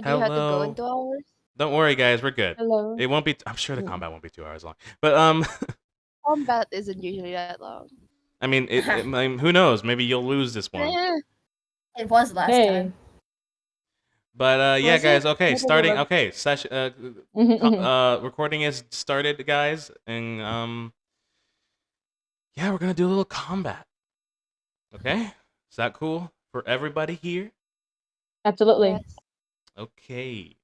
Do you have to go in Hello. 2 hours? Don't worry, guys. We're good. Hello. It won't be. I'm sure the Mm. combat won't be 2 hours long. But Combat isn't usually that long. I mean, I mean, who knows? Maybe you'll lose this one. Eh, It was last Hey. time. But yeah, Was guys. it? Okay, Never starting. remember. Okay, session. Recording is started, guys, and yeah, we're gonna do a little combat. Okay, is that cool for everybody here? Absolutely. Yes. Okay.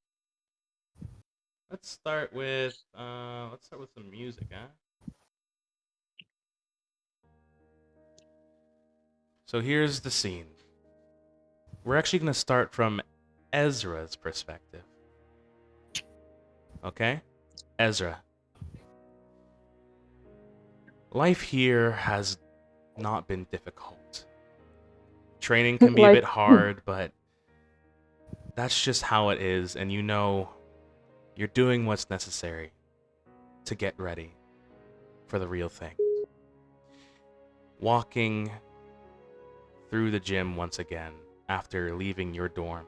Let's start with some music, huh? So here's the scene. We're actually gonna start from Ezra's perspective. Okay? Ezra. Life here has not been difficult. Training can be a bit hard, but that's just how it is, and you know you're doing what's necessary to get ready for the real thing. Walking through the gym once again after leaving your dorm,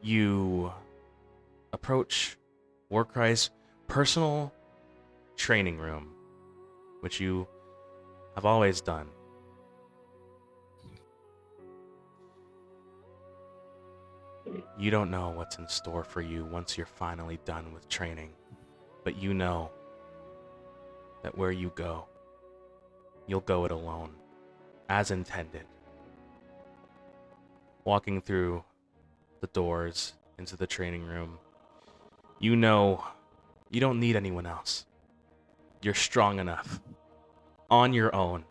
you approach Warcry's personal training room, which you have always done. You don't know what's in store for you once you're finally done with training, but you know that where you go, you'll go it alone, as intended. Walking through the doors into the training room, you know you don't need anyone else. You're strong enough, on your own,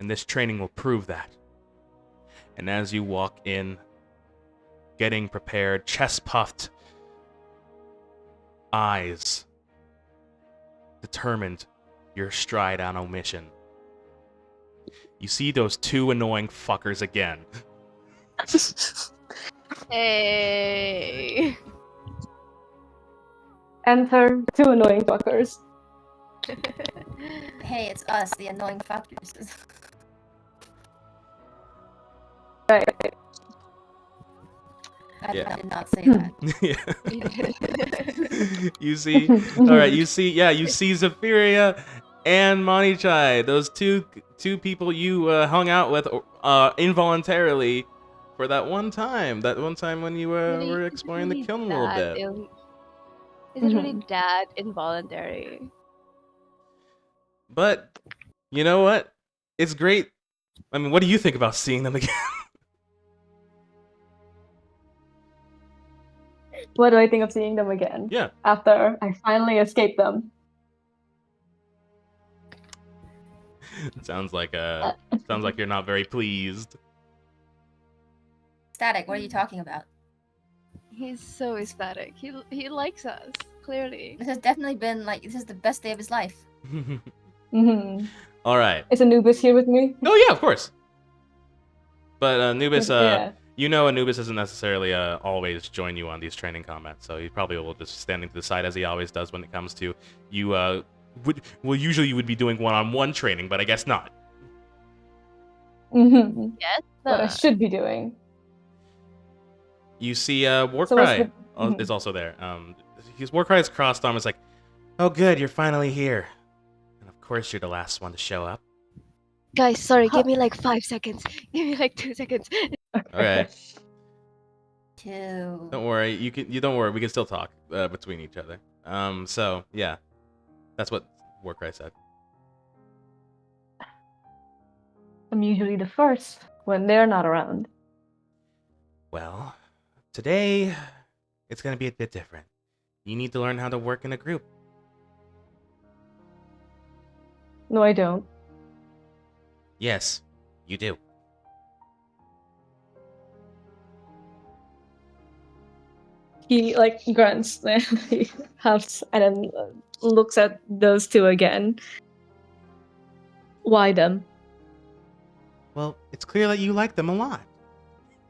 and this training will prove that. And as you walk in, getting prepared, chest puffed, eyes determined, your stride on a mission, you see those two annoying fuckers again. Hey. Enter two annoying fuckers. Hey, it's us, the annoying fuckers. Right. I Yeah. did not say that. Yeah. You see, all right. You see, yeah. You see Zephyria and Manichai, those two people you hung out with involuntarily for that one time. That one time when you were exploring the kiln a little bit. Is it really that involuntary? But you know what? It's great. I mean, what do you think about seeing them again? What do I think of seeing them again? Yeah. After I finally escaped them. Sounds like you're not very pleased. Static, what are you talking about? He's so ecstatic. He likes us, clearly. This has definitely been, this is the best day of his life. Mm-hmm. All right. Is Anubis here with me? Oh yeah, of course. But Anubis, Yeah. you know Anubis doesn't necessarily always join you on these training combats, so he probably will just standing to the side as he always does when it comes to you. Usually you would be doing one-on-one training, but I guess not. Mm-hmm. Yes. What I should be doing. You see Warcry mm-hmm. is also there. Warcry's crossed arm is like, oh good, you're finally here. And of course you're the last one to show up. Guys, sorry, give me like 5 seconds. Give me like 2 seconds. Okay. 2. Don't worry, you don't worry, we can still talk between each other. So yeah. That's what Warcry said. I'm usually the first when they're not around. Well, today it's going to be a bit different. You need to learn how to work in a group. No, I don't. Yes, you do. He grunts, he huffs, and then looks at those two again. Why them? Well, it's clear that you like them a lot.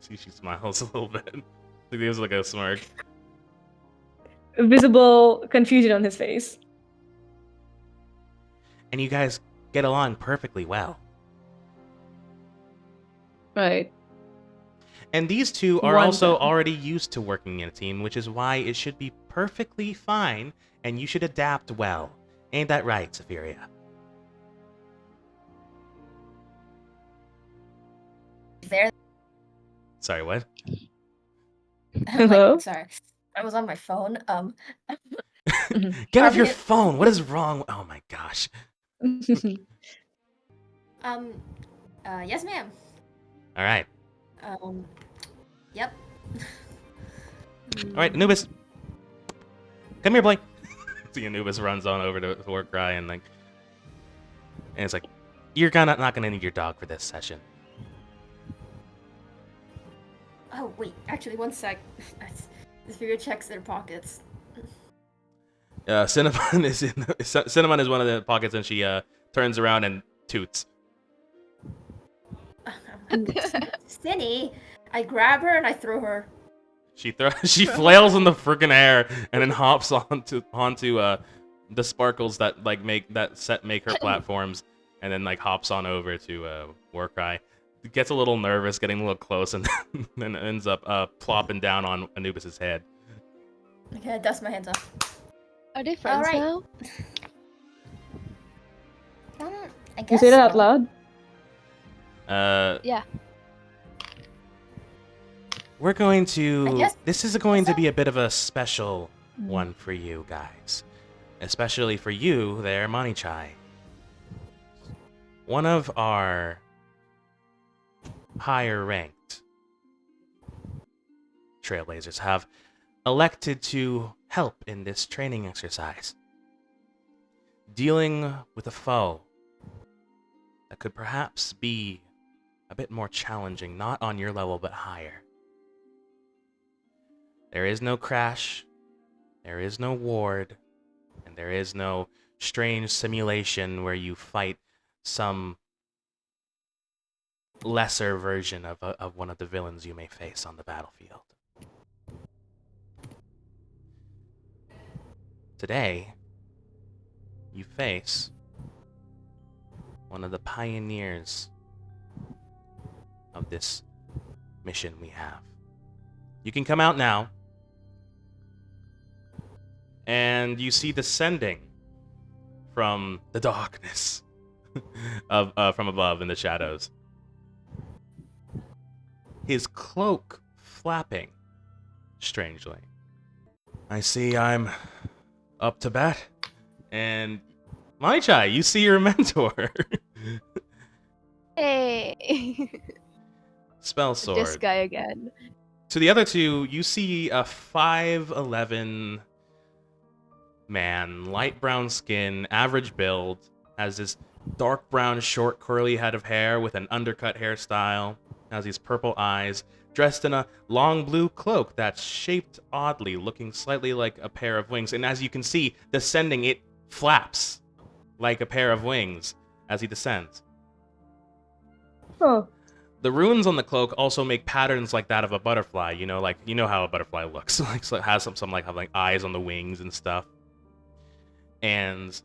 See, she smiles a little bit. He gives like a smirk. Visible confusion on his face. And you guys get along perfectly well. Right. And these two are One also down. already used to working in a team, which is why it should be perfectly fine, and you should adapt well. Ain't that right, Safiria? There. Sorry, what? I'm Hello? like, sorry. I was on my phone. Get off your Harvey- phone! What is wrong? Oh my gosh. Yes, ma'am. Alright. Yep. Alright, Anubis. Come here, boy. See, Anubis runs on over to Warcry and it's like, you're not gonna need your dog for this session. Oh wait, actually, one sec. This figure checks their pockets. Cinnamon Cinnamon is one of the pockets, and she turns around and toots. Cinny, I grab her and I throw her. She flails in the freaking air and then hops onto the sparkles that make her platforms, and then hops on over to Warcry. Gets a little nervous, getting a little close, and then ends up plopping down on Anubis's head. Okay, I dust my hands off. Are they friends Alright. now? I guess You say that out so. loud? Yeah. We're going I to... guess- This is going to so. be a bit of a special one for you guys. Especially for you there, Manichai. One of our higher ranked Trailblazers have elected to help in this training exercise. Dealing with a foe that could perhaps be a bit more challenging, not on your level, but higher. There is no crash, there is no ward, and there is no strange simulation where you fight some lesser version of one of the villains you may face on the battlefield. Today, you face one of the pioneers of this mission we have. You can come out now, and you see descending from the darkness from above in the shadows. His cloak flapping strangely. I see I'm up to bat, and Maichai, you see your mentor. Hey. Spell sword. This guy again. To the other two, you see a 5'11" man, light brown skin, average build, has this dark brown, short, curly head of hair with an undercut hairstyle, has these purple eyes, dressed in a long blue cloak that's shaped oddly, looking slightly like a pair of wings. And as you can see, descending, it flaps like a pair of wings as he descends. Oh. The runes on the cloak also make patterns like that of a butterfly. You know how a butterfly looks, so it has some eyes on the wings and stuff. And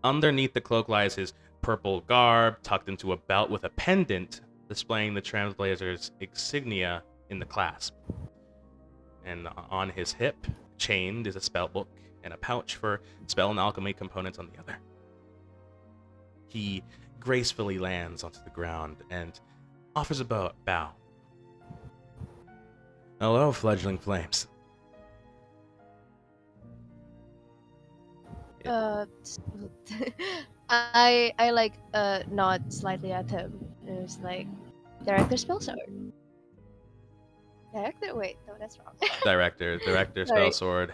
underneath the cloak lies his purple garb, tucked into a belt with a pendant displaying the Trailblazer's insignia in the clasp. And on his hip, chained, is a spellbook and a pouch for spell and alchemy components on the other. He gracefully lands onto the ground and offers a bow. Hello, fledgling flames. I nod slightly at him. And it's like, Director Spellsword. Director? Wait, no, that's wrong. Director Sorry. Spellsword,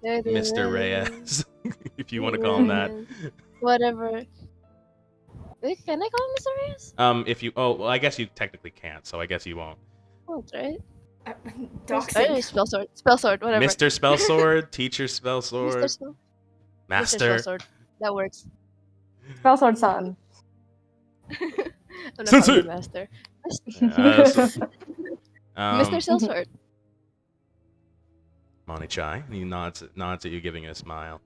Mr. Reyes, if you want to call him that. Whatever. Wait, can I call him Mr. Reyes? I guess you technically can't, so I guess you won't. Won't, right? Doxing. Spellsword, whatever. Mr. Spellsword, Teacher Spellsword, Mr. Spell. Master. Mr. Spellsword. That works. Spellsword son. I'm not Sensei! calling him Master. Mr. Spellsword. Monichai, he nods at you, giving you a smile.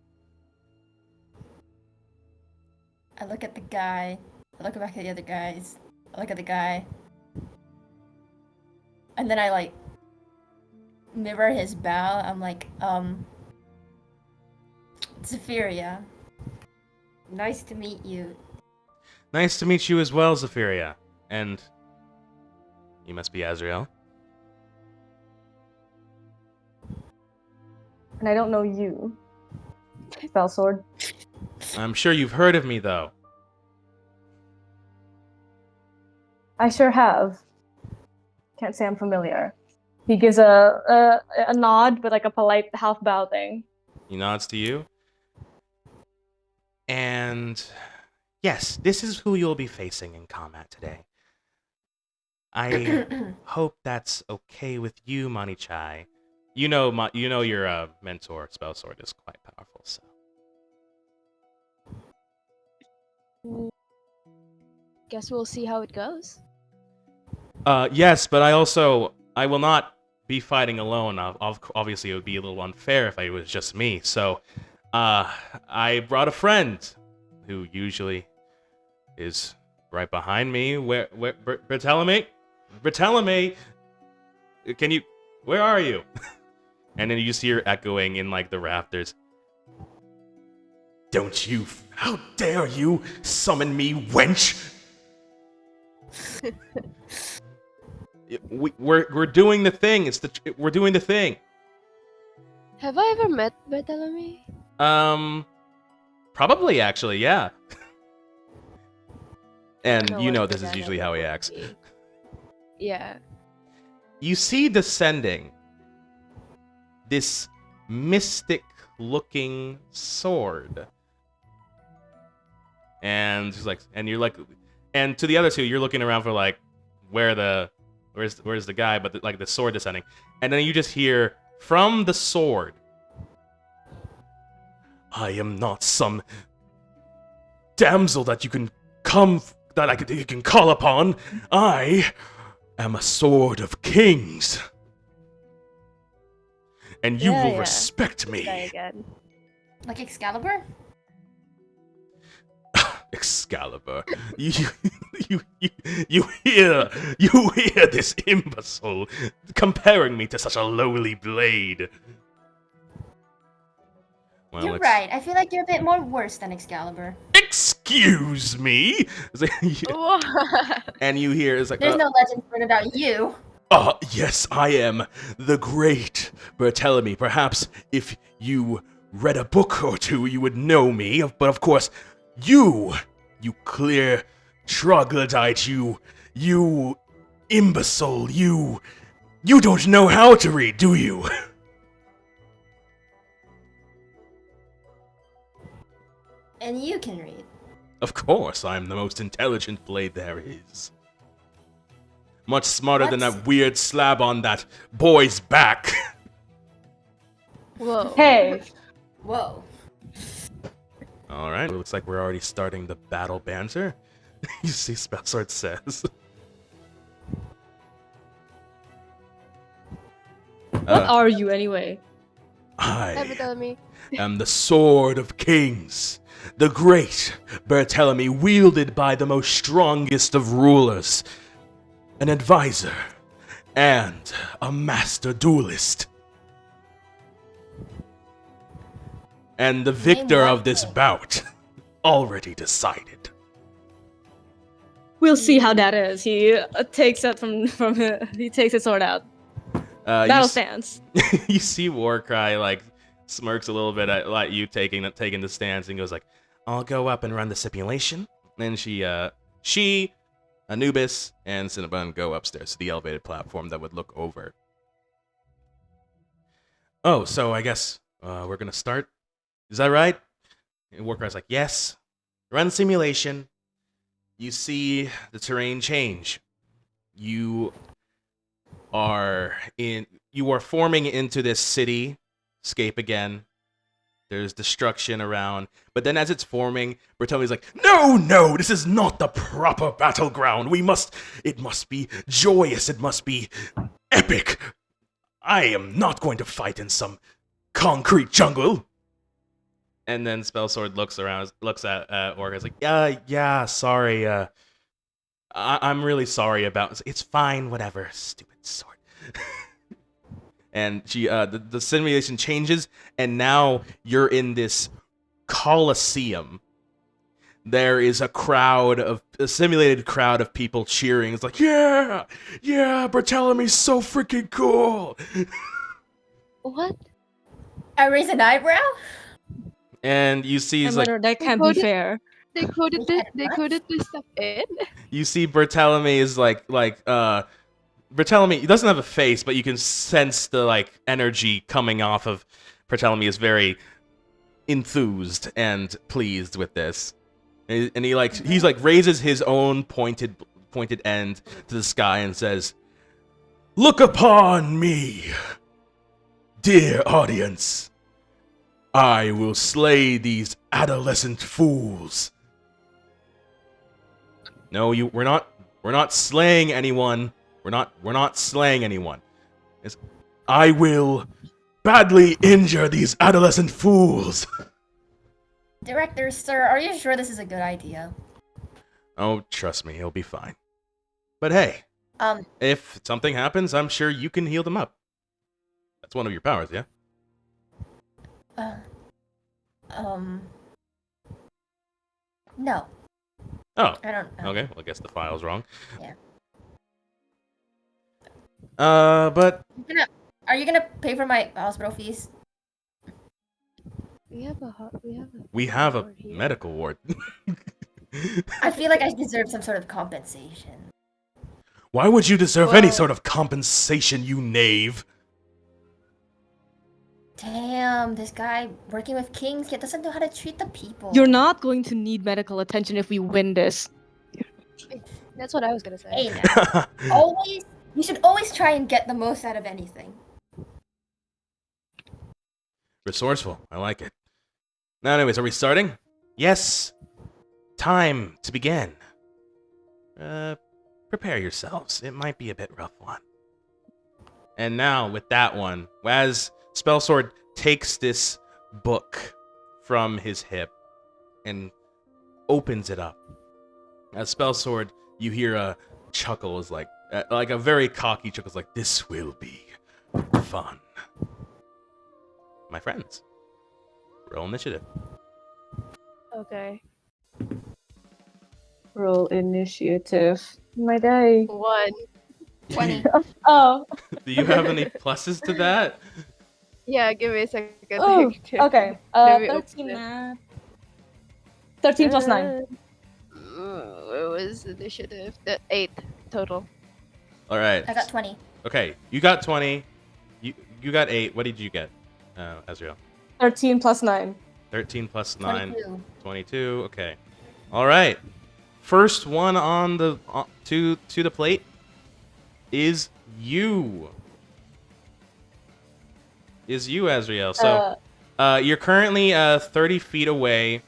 I look at the guy. I look back at the other guys. I look at the guy. And then I like mirror his bow. I'm like, Zephyria. Nice to meet you. Nice to meet you as well, Zephyria. And you must be Azrael. And I don't know you. Spell sword. I'm sure you've heard of me, though. I sure have. Can't say I'm familiar. He gives a nod, but like a polite half bow thing. He nods to you. And yes, this is who you'll be facing in combat today. I hope that's okay with you, Manichai. You know your mentor, Spell Sword, is quite powerful, so. Guess we'll see how it goes. Yes, but I will not be fighting alone. Obviously, it would be a little unfair if it was just me. So, I brought a friend who usually is right behind me. Where Bartholomew? Where are you? And then you just hear echoing in like the rafters. How dare you summon me, wench? We're doing the thing. We're doing the thing. Have I ever met Bartholomew? Probably actually, yeah. And No you one know for this is that usually how he acts. ability. Yeah. You see descending this mystic-looking sword, and you're like, and to the other two, you're looking around for like, where's the guy? But the sword descending, and then you just hear from the sword, "I am not some damsel that you can you can call upon. I am a sword of kings, and you will respect me." Try again. Like Excalibur? Excalibur, you hear this imbecile comparing me to such a lowly blade. Well, You're right. I feel like you're a bit more worse than Excalibur. Excuse me. And you hear it's like, There's no legend written about you. Yes, I am the great Bartholomew. Perhaps if you read a book or two, you would know me. But of course, you clear troglodyte, you imbecile, you don't know how to read, do you? And you can read. Of course, I'm the most intelligent blade there is. Much smarter than that weird slab on that boy's back. Whoa. Hey! Whoa. Alright, looks like we're already starting the battle banter. You see Spell Sword says. What are you anyway? I Bartholomew. am the Sword of Kings, the great Bartholomew wielded by the most strongest of rulers, an advisor, and a master duelist. And the victor of this bout already decided. We'll see how that is. He takes it from he takes his sword out. Battle stance. You see Warcry like smirks a little bit at like you taking the stance and goes like, "I'll go up and run the simulation." Then she, Anubis, and Cinnabon go upstairs to the elevated platform that would look over. Oh, so I guess we're gonna start. Is that right? And Warcry's like, "Yes." Run simulation. You see the terrain change. You are forming into this cityscape again. There's destruction around. But then as it's forming, Bertolli's like, No, this is not the proper battleground. It must be joyous. It must be epic. I am not going to fight in some concrete jungle. And then Spellsword looks at Orga. Is like, yeah, sorry. I'm really sorry about. It's fine, whatever. Stupid sword. And she, the simulation changes, and now you're in this coliseum. There is a simulated crowd of people cheering. It's like, yeah, Barthelomew's so freaking cool. What? I raise an eyebrow. And you see, he's like, that can't be fair. They coded this stuff in. you see Bartholomew is Bartholomew, he doesn't have a face, but you can sense the like energy coming off of Bartholomew is very enthused and pleased with this. And he raises his own pointed end to the sky and says, "Look upon me, dear audience. I will slay these adolescent fools." No, we're not slaying anyone. We're not slaying anyone. I will badly injure these adolescent fools. Director, sir, are you sure this is a good idea? Oh, trust me, he'll be fine. But hey, if something happens, I'm sure you can heal them up. That's one of your powers, yeah? No. Oh. I don't know. Okay, well, I guess the file's wrong. Yeah. But... Are you gonna pay for my hospital fees? We have a We have a ward here. medical ward. I feel like I deserve some sort of compensation. Why would you deserve any Well- sort of compensation, you knave? Damn, this guy working with kings yet doesn't know how to treat the people. You're not going to need medical attention if we win this. That's what I was gonna say. Hey now. You should always try and get the most out of anything. Resourceful. I like it. Now, anyways, are we starting? Yes. Time to begin. Prepare yourselves. It might be a bit rough one. And now, with that one, as Spellsword takes this book from his hip and opens it up. As Spellsword, you hear a chuckle, is like a very cocky chuckle, is like, "This will be fun." My friends, roll initiative. Okay. Roll initiative. My day. 1. 20. Oh. Do you have any pluses to that? Yeah, give me a second. Oh, okay. Let me 13 open it. math. 13 plus 9. It was initiative. 8 total. All right. I got 20. Okay, you got 20. You got 8. What did you get, Ezreal? 13 plus 9. 13 plus 9. 22. 22. Okay. All right. First one on the to the plate is you. Ezreal. So you're currently 30 feet away.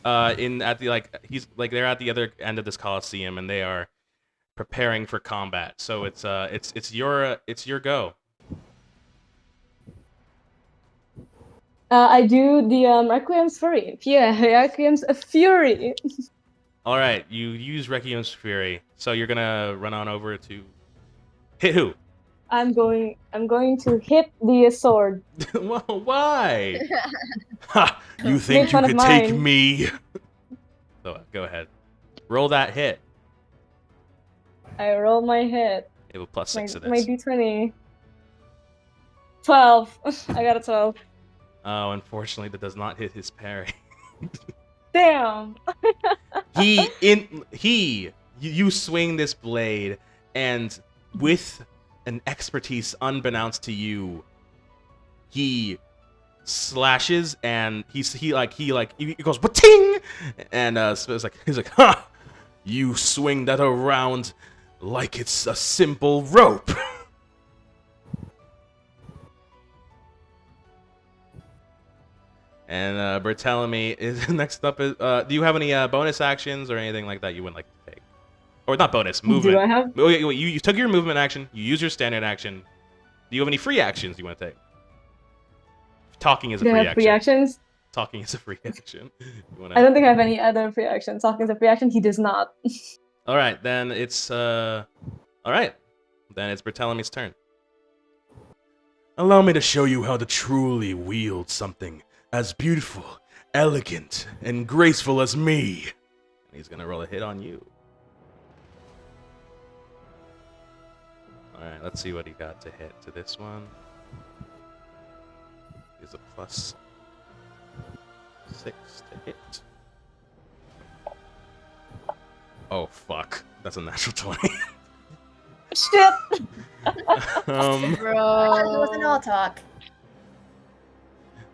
They're at the other end of this coliseum, and they are preparing for combat. So it's your go. I do the Requiem's Fury. Yeah, Requiem's Fury. All right, you use Requiem's Fury. So you're gonna run on over to hit who? I'm going to hit the sword. Well, why? Ha! You think Make you fun of could take mine. me? So go ahead. Roll that hit. I roll my hit. You have a plus My, 6 to my this. d20. 12. I got a 12. Oh, unfortunately, that does not hit his parry. Damn. You swing this blade, and with an expertise unbeknownst to you, he slashes, and he goes ba-ting, and so he's like, "Ha! You swing that around like it's a simple rope." And Bartholomew is next up. Do you have any bonus actions or anything like that you would like to take? Or not bonus, movement. Do I have? Oh, wait, you took your movement action. You use your standard action. Do you have any free actions you want to take? Talking is a Do I free have action. free actions? Talking is a free action. I don't think I have any other free actions. Talking is a free action. He does not. All right, then it's Bartholomew's turn. Allow me to show you how to truly wield something as beautiful, elegant, and graceful as me. And he's gonna roll a hit on you. Alright, let's see what he got to hit to this one. Is a +6 to hit. Oh fuck. That's a natural 20. Shit! um It wasn't all talk.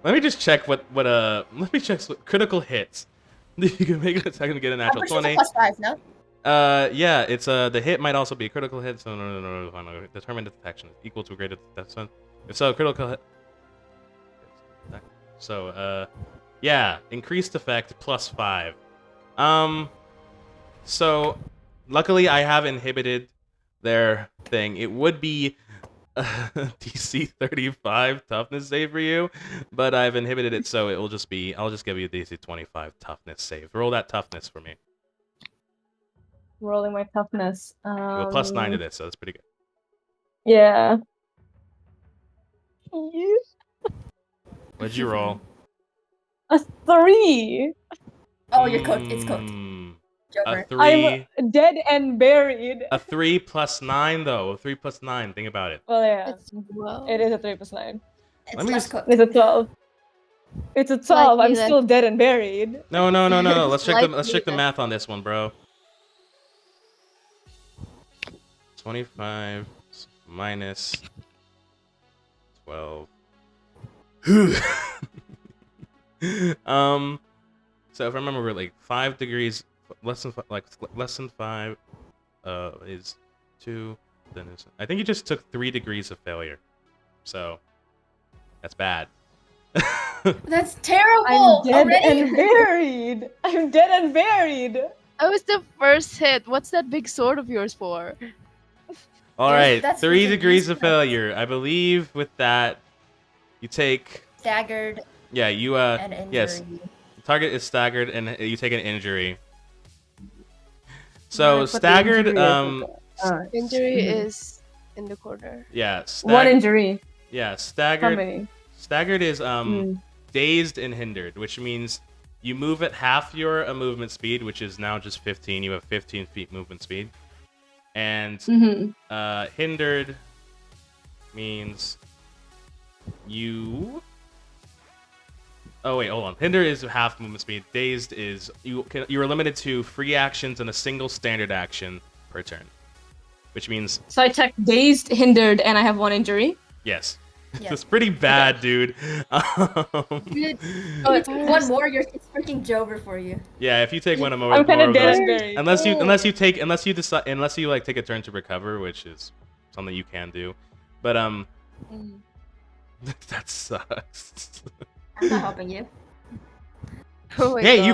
Let me just check what let me check what critical hits. You can make an attack and get a natural I'm pretty 20. sure it's +5, no? Yeah, it's the hit might also be a critical hit, so no. Determined detection is equal to or greater than that. So if so, critical hit. So yeah, increased effect +5. So luckily I have inhibited their thing. It would be DC 35 toughness save for you, but I've inhibited it, so it will just be. I'll just give you a DC 25 toughness save. Roll that toughness for me. Rolling my toughness. You have a +9 to this, so that's pretty good. Yeah. What'd you roll? A 3. Oh, you're cooked. It's cooked. A Joker. 3. I'm dead and buried. A 3 + 9 though. A 3 + 9. Think about it. Well, yeah. It's 12. It is a 3 + 9. It's Let me less just- cooked. It's a 12. It's a 12. Like I'm me then. still dead and buried. No. Let's check Like let's me check the then. math on this one, bro. 25 minus 12. So if I remember, we're like 5 degrees less than less than 5 is 2. Then is I think you just took 3 degrees of failure. So that's bad. That's terrible. I'm dead already. and buried. I'm dead and buried. That was the first hit. What's that big sword of yours for? All Yes, right, that's 3 what it degrees is. of failure. I believe with that, you take. Staggered Yeah, you and injury. yes. The target is staggered and you take an injury. So Put the staggered injury Injury Mhm. is in the corner. yeah, One injury. yeah, How staggered many? staggered is Mm. dazed and hindered, which means you move at half your movement speed, which is now just 15. You have 15 feet movement speed. And Mm-hmm. hindered means you. Oh wait, hold on. Hindered is half movement speed. Dazed is you are limited to free actions and a single standard action per turn, which means So I checked dazed, hindered, and I have 1 injury. yes. Yeah. It's pretty bad, dude. Dude, one more, it's freaking Jover for you. Yeah, if you take one more, I'm kind more of of dead those, and buried. unless you like take a turn to recover, which is something you can do, but that sucks. I'm not helping you. Oh my Hey, God.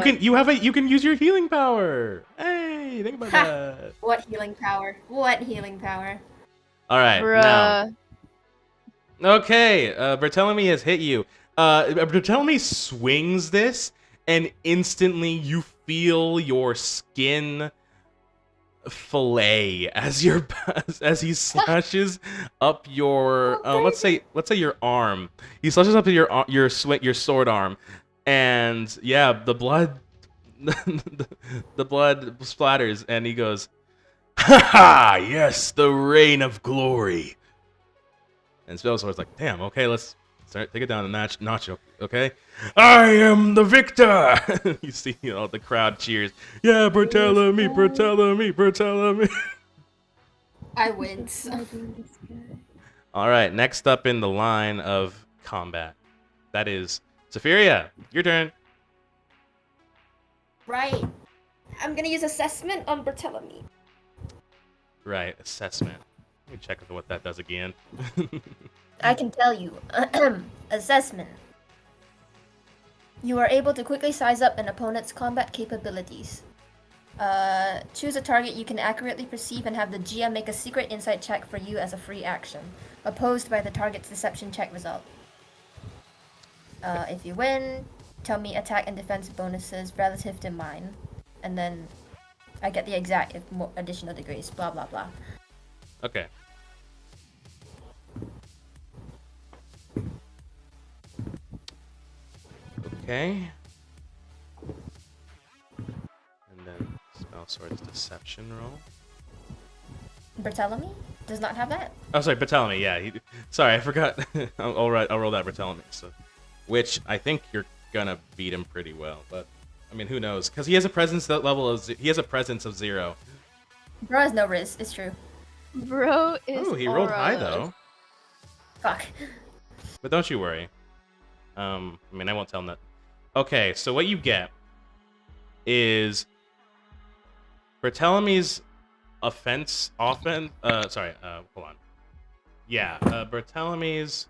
you can use your healing power. Hey, think about that. What healing power? What healing power? All right, now. Bruh. Okay, Bartholomew has hit you. Bartholomew swings this, and instantly you feel your skin fillet as he slashes up your let's say your arm. He slashes up your sword arm, and yeah, the blood the blood splatters, and he goes, "Ha ha! Yes, the reign of glory." And Spellsword's like, "Damn, okay, let's take it down a notch, okay? I am the victor!" You see, the crowd cheers. Yeah, Bartholomew. I wins. All right, next up in the line of combat, that is Zephyria. Your turn. Right. I'm gonna use assessment on Bartholomew. Right, assessment. Let me check what that does again. I can tell you. Assessment. You are able to quickly size up an opponent's combat capabilities. Choose a target you can accurately perceive and have the GM make a secret insight check for you as a free action, opposed by the target's deception check result. If you win, tell me attack and defense bonuses relative to mine, and then I get the exact additional degrees, blah blah blah. Okay. Okay. And then spell sword's deception roll. Bartholomew does not have that. Oh, sorry, Bartholomew. Yeah. Sorry, I forgot. I'll roll that Bartholomew. So, which I think you're gonna beat him pretty well, but I mean, who knows? Because he has a presence he has a presence of 0. Bro has no riz. It's true. Bro is. Oh, he rolled high aura. though. Fuck. But don't you worry. I mean, I won't tell him that. Okay, so what you get is Barthelomew's hold on. Yeah, Barthelomew's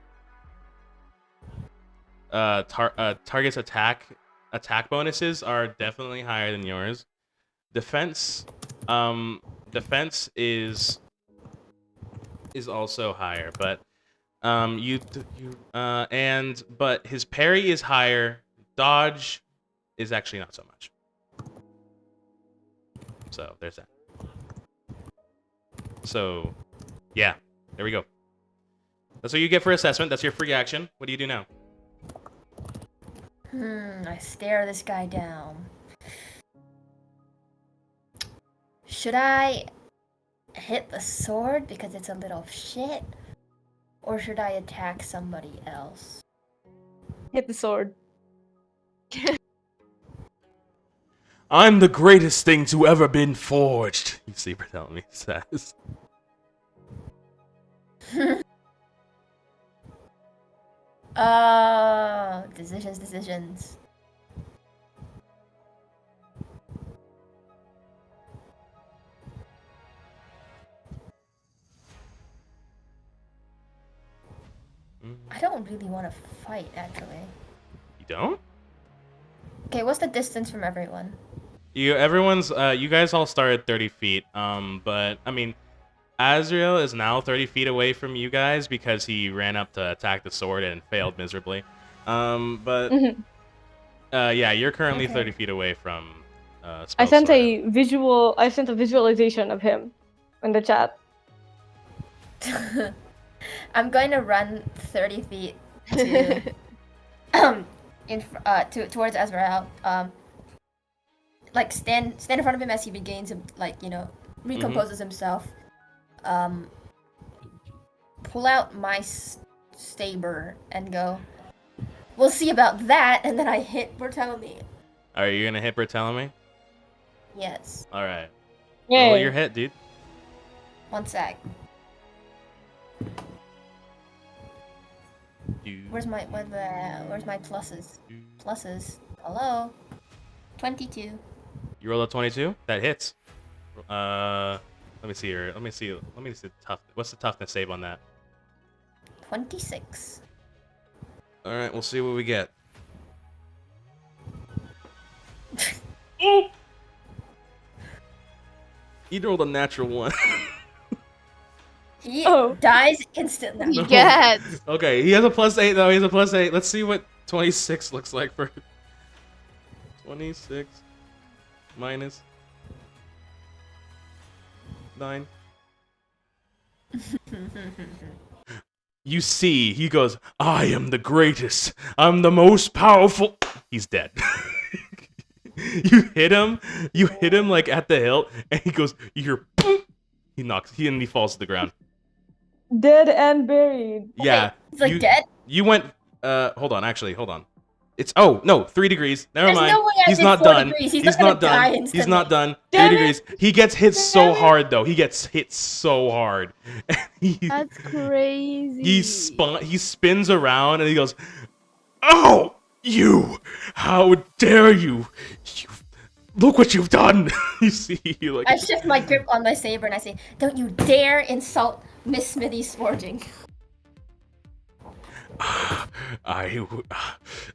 target's attack bonuses are definitely higher than yours. Defense is also higher, but but his parry is higher. Dodge is actually not so much. So there's that. So yeah, there we go. That's what you get for assessment. That's your free action. What do you do now? I stare this guy down. Should I hit the sword because it's a little shit? Or should I attack somebody else? Hit the sword. I'm the greatest thing to ever been forged. You see, Bartholomew says. Decisions. I don't really want to fight, actually. You don't? Okay, what's the distance from everyone? You guys all start at 30 feet. But I mean, Azrael is now 30 feet away from you guys because he ran up to attack the sword and failed miserably. Yeah, you're currently 30 feet away from I sent Spellsword. I sent a visualization of him in the chat. I'm going to run 30 feet to towards Azrael. Like stand in front of him as he regains, recomposes himself. Pull out my saber and go. We'll see about that, and then I hit Bartholomew. Are you gonna hit Bartholomew? Yes. All right. Yay. Roll your hit, dude. One sec. Where's my pluses? Pluses. Hello. 22. You roll a 22. That hits. Let me see here. Let me see the tough. What's the toughness save on that? 26. All right, we'll see what we get. He rolled a natural 1. He dies instantly. He gets. Okay, he has a +8 though. He has a +8. Let's see what 26 looks like for 26 minus 9. You see, he goes, I am the greatest. I'm the most powerful. He's dead. You hit him like at the hilt, and he goes, you hear, boom. He falls to the ground. Dead and buried. Yeah. He's like dead? You went, hold on. It's, oh, no, 3 degrees. Never There's mind. no way I He's did not 4 done. degrees. He's not done. He's not done. 3 degrees. He gets hit so hard, though. He gets hit so hard. That's crazy. He spins around, and he goes, oh, you! How dare you! Look what you've done! You see, like... I shift my grip on my saber, and I say, don't you dare insult Miss Smithy's forging.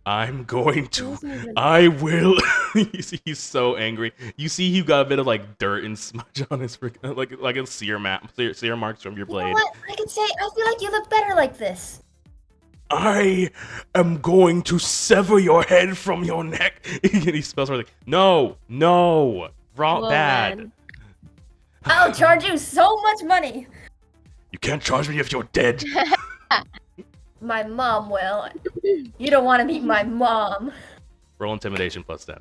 I'm going to. I will. He's so angry. You see, you got a bit of like dirt and smudge on his like a sear marks from your blade. You know what? I could say I feel like you look better like this. I am going to sever your head from your neck. And he spells like, no, bad. Man. I'll charge you so much money. You can't charge me if you're dead. My mom will. You don't want to meet my mom. Roll intimidation plus 10.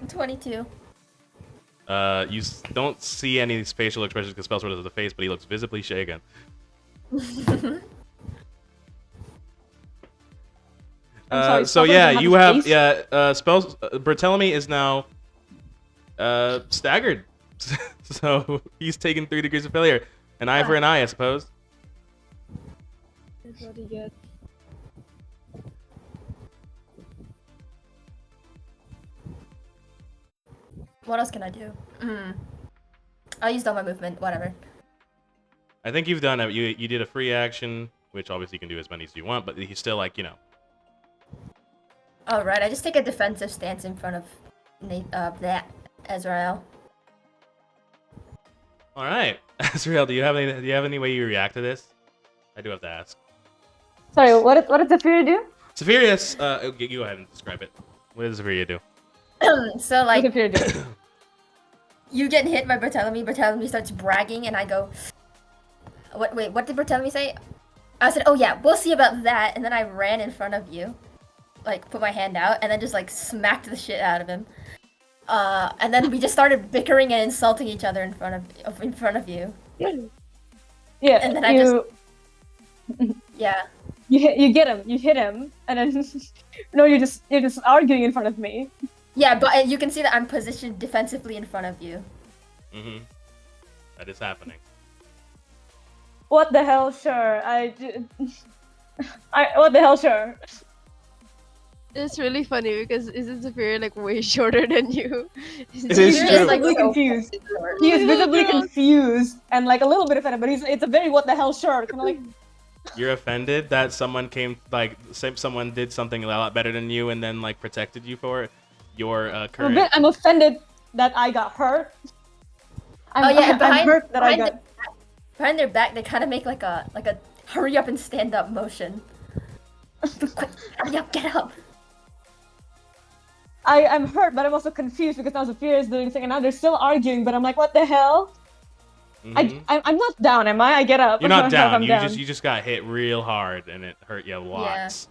22. You don't see any facial expressions because Spellsword has the face, but he looks visibly shaken. I'm sorry, So Spellsword yeah, doesn't you have have a face? Barthélemy is now staggered, so he's taken 3 degrees of failure. An eye for an eye, I suppose. That's what he gets. What else can I do? I'll use all my movement, whatever. I think you've done it. You did a free action, which obviously you can do as many as you want, but he's still like, you know. Alright, I just take a defensive stance in front of that Ezrael. All right, Azrael, do you have any way you react to this? I do have to ask. Sorry, what did Zephyria do? Zephyrus, you go ahead and describe it. What does Zephyria do? So What like, did Zephyria do? you get hit by Barthélemy. Barthélemy starts bragging, and I go, Wait, what did Barthélemy say? I said, oh yeah, we'll see about that. And then I ran in front of you, like put my hand out, and then just like smacked the shit out of him. And then we just started bickering and insulting each other in front of you. Yeah, And then yeah. You get him, you hit him, and then no, you're just arguing in front of me. Yeah, but you can see that I'm positioned defensively in front of you. Mm-hmm. That is happening. What the hell? Sure, what the hell? Sure. It's really funny because isn't Zephyr like way shorter than you? It is You're true. just, like, Visibly so confused. short. He is visibly confused and like a little bit offended, but it's a very what the hell sure. Kind of like, You're offended that someone someone did something a lot better than you and then like protected you for your current. I'm offended that I got hurt. And I'm hurt that I got. Behind their back, they kind of make like a hurry up and stand up motion. Quick, hurry up, get up. I'm hurt, but I'm also confused because now Zephyr is doing something and now they're still arguing, but I'm like, what the hell? Mhm. I'm not down, am I? I get up. You're not down. I'm You down. just got hit real hard and it hurt you lots.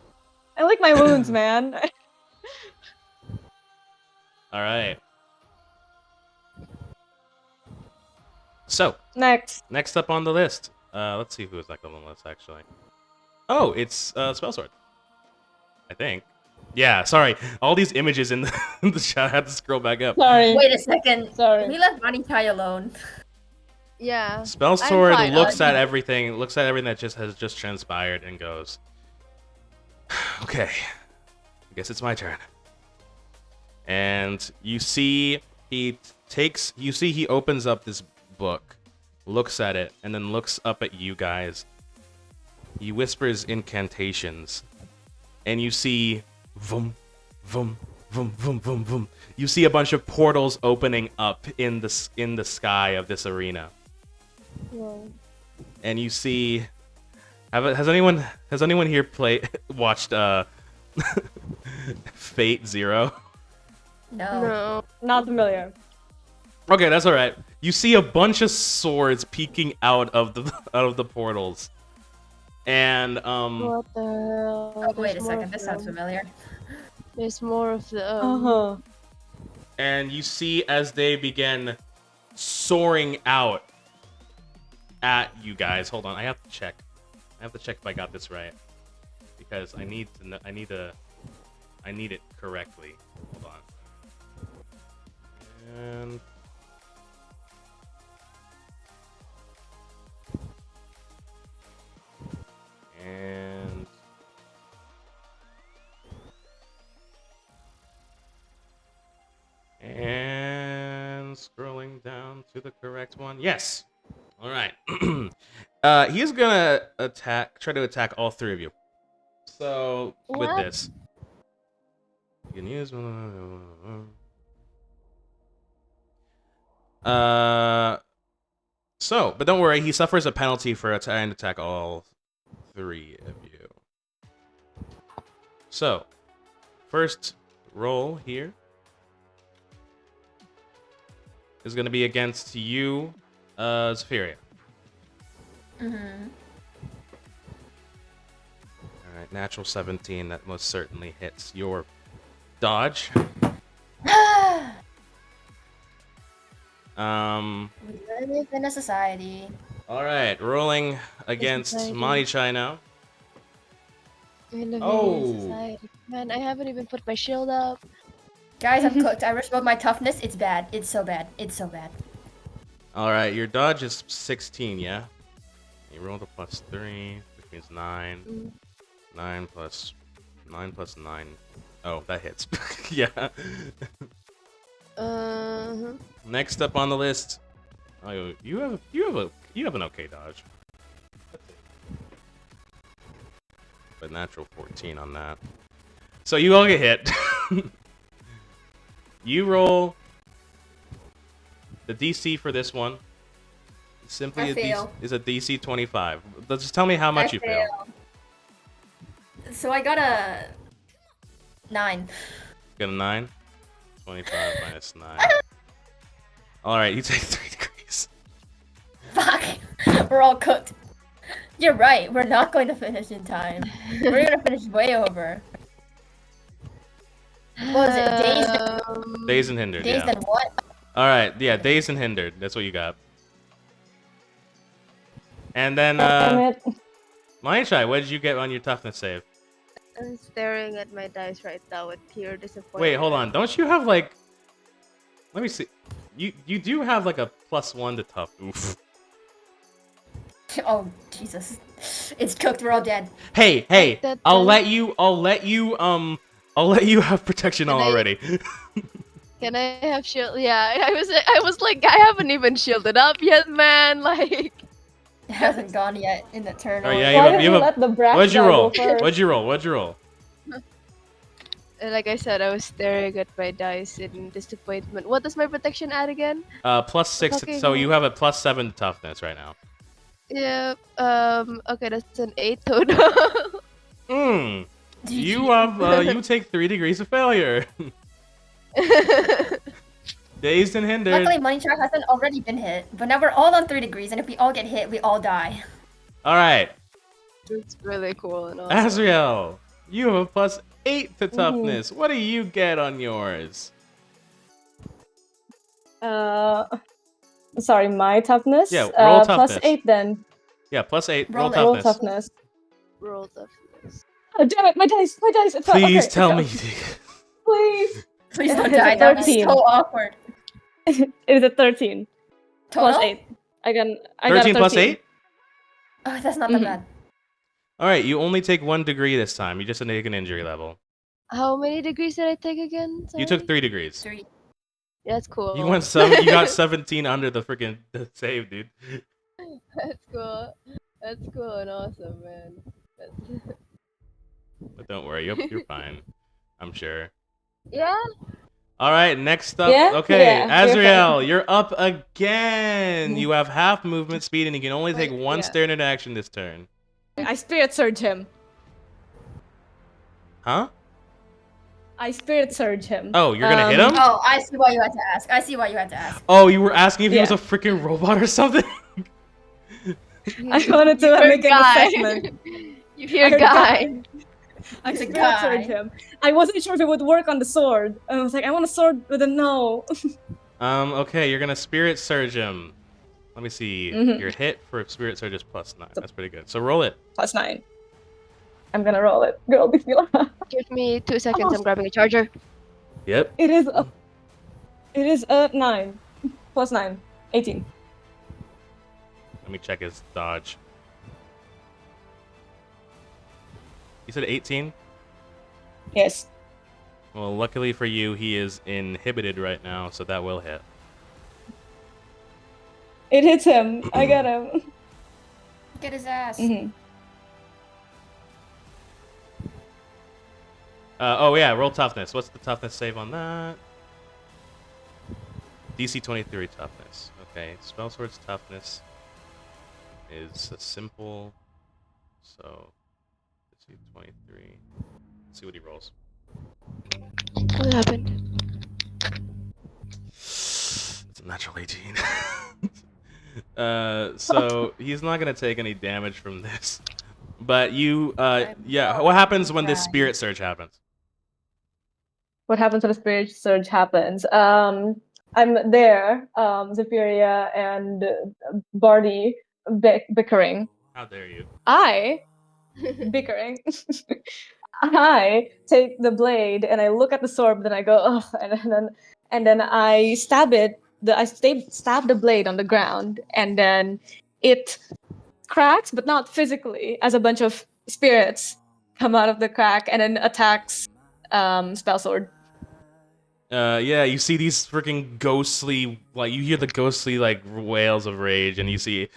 I like my wounds, man. All right. So Next. up on the list, let's see who is like on the list actually. Oh, it's Spellsword. I think. Yeah, sorry. All these images in the chat. I had to scroll back up. Sorry. Wait a second. Sorry. We left Bonnie Tai alone. Yeah. I'm Spellsword fine. looks at everything that has just transpired and goes, "Okay, I guess it's my turn." And you see he opens up this book, looks at it, and then looks up at you guys. He whispers incantations, and you see vum, vum, vum, vum, vum, vum. You see a bunch of portals opening up in the sky of this arena. Whoa. And you see, has anyone here watched Fate Zero? No. Not familiar. Okay, that's all right. You see a bunch of swords peeking out of the portals, and What the hell? Oh, wait a There's more second. of This sounds them. familiar. There's more of them. Uh-huh. and you see as they begin soaring out at you guys. Hold on, I have to check. If I got this right because I need to know, I need it correctly. Hold on. And scrolling down to the correct one. Yes. All right. He is gonna try to attack all 3 of you. So with What? this, you can use. So, but don't worry, he suffers a penalty for trying to attack all 3 of you. So, first roll here is going to be against you, Zephyria. Mm-hmm. Alright, natural 17. That most certainly hits your dodge. We live in a society. Alright, rolling against society. Monty Chai now. We live in Oh. a society. Man, I haven't even put my shield up. Guys, I'm cooked. I restored my toughness. It's bad. It's so bad. It's so bad. Alright, your dodge is 16, yeah? You rolled a +3, which means 9. Mm. 9 plus 9. Oh, that hits. Yeah. Next up on the list. Oh, you have an okay dodge. But natural 14 on that. So you all get hit. You roll the DC for this one. Simply is a DC 25. Just tell me how much you fail. So I got a 9. Got a 9? 25 minus 9. Alright, you take 3 degrees. Fuck! We're all cooked. You're right, we're not going to finish in time. We're gonna finish way over. What was it? Dazed and hindered, Dazed yeah. and what? Alright, yeah, dazed and hindered. That's what you got. And then, Damn it. Maishai, what did you get on your toughness save? I'm staring at my dice right now with pure disappointment. Wait, hold on. Don't you have, like... Let me see. You do have, like, a +1 to tough. Oof. Oh, Jesus. It's cooked, we're all dead. Hey, I'll let you have protection Can I- already. Can I have shield? Yeah, I was like, I haven't even shielded up yet, man. Like, It hasn't gone yet in the turn. Oh, yeah, Why did you you have let the brass What'd you guy roll? go first? What'd you roll? like I said, I was staring at my dice in disappointment. What does my protection add again? +6, Fucking so you hell. have a +7 to toughness right now. Yeah. Okay, that's an 8 total. You have, you take 3 degrees of failure. Dazed and hindered. Luckily, Money Track hasn't already been hit, but now we're all on 3 degrees, and if we all get hit, we all die. Alright, It's really cool and awesome. Azriel, you have a +8 to toughness. What do you get on yours? Sorry, my toughness? Yeah, roll toughness. +8 then. Yeah, +8. Roll Roll it. Roll toughness. toughness. Roll toughness. Oh, damn it, my dice! It's Please okay, tell me. Please! Please don't It's a die, that was 13. so awkward. It was a 13. Total? +8. I got 13 a plus 13. 8? Oh, that's not that Mhm. bad. Alright, you only take 1 degree this time. You just take an injury level. How many degrees did I take again? You took Sorry? 3 degrees. 3. That's cool. You went 7. You got 17 under the freaking save, dude. That's cool. That's cool and awesome, man. That's... But don't worry, you're fine. I'm sure. Yeah. All right, next up. Yeah? Okay, Yeah, you're Azriel, you're up again. You have half movement speed, and you can only take Wait, one yeah. standard action this turn. I spirit surge him. Huh? I spirit surge him. Oh, you're gonna hit him? Oh, I see why you had to ask. Oh, you were asking if he was Yeah. a freaking robot or something? I wanted to You make an guy. assessment. You hear I heard guy. I It's a spirit guy. surge him. I wasn't sure if it would work on the sword. I was like, I want a sword with a no. Okay, you're gonna spirit surge him. Let me see. Mhm. Your hit for spirit surge is +9. That's pretty good. So roll it. +9. I'm gonna roll it. Girl, be feel. Give me 2 seconds. I'm grabbing a charger. Yep. It is a 9. +9. 18. Let me check his dodge. You said 18? Yes. Well, luckily for you, he is inhibited right now, so that will hit. It hits him. I got him. Get his ass. hmm Oh yeah, roll toughness. What's the toughness save on that? DC 23 toughness. Okay, spell sword's toughness is a simple. So, DC 23. Let's see what he rolls. What happened? It's a natural 18. So he's not gonna take any damage from this, But you, yeah. I'm What happens when this crying. spirit surge happens? What happens when the spirit surge happens? I'm there, Zephyria and Barty bickering. How dare you? I bickering. I take the blade and I look at the sword, but then I go, ugh, and then I stab it. Stab the blade on the ground, and then it cracks, but not physically, as a bunch of spirits come out of the crack and then attacks spell sword. Yeah, you see these freaking ghostly, like you hear the ghostly like wails of rage, and you see,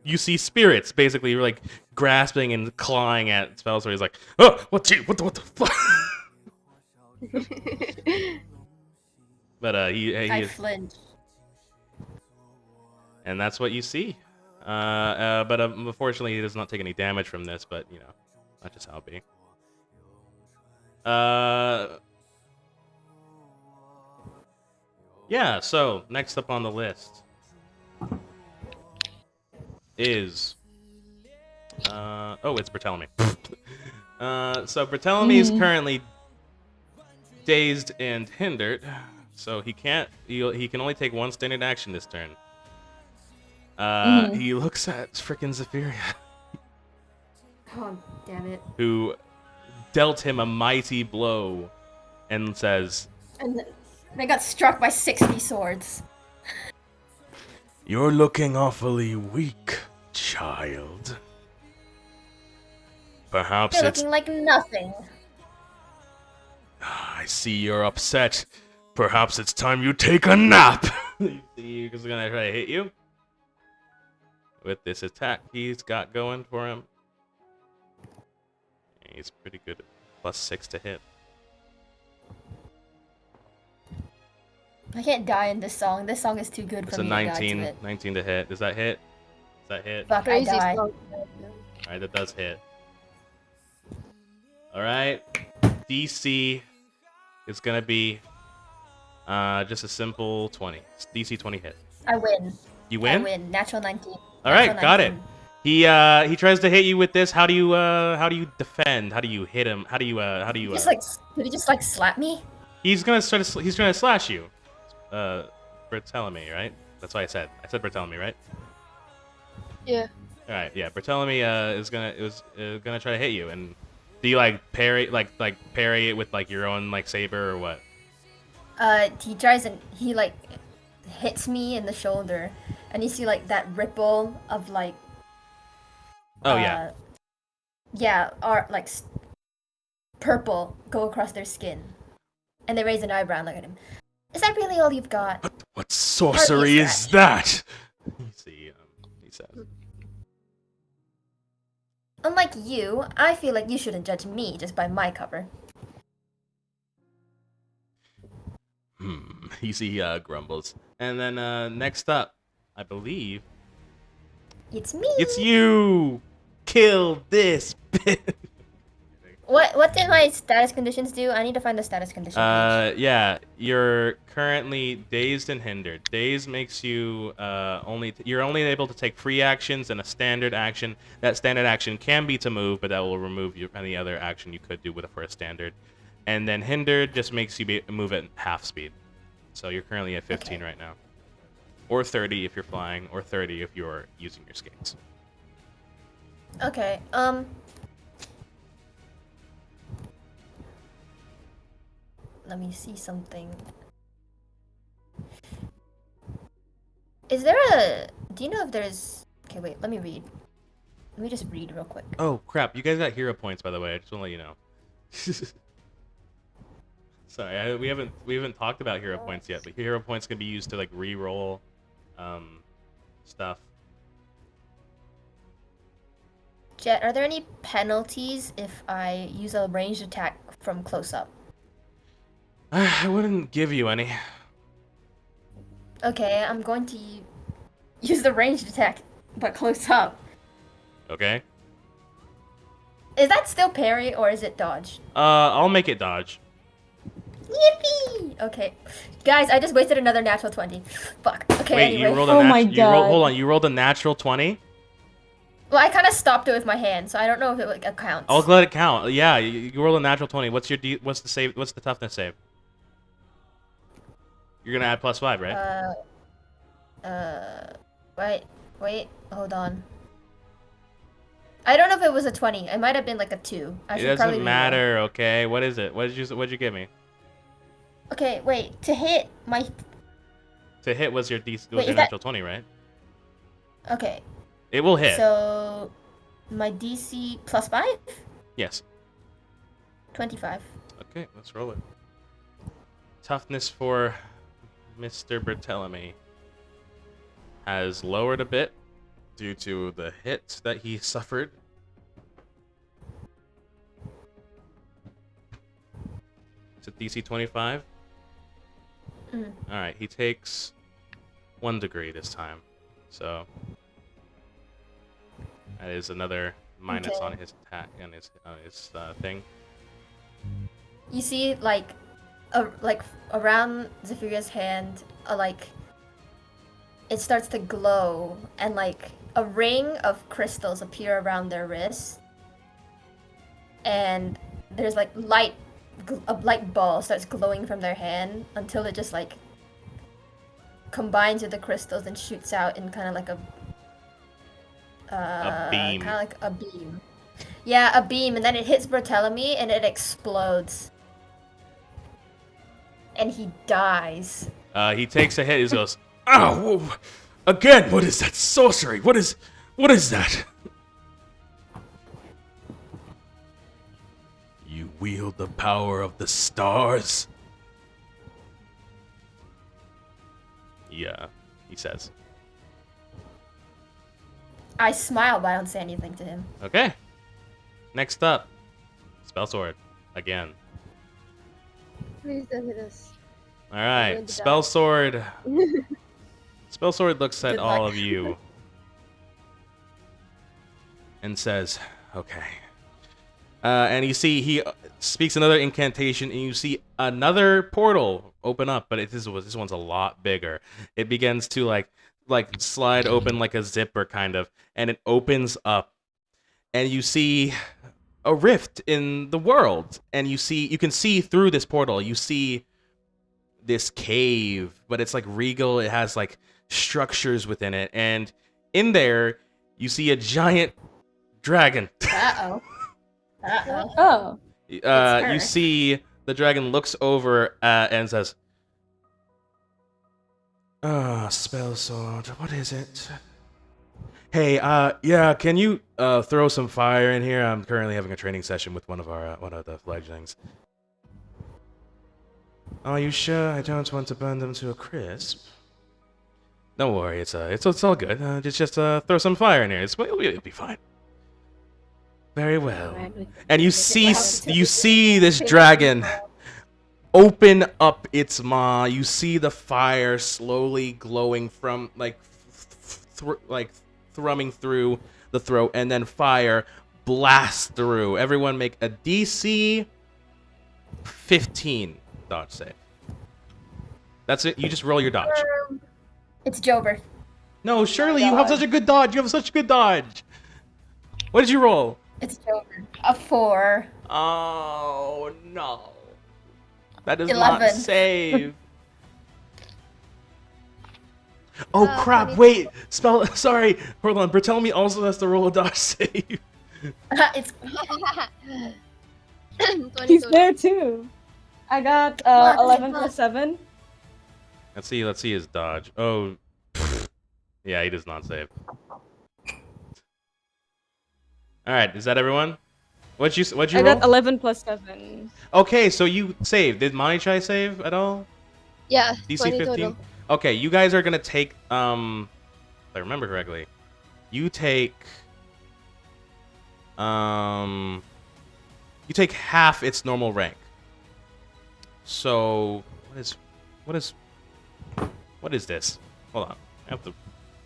you see spirits basically like grasping and clawing at spell sword. He's like, oh, what the fuck? But I flinch. and that's what you see. But unfortunately, he does not take any damage from this. But you know, that's just how it be. Yeah. So next up on the list is it's Bartholomew. So Bartholomew is currently dazed and hindered, so he can't. He can only take one standard action this turn. He looks at frickin' Zephyria, Oh, damn it. who dealt him a mighty blow, and says, And they got struck by 60 swords. "You're looking awfully weak, child. Perhaps You're it's... looking like nothing. I see you're upset. Perhaps it's time you take a nap." You see he's gonna try to hit you with this attack he's got going for him. He's pretty good at +6 to hit. I can't die in this song. This song is too good It's for a me to die to 19, it. 19 to hit. Does that hit? Does that hit? Fuck, I Crazy die. song. Alright, that does hit. Alright. DC is gonna be just a simple 20. DC 20 hit. I win. You I win? win. Natural 19. Alright, Natural got it. 19. He tries to hit you with this. How do you defend? How do you hit him? How do you Did he just like slap me? He's gonna slash you. Bartholomew, right? That's what I said. I said Bartholomew, right? Yeah. All right, yeah. Bartholomew is gonna try to hit you, and do you like parry parry it with like your own like saber or what? He tries and he like hits me in the shoulder, and you see like that ripple of like. Oh yeah. Yeah, or like purple go across their skin, and they raise an eyebrow and look at him. Is that really all you've got? What sorcery is that? You see, he says. Unlike you, I feel like you shouldn't judge me just by my cover. You see, he grumbles, and then next up, I believe It's me. it's you. Kill this bitch. What did my status conditions do? I need to find the status condition page. Yeah, you're currently dazed and hindered. Dazed makes you you're only able to take free actions and a standard action. That standard action can be to move, but that will remove you any other action you could do for a standard. And then hindered just makes you move at half speed. So you're currently at 15 right now, or 30 if you're flying, or 30 if you're using your skates. Okay. Let me see something. Is there a... Do you know if there's... Okay, wait, let me read. Let me just read real quick. Oh crap! You guys got hero points, by the way. I just want to let you know. Sorry, we haven't talked about hero points yet, but hero points can be used to like re-roll stuff. Jet, are there any penalties if I use a ranged attack from close up? I wouldn't give you any. Okay, I'm going to use the ranged attack, but close up. Okay. Is that still parry or is it dodge? I'll make it dodge. Yippee! Okay. Guys, I just wasted another natural 20. Fuck. Okay, Wait, anyway. you rolled Oh a my hold God. on, you rolled a natural 20? Well, I kind of stopped it with my hand, so I don't know if it like counts. I'll let it count. Yeah, you roll a natural 20. What's your what's the save? What's the toughness save? You're gonna add +5, right? Wait, hold on. I don't know if it was a 20. It might have been like a 2. I It should probably doesn't matter. Okay, what is it? What'd you give me? Okay, wait. To hit my. To hit was your DC, Wait, your natural 20, right? Okay. It will hit. So, my DC +5. Yes. 25. Okay, let's roll it. Toughness for Mr. Barthélemy has lowered a bit due to the hit that he suffered. It's a DC 25. Alright, he takes 1 degree this time. So that is another minus on his attack and his thing. You see, like around Zephyria's hand, like it starts to glow, and like a ring of crystals appear around their wrists, and there's like a light ball starts glowing from their hand until it just like combines with the crystals and shoots out in kind of like a beam. Kind of like a beam. Yeah, a beam, and then it hits Barthélemy and it explodes. And he dies. He takes a hit. He goes, "Ow! Whoa. Again! What is that sorcery? What is that?" You wield the power of the stars. Yeah, he says. I smile, but I don't say anything to him. Okay. Next up, Spell Sword again. Please don't hit us. All right, Spell Sword. Spell Sword looks at Good all luck. of you and says, "Okay." And you see he speaks another incantation, and you see another portal open up, but this one's a lot bigger. It begins to like slide open like a zipper kind of, and it opens up, and you see a rift in the world, and you can see through this portal. You see this cave, but it's like regal. It has like structures within it, and in there you see a giant dragon. Uh-oh. Uh-oh. Oh. her. You see the dragon looks over and says, Spell Sword, what is it? Hey, yeah, can you throw some fire in here? I'm currently having a training session with one of the fledglings. Are you sure? I don't want to burn them to a crisp. Don't worry, it's all good. Just throw some fire in here. It'll be fine. Very well. And you see this dragon open up its maw. You see the fire slowly glowing from thrumming through the throat, and then fire blasts through. Everyone make a DC 15 dodge save. That's it. You just roll your dodge. It's Jober. No, Shirley, you have such a good dodge. You have such a good dodge. What did you roll? It's Jober. A 4. Oh no. That does 11. not save. Oh crap, 22. wait. Sorry. Hold on. Barthélemy also has to roll a dodge save. It's 22. He's there too. I got 11 plus 7. Let's see his dodge. Oh. Yeah, he does not save. Alright, is that everyone? What'd you I roll? got 11 plus 7. Okay, so you saved. Did Manichai save at all? Yeah, DC 20 15? total. Okay, you guys are gonna take if I remember correctly. You take half its normal rank. So what is this? Hold on. I have to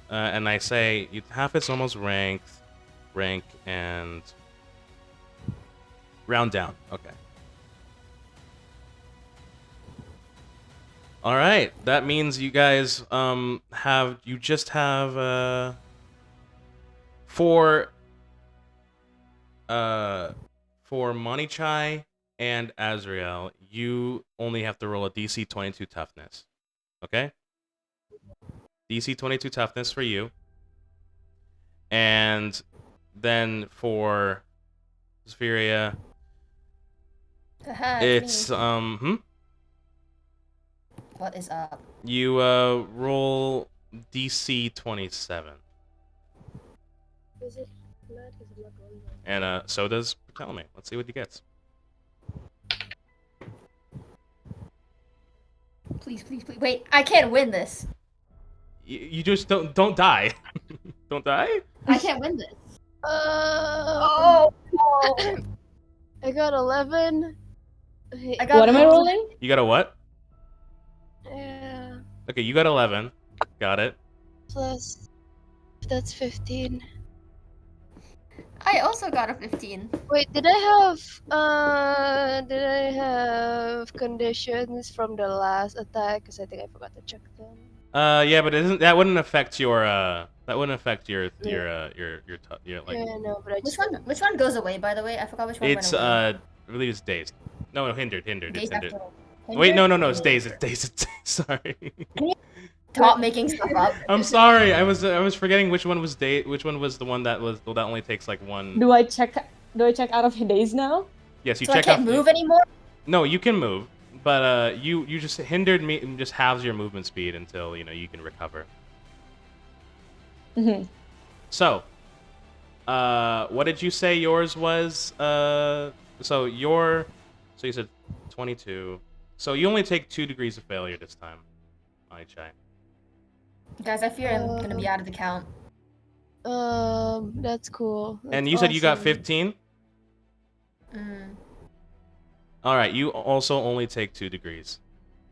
and I say you half its normal rank and round down. Okay. All right, that means you guys just have For Monichai and Azrael, you only have to roll a DC 22 toughness. Okay? DC 22 toughness for you. And then for Zephyria, it's What is up? you roll DC 27. Is it mad? 'Cause I'm not rolling one. And so does Bartholomew. Let's see what he gets. Please, please, please. Wait, I can't win this. You just don't die. Don't die? I can't win this. Oh. I got 11. I got What am I rolling? You got a what? Yeah. Okay, you got 11. Got it. Plus, that's 15. I also got a 15. Wait, did I have conditions from the last attack? Because I think I forgot to check them. Yeah, but that wouldn't affect your like Yeah, no, but I just Which one goes away, by the way? I forgot which one it's went away. I believe it's dazed. No, hindered. It's Dazed hindered. after- Wait, no, Hindered? it's dazed. It's dazed. Sorry. Stop making stuff up. I'm sorry. I was forgetting which one was which one was the one that only takes like one. Do I check out of days now? Yes, you So check I can't out. move anymore? No, you can move, but you just hindered me and just halves your movement speed until you can recover. Mm-hmm. So, what did you say yours was? So you said 22. So you only take 2 degrees of failure this time, Aichai. Guys, I fear I'm gonna be out of the count. That's cool. And That's you said you got awesome. 15? Mm. Alright, you also only take 2 degrees.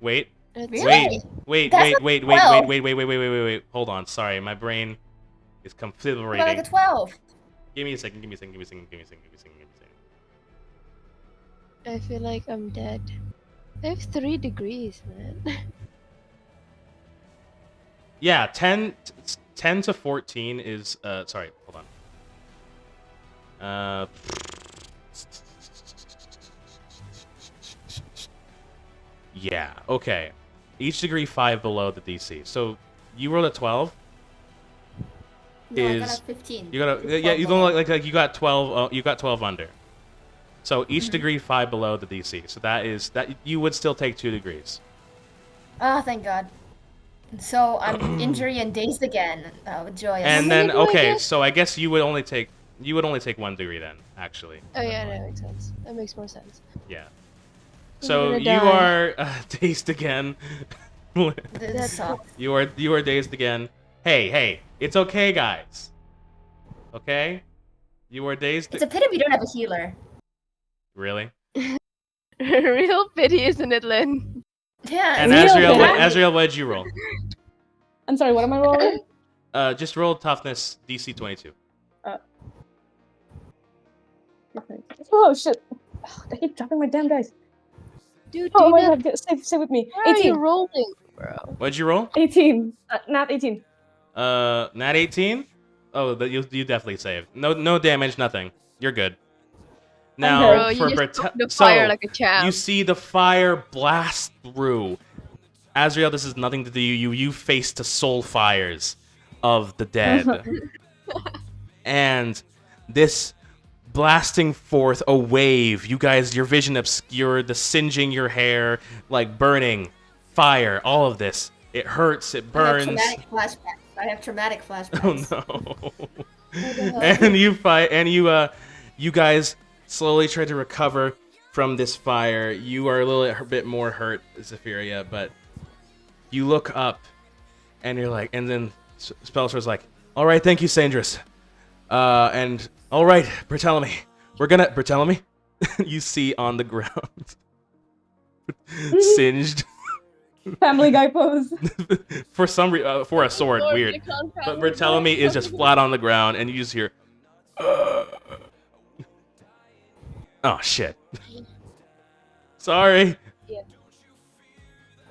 Wait. That's Really? Wait. That's Wait. a 12. Wait. Hold on. Sorry, my brain is I got like confibulating. a 12. Give me a second. I feel like I'm dead. I have 3 degrees, man. Yeah, 10 to 14 is sorry, hold on. Yeah, okay. Each degree 5 below the DC. So you rolled a 12? No, I got Is- a 15. You got a yeah, you don't look like you got 12 you got 12 under. So each degree 5 below the DC. So that you would still take 2 degrees. Ah, thank God. So I'm injury and dazed again. Oh, joyous. And many then do I okay, get? so I guess you would only take 1 degree then, actually. Oh yeah, that makes sense. That makes more sense. Yeah. I'm So gonna you die. are dazed again. This sucks. you are dazed again. Hey, it's okay, guys. Okay? You are dazed. It's a pity we don't have a healer. Really? Real pity, isn't it, Lynn? Yeah. And Real Azrael, bad. Azrael, what did you roll? I'm sorry, what am I rolling? Just roll toughness DC 22. Oh shit! Oh, I keep dropping my damn dice. Dude, Oh do my not, god, stay with me. why are 18. you rolling, bro? What'd you roll? 18. Not 18. Nat 18? Oh, you definitely saved. No damage, nothing. You're good. Now, Bro, for you just prote- broke the fire so, like a champ. you see the fire blast through. Azrael, this has nothing to do with you. You face the soul fires of the dead. And this blasting forth a wave. You guys, your vision obscured, the singeing your hair, like burning, fire, all of this. It hurts, it burns. I have traumatic flashbacks. Oh no. And you fight, and you guys slowly try to recover from this fire. You are a little bit more hurt, Zephyria, but you look up, and you're like, and then Spellsor's like, all right, thank you, Sandris. And all right, Bartholomew, Bartholomew, you see on the ground, singed. Family Guy pose. For for a sword, weird. But Bartholomew is just flat on the ground, and you just hear, oh shit. Sorry.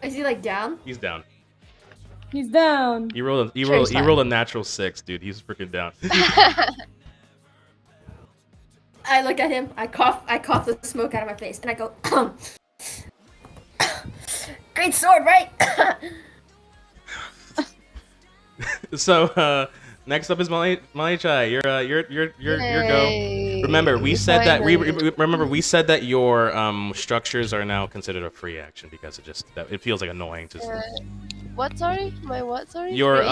Is he like down? He's down. He's down. You rolled Cherry you slime. rolled a natural 6, dude. He's freaking down. I look at him. I cough the smoke out of my face, and I go, "Great sword, right?" So next up is Malichai. You're go. Yay. Remember, we said that Finally. we said that your structures are now considered a free action because it feels like annoying to What? Sorry, my what? Sorry. your Wait?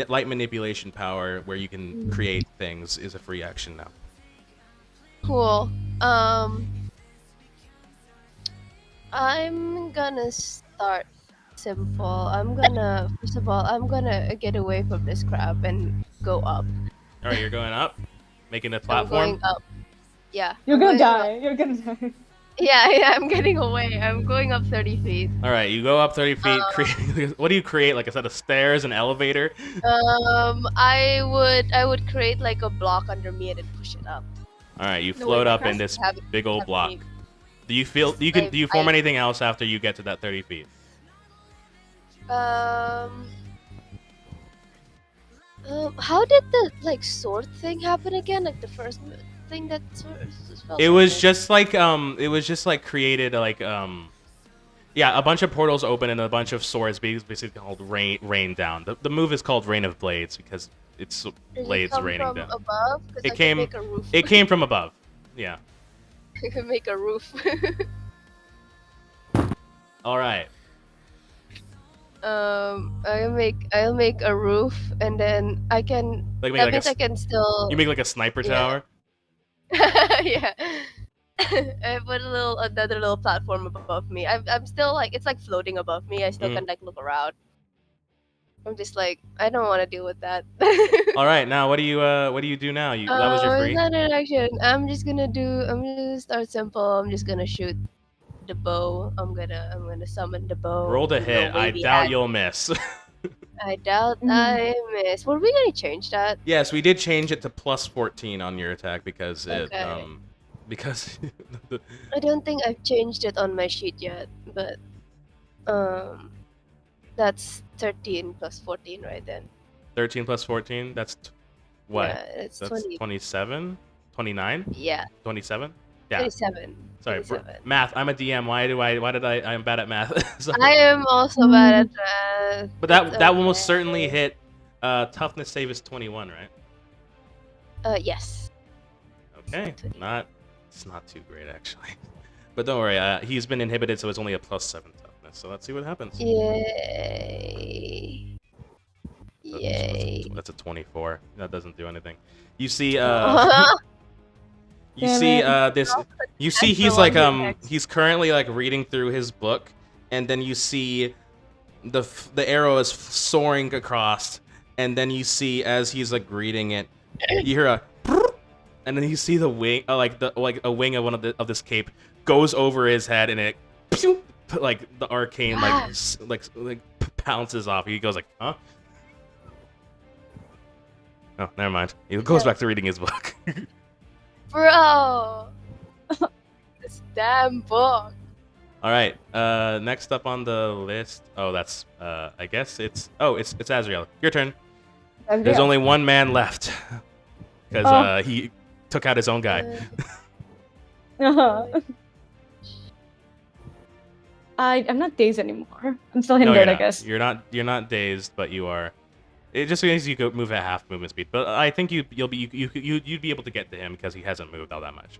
light manipulation power where you can create things is a free action now. Cool. I'm gonna start simple. First of all, I'm gonna get away from this crab and go up. All right, you're going up, making a I'm platform. going up. Yeah. You're I'm gonna going up. die. You're gonna die. Yeah, I'm getting away. I'm going up 30 feet. All right, you go up 30 feet. What do you create? Like a set of stairs, an elevator? I would create like a block under me and then push it up. All right, you No, float wait, up in Crest this Have- big old have block. me- Do you feel do you form anything else after you get to that 30 feet? How did the like sword thing happen again? Like the first thing that It was just like created like yeah, a bunch of portals open and a bunch of swords basically called rain down. The move is called Rain of Blades because it's blades raining from down. above? 'Cause It I came- Can make a roof. It came from above. Yeah. I can make a roof. All right. I'll make a roof and then I can. Like make That like means I can still. you make like a sniper Yeah. tower. Yeah. I put another little platform above me. I'm still like it's like floating above me. I still Mhm. can like look around. I'm just like I don't want to deal with that. All right, now what do you do now? That was your It's free. not an action. I'm just gonna start simple. I'm just gonna shoot the bow. I'm gonna summon the bow. Roll to with the hit. I wavy doubt hat. you'll miss. I doubt Mhm. I miss. Were we gonna change that? Yes, we did change it to plus 14 on your attack because it Okay. because I don't think I've changed it on my sheet yet, but that's 13 plus 14 right then. 13 plus 14, that's what? Yeah, it's That's 20. 27? 29? Yeah, 27? Yeah. 27. Sorry, 27. math. I'm a DM. I'm bad at math. Sorry. I am also bad at math. But that It's that will most okay. certainly hit. Toughness save is 21, right? Yes. Okay. It's It's not too great actually. But don't worry. He's been inhibited, so it's only a plus 7 toughness. So let's see what happens. Yay. Yay. That's a 24. That doesn't do anything. You see, you Damn see, it. this. You see, Extra he's like, one hit. he's currently like reading through his book, and then you see, the arrow is soaring across, and then you see as he's like reading it, you hear a, and then you see the wing, like a wing of of this cape goes over his head, and it, like the arcane like pounces off. He goes like, huh? Oh, never mind. He goes back to reading his book. Bro. This damn book. All right. Next up on the list. Oh, that's. I guess it's. Oh, it's Azrael. Your turn. There's only one man left, because he took out his own guy. Uh-huh. I'm not dazed anymore. I'm still No, hindered, you're I not. guess. You're not dazed, but you are. It just means you go move at half movement speed. But I think you'd be able to get to him because he hasn't moved all that much.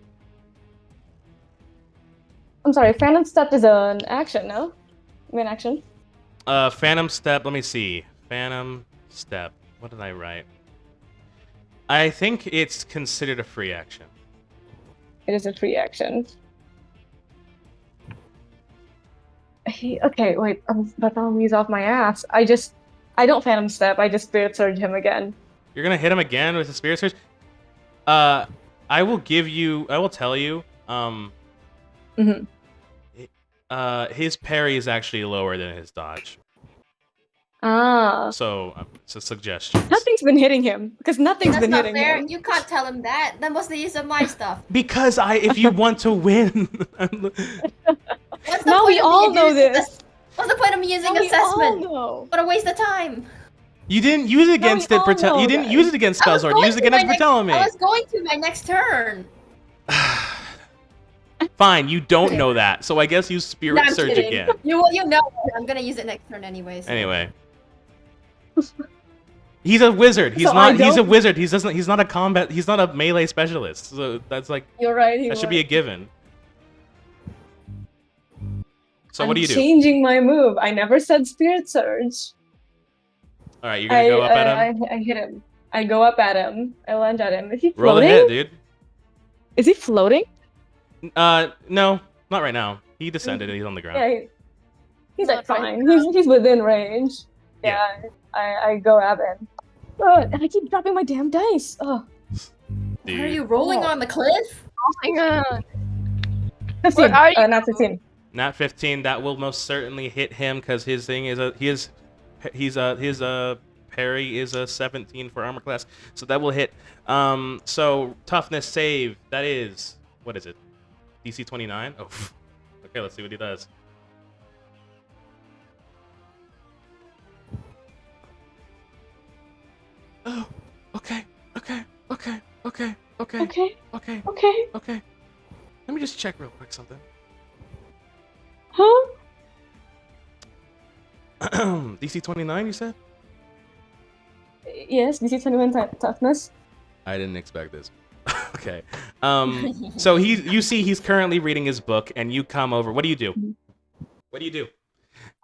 I'm sorry, Phantom Step is an action, no? An action? Phantom Step. Let me see. Phantom Step. What did I write? I think it's considered a free action. It is a free action. Okay, wait, I'm about to use off my ass. I don't Phantom Step, I just Spirit Surge him again. You're gonna hit him again with a Spirit Surge? I will tell you, Mhm. his parry is actually lower than his dodge. Ah. So, it's a suggestion. Nothing's been hitting him, because nothing's That's been not hitting fair. him. You can't tell him that. That was the use of my stuff. Because if you want to win, What's the Now point we of me all know using this. What's the point of me using Now we all assessment? know. What a waste of time. You didn't use it Now we against it. all know, You didn't guys. use it against I was Spellsword. You going used it to against my next. Bartholomew. I was going to my next turn. Fine, you don't know that, so I guess use Spirit No, I'm Surge kidding. again. You know. I'm gonna use it next turn anyways. Anyway. He's a wizard. He's So I not. He's a don't- wizard. He's not a combat. He's not a melee specialist. So that's like You're right. that should be a given. So I'm what do you do? changing my move. I never said Spirit Surge. All right, you're gonna go up at him. I hit him. I go up at him. I lunge at him. Is he Roll a floating? hit, dude. Is he floating? No, not right now. He descended and he's on the ground. Yeah, he's like Not right fine. He's within range. Yeah. Yeah, I go at him. Oh, and I keep dropping my damn dice. Oh, Dude. Are you rolling on the cliff? Oh my god. 15. Where are you? Not 15. Nat 15. That will most certainly hit him because his thing is his parry is a 17 for armor class, so that will hit. So toughness save. That is, what is it? DC 29. Oh, okay. Let's see what he does. Oh, okay. Okay. Let me just check real quick something. Huh? DC 29, you said? Yes, DC 21 toughness. I didn't expect this. Okay. So you see he's currently reading his book, and you come over. What do you do? What do you do?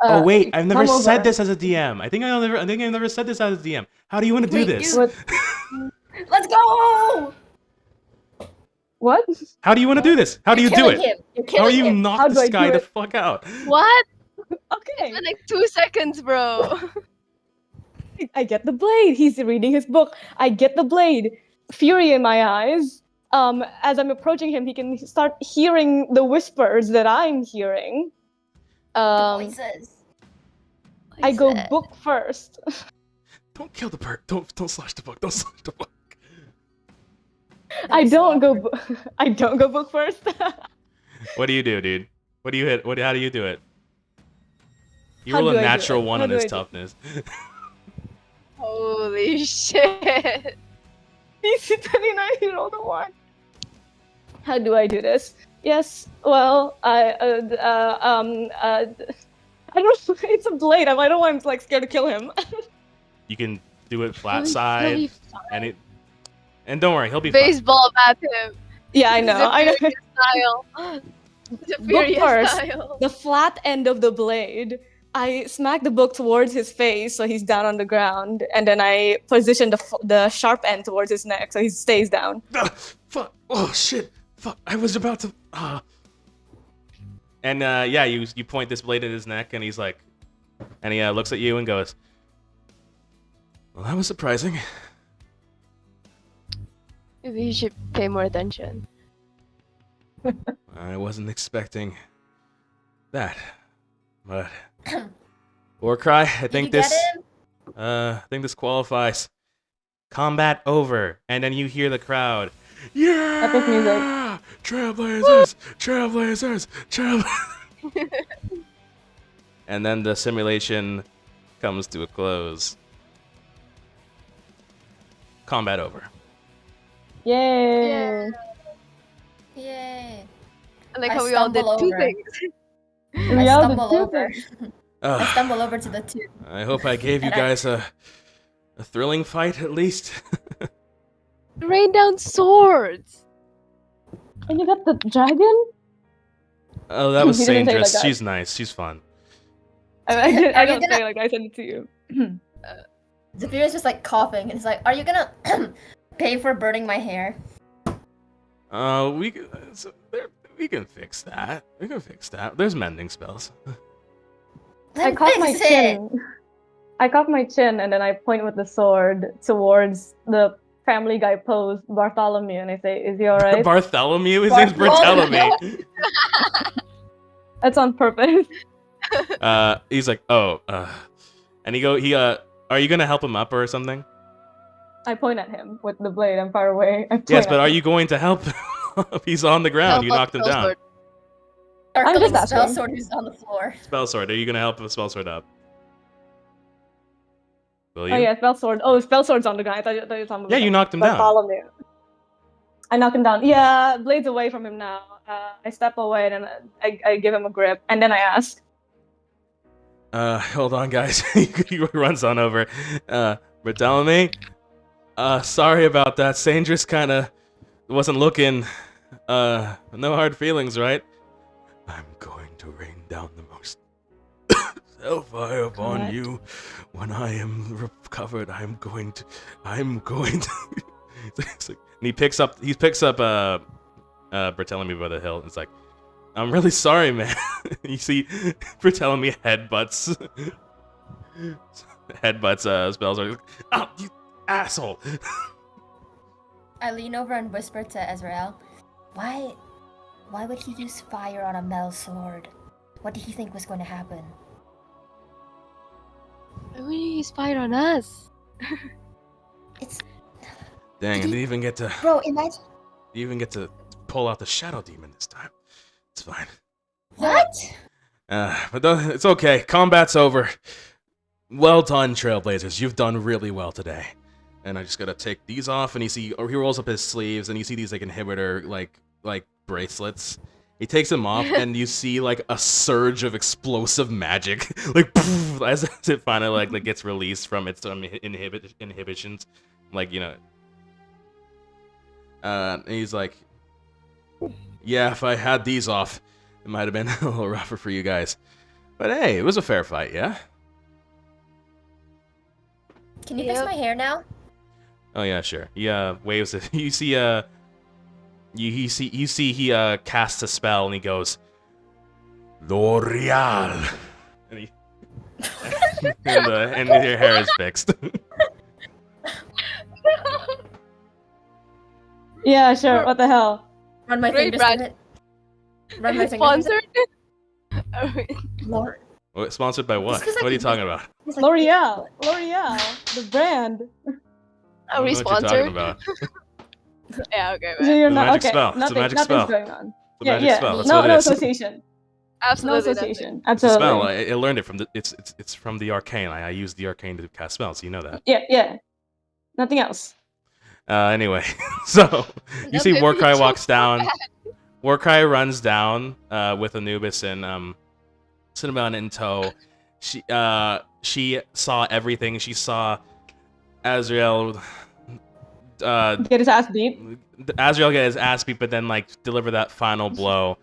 Oh wait, I've never come said over. this as a DM. I think I've never said this as a DM. How do you want to do Wait, this? What? Let's go! What? How do you want to do this? How do you You're do killing it? him. You're How do killing you him. knock How do this I do guy the it? fuck out? What? Okay. It's been like 2 seconds, bro. I get the blade. He's reading his book. I get the blade. Fury in my eyes. As I'm approaching him, he can start hearing the whispers that I'm hearing. The voices. I go book first. Don't kill the bird. Don't slash the book. Don't slash the book. I don't go book first. What do you do, dude? What do you hit? How do you do it? You How roll a do I do natural it? one How on do his I do it? toughness. Holy shit. He's 29. He rolled a 1. How do I do this? Yes. Well, I don't know. It's a blade. I don't know why I'm like scared to kill him. You can do it flat He'll side, be fine. and don't worry, he'll be fine. Baseball bat him. Yeah, I know. I know. Style. Superior first. style. The flat end of the blade. I smack the book towards his face, so he's down on the ground, and then I position the sharp end towards his neck, so he stays down. Fuck! Oh shit! Fuck! I was about to. And yeah, you point this blade at his neck, and he's like, and he looks at you and goes, "Well, that was surprising." Maybe you should pay more attention. I wasn't expecting that, but Warcry, I think Did you this, get him? I think this qualifies. Combat over, and then you hear the crowd. Yeah! Epic music. Trailblazers! Trailblazers! Trailblazers! And then the simulation comes to a close. Combat over. Yay! Yay. I like I how we all did stumble two over. things. We I all stumble did over. I Ugh, stumble over to the 2. I hope I gave you And I- guys a thrilling fight at least. Rain down swords. And you got the dragon? Oh, that was He didn't say it like Sandra's. that. She's nice. She's fun. I Are you don't gonna- say it like I sent it to you. Zephyr's just like coughing, and he's like, "Are you gonna pay for burning my hair?" We can fix that. We can fix that. There's mending spells. I Then cock my fix it. chin. I cock my chin and then I point with the sword towards the Family Guy pose, Bartholomew, and I say, "Is he alright?" Bartholomew? His name's Bartholomew. That's on purpose. He's like, and are you gonna help him up or something? I point at him with the blade. I'm far away. I point Yes, at but are him. you going to help? He's on the ground. You Help knocked him up down. sword. Sparkling just spell asking. sword who's on the floor. Spell sword. Are you gonna help with spell sword up? Will you? Oh yeah, spell sword. Oh, spell sword's on the guy. I thought you were talking about Yeah, you knocked him down. Bartholomew. I knock him down. Yeah, Blade's away from him now. I step away and I give him a grip, and then I ask. Hold on, guys. He runs on over. Bartholomew? Sorry about that. Sandra's kinda wasn't looking. No hard feelings, right? I'm going to rain down the most hellfire upon Correct. you. When I am recovered, I'm going to. It's like, and he picks up Bartholomew by the hill. It's like, I'm really sorry, man. You see Bartholomew headbutts spells. Oh, you asshole! I lean over and whisper to Ezreal, Why would he use fire on a metal sword? What did he think was going to happen? Why would you use fire on us? It's... Dang, I didn't even get to. Bro, imagine... You even get to pull out the Shadow Demon this time. It's fine. What? It's okay. Combat's over. Well done, Trailblazers. You've done really well today. And I just gotta take these off, and he rolls up his sleeves, and you see these like inhibitor like bracelets. He takes them off, and you see like a surge of explosive magic, like poof, as it finally like gets released from its inhibitions, like you know. And he's like, yeah, if I had these off, it might have been a little rougher for you guys. But hey, it was a fair fight, yeah? Can you fix my hair now? Oh yeah, sure. He waves it. You see he casts a spell and he goes, L'Oreal. And he and your hair is fixed. Yeah, sure. What the hell? Run my Great fingers brand. through it. Run my fingers through Sponsored? it. Lord. What, sponsored by what? Just 'cause I What are you can- talking about? It's like- L'Oreal, the brand. I Are we don't know what you're talking sponsored? about. Yeah, okay, So man. you're It's a not magic okay. spell. It's a Nothing, magic nothing's spell. going on. It's a magic spell. That's no, what it no is. association. No Absolutely association. It's a Absolutely. spell. I learned it from the. It's from the arcane. I use the arcane to cast spells. You know that. Yeah. Nothing else. Anyway, so you see Okay, Warcry but walks so down. Warcry runs down with Anubis and Cinnamon in tow. She saw everything. She saw Azrael Get his ass beat. Azrael get his ass beat, but then like deliver that final blow.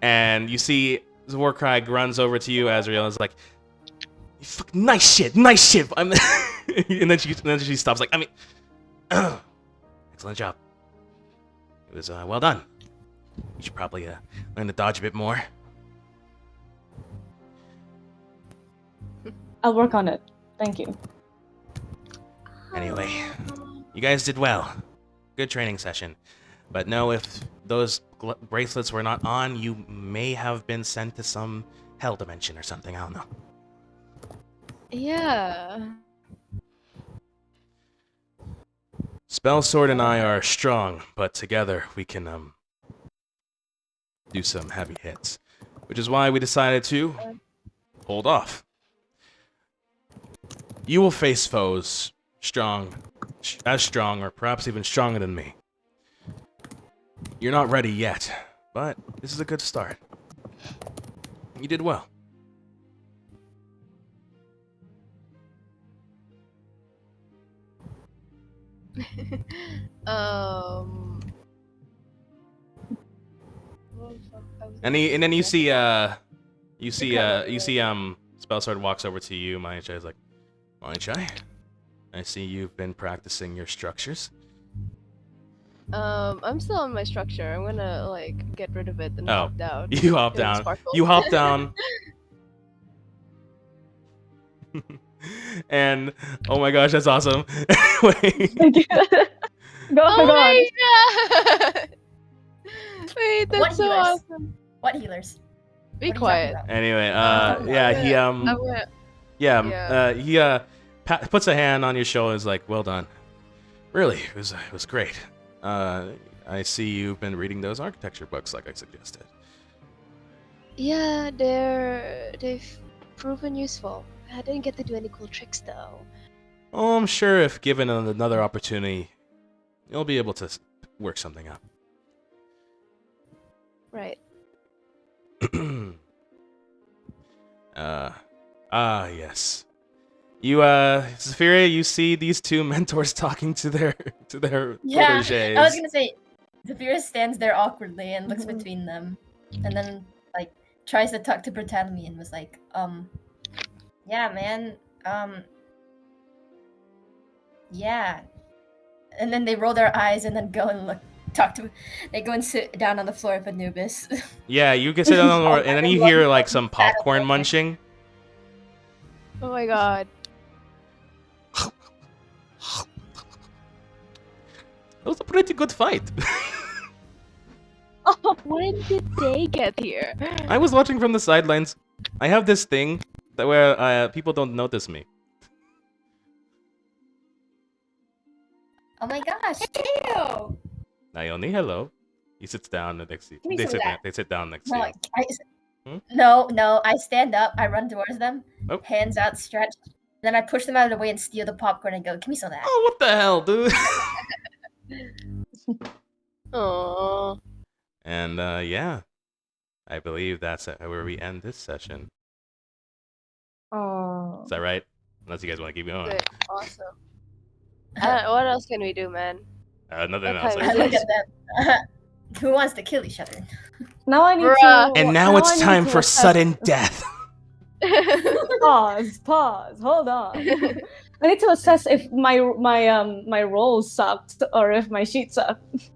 And you see Warcry runs over to you, Azrael, and is like, nice shit. And then she stops like, I mean, excellent job. It was well done. You should probably learn to dodge a bit more. I'll work on it. Thank you. Anyway, you guys did well. Good training session. But no, if those bracelets were not on, you may have been sent to some hell dimension or something. I don't know. Yeah. Spell Sword and I are strong, but together we can do some heavy hits. Which is why we decided to hold off. You will face foes as strong or perhaps even stronger than me. You're not ready yet, but this is a good start. You did well. And then you see Spell Sword walks over to you. Manichai is like, Manichai, I see you've been practicing your structures. I'm still on my structure. I'm gonna like get rid of it and hop down. You hop Kill the down. sparkle. You hop down. And oh my gosh, that's awesome. Wait. Thank you. Go Oh on. my god! Wait, that's What so healers? awesome. What healers? Be What are you quiet. talking about? Anyway, I'm gonna- he puts a hand on your shoulder and is like, well done. Really, it was great. I see you've been reading those architecture books like I suggested. Yeah, they've proven useful. I didn't get to do any cool tricks though. Oh, I'm sure if given another opportunity, you'll be able to work something out. Right. Yes. You, Zephyria, you see these two mentors talking to their Yeah, proteges. I was gonna say, Zephyr stands there awkwardly and looks between them, and then like tries to talk to Bertalmi and was like, yeah, man, yeah, and then they roll their eyes and then go and talk to. They go and sit down on the floor with Anubis. Yeah, you can sit down on the floor, and then you hear like some popcorn munching. Oh my god. It was a pretty good fight. When did they get here? I was watching from the sidelines. I have this thing that where people don't notice me. Oh my gosh, ew! Naomi, hello. He sits down next to you. Give me some of that. They sit down next to No, you. no, I stand up, I run towards them, Oh. hands outstretched, then I push them out of the way and steal the popcorn and go, give me some of that. Oh, what the hell, dude? Aww. And yeah, I believe that's where we end this session. Oh. Is that right? Unless you guys want to keep going. Good. Awesome. What else can we do, man? Nothing Okay, else. I look at them. Who wants to kill each other? Now I need Bruh. to. And now I it's need time to for assess- sudden death. Pause. Hold on. I need to assess if my roll sucked or if my sheet sucked.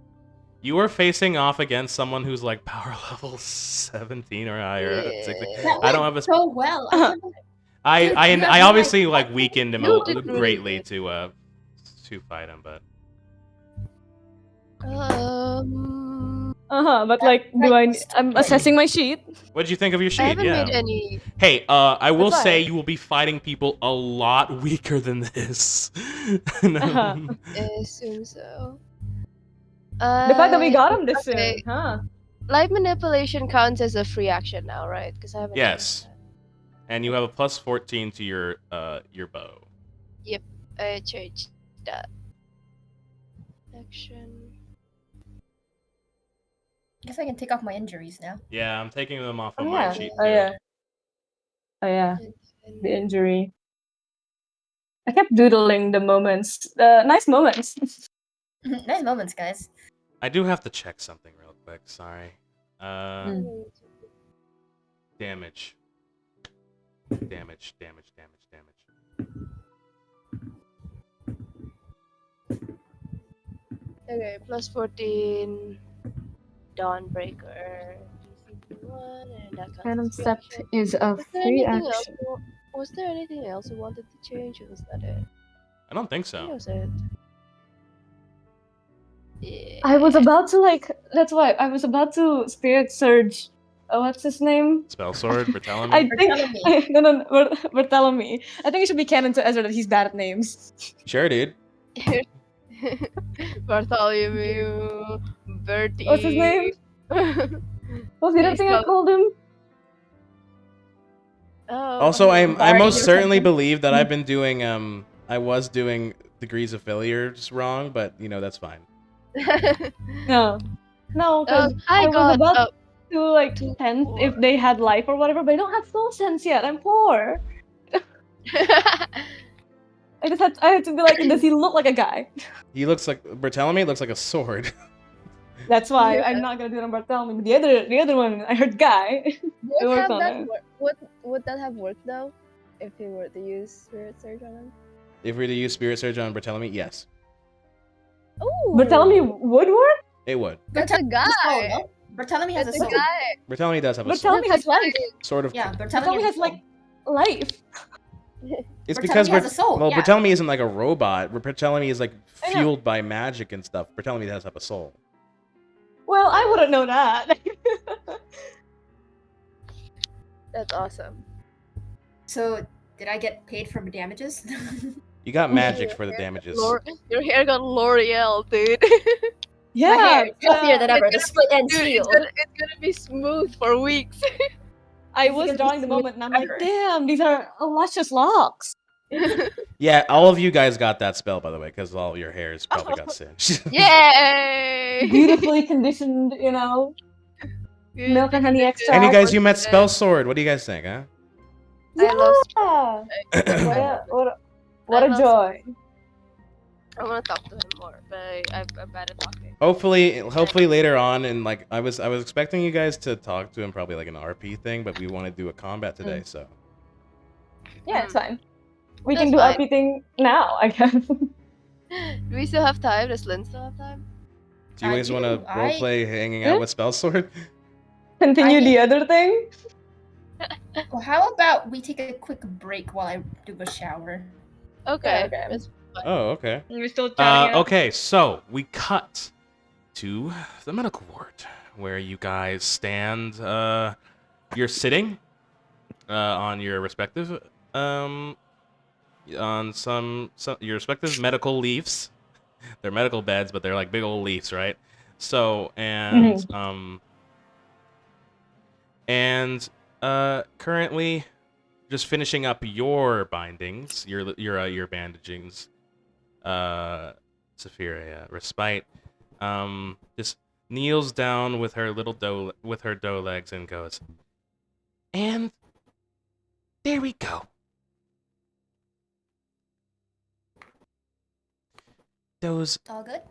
You are facing off against someone who's like power level 17 or higher. Yeah. 16. That I don't went have a. so well. I can't believe- Dude, you I have no obviously idea. like weakened him You did really greatly good. to fight him, but But like, I'm assessing my sheet. what did you think of your I sheet? haven't Yeah. made any. Hey, I will That's say fine. you will be fighting people a lot weaker than this. No. I assume so. The fact that we got him this okay. soon, huh? Light manipulation counts as a free action now, right? Because I haven't. Yes. And you have a plus 14 to your bow. I changed that. Action. I guess I can take off my injuries now. Yeah, I'm taking them off of Oh my yeah. sheet Oh too. yeah. Oh yeah. And- The injury. I kept doodling the moments. Nice moments. Nice moments, guys. I do have to check something real quick. Sorry. Damage. Damage. Okay, plus 14. Dawnbreaker. DC1, and that counts Phantom as free Step action. is a Was there free anything else? action. Was there anything else you wanted to change, or was that it? I don't think I think so. that was it. Yeah. I was about to that's why I was about to Spirit Surge. What's his name? Spell sword, Bertellamy. I think Bartholomew. no, Bartholomew. I think it should be canon to Ezra that he's bad at names. Sure, dude. Bartholomew, Bertie. What's his name? What's the other He's thing I called- called him? Oh. Also, I Barney most or certainly something. believe that I've been doing I was doing degrees of failure just wrong, but that's fine. No, because I I was got about to to sense if 4. they had life or whatever, but I don't have soul sense yet. I'm poor. I had to be like, does he look like a guy? He looks like Bertellamy looks like a sword. That's why Yeah. I'm not gonna do it on Bartholomew. But the other one, I heard guy. Would worked have on that it. would that have worked though, if he were to use Spirit Surge on him? If we were to use Spirit Surge on Bertellamy, yes, Oh. Bartholomew would work. it would. That's a guy. Bartholomew has a That's a soul. guy. Bertellamy does have a Bartholomew sword. has life. Sort of. Yeah, Bartholomew has like life. It's Bertellamy because has a soul, well, yeah. Bertellamy isn't like a robot. Bertellamy is like I know. fueled by magic and stuff. Bertellamy does have a soul. Well, I wouldn't know that. That's awesome. So, did I get paid for damages? You got magic for the damages. Your hair got L'Oreal, dude. Yeah. My hair is healthier than ever. The Dude, split end Dude, steel. it's gonna be smooth for weeks. I was drawing the moment, and I'm like, damn, these are luscious locks. Yeah, all of you guys got that spell, by the way, because all of your hairs probably got singed. Yay! Beautifully conditioned, milk and honey extract. And you guys, you met Spell Sword. What do you guys think, huh? I love Yeah. What a joy. I want to talk to him more, but I'm bad at talking. Hopefully later on, and like I was expecting you guys to talk to him probably like an RP thing, but we want to do a combat today, so. Yeah, it's fine. We That's can do fine. RP thing now, I guess. Do we still have time? Does Lynn still have time? Do you I guys want to do. roleplay hanging out with Spell Sword? Continue I the mean- other thing. Well, how about we take a quick break while I do a shower? Okay. okay. That's fine. Oh, okay. We're still chatting. Okay, so we cut to the medical ward where you guys stand. You're sitting on your respective on some your respective medical leaves. They're medical beds, but they're like big old leaves, right? So currently just finishing up your bindings, your bandagings. Zephyria, Respite, just kneels down with her dough legs and goes, and there we go. Those All good?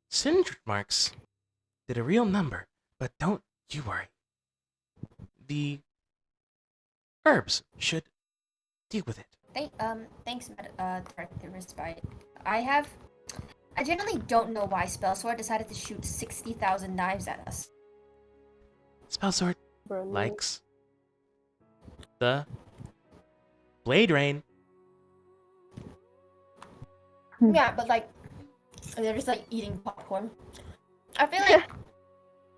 syndrome marks did a real number, but don't you worry. The herbs should deal with it. Thanks, Director Respite. I generally don't know why Spellsword decided to shoot 60,000 knives at us. Spell Sword likes the blade rain. Yeah, but like, they're just like eating popcorn. I feel like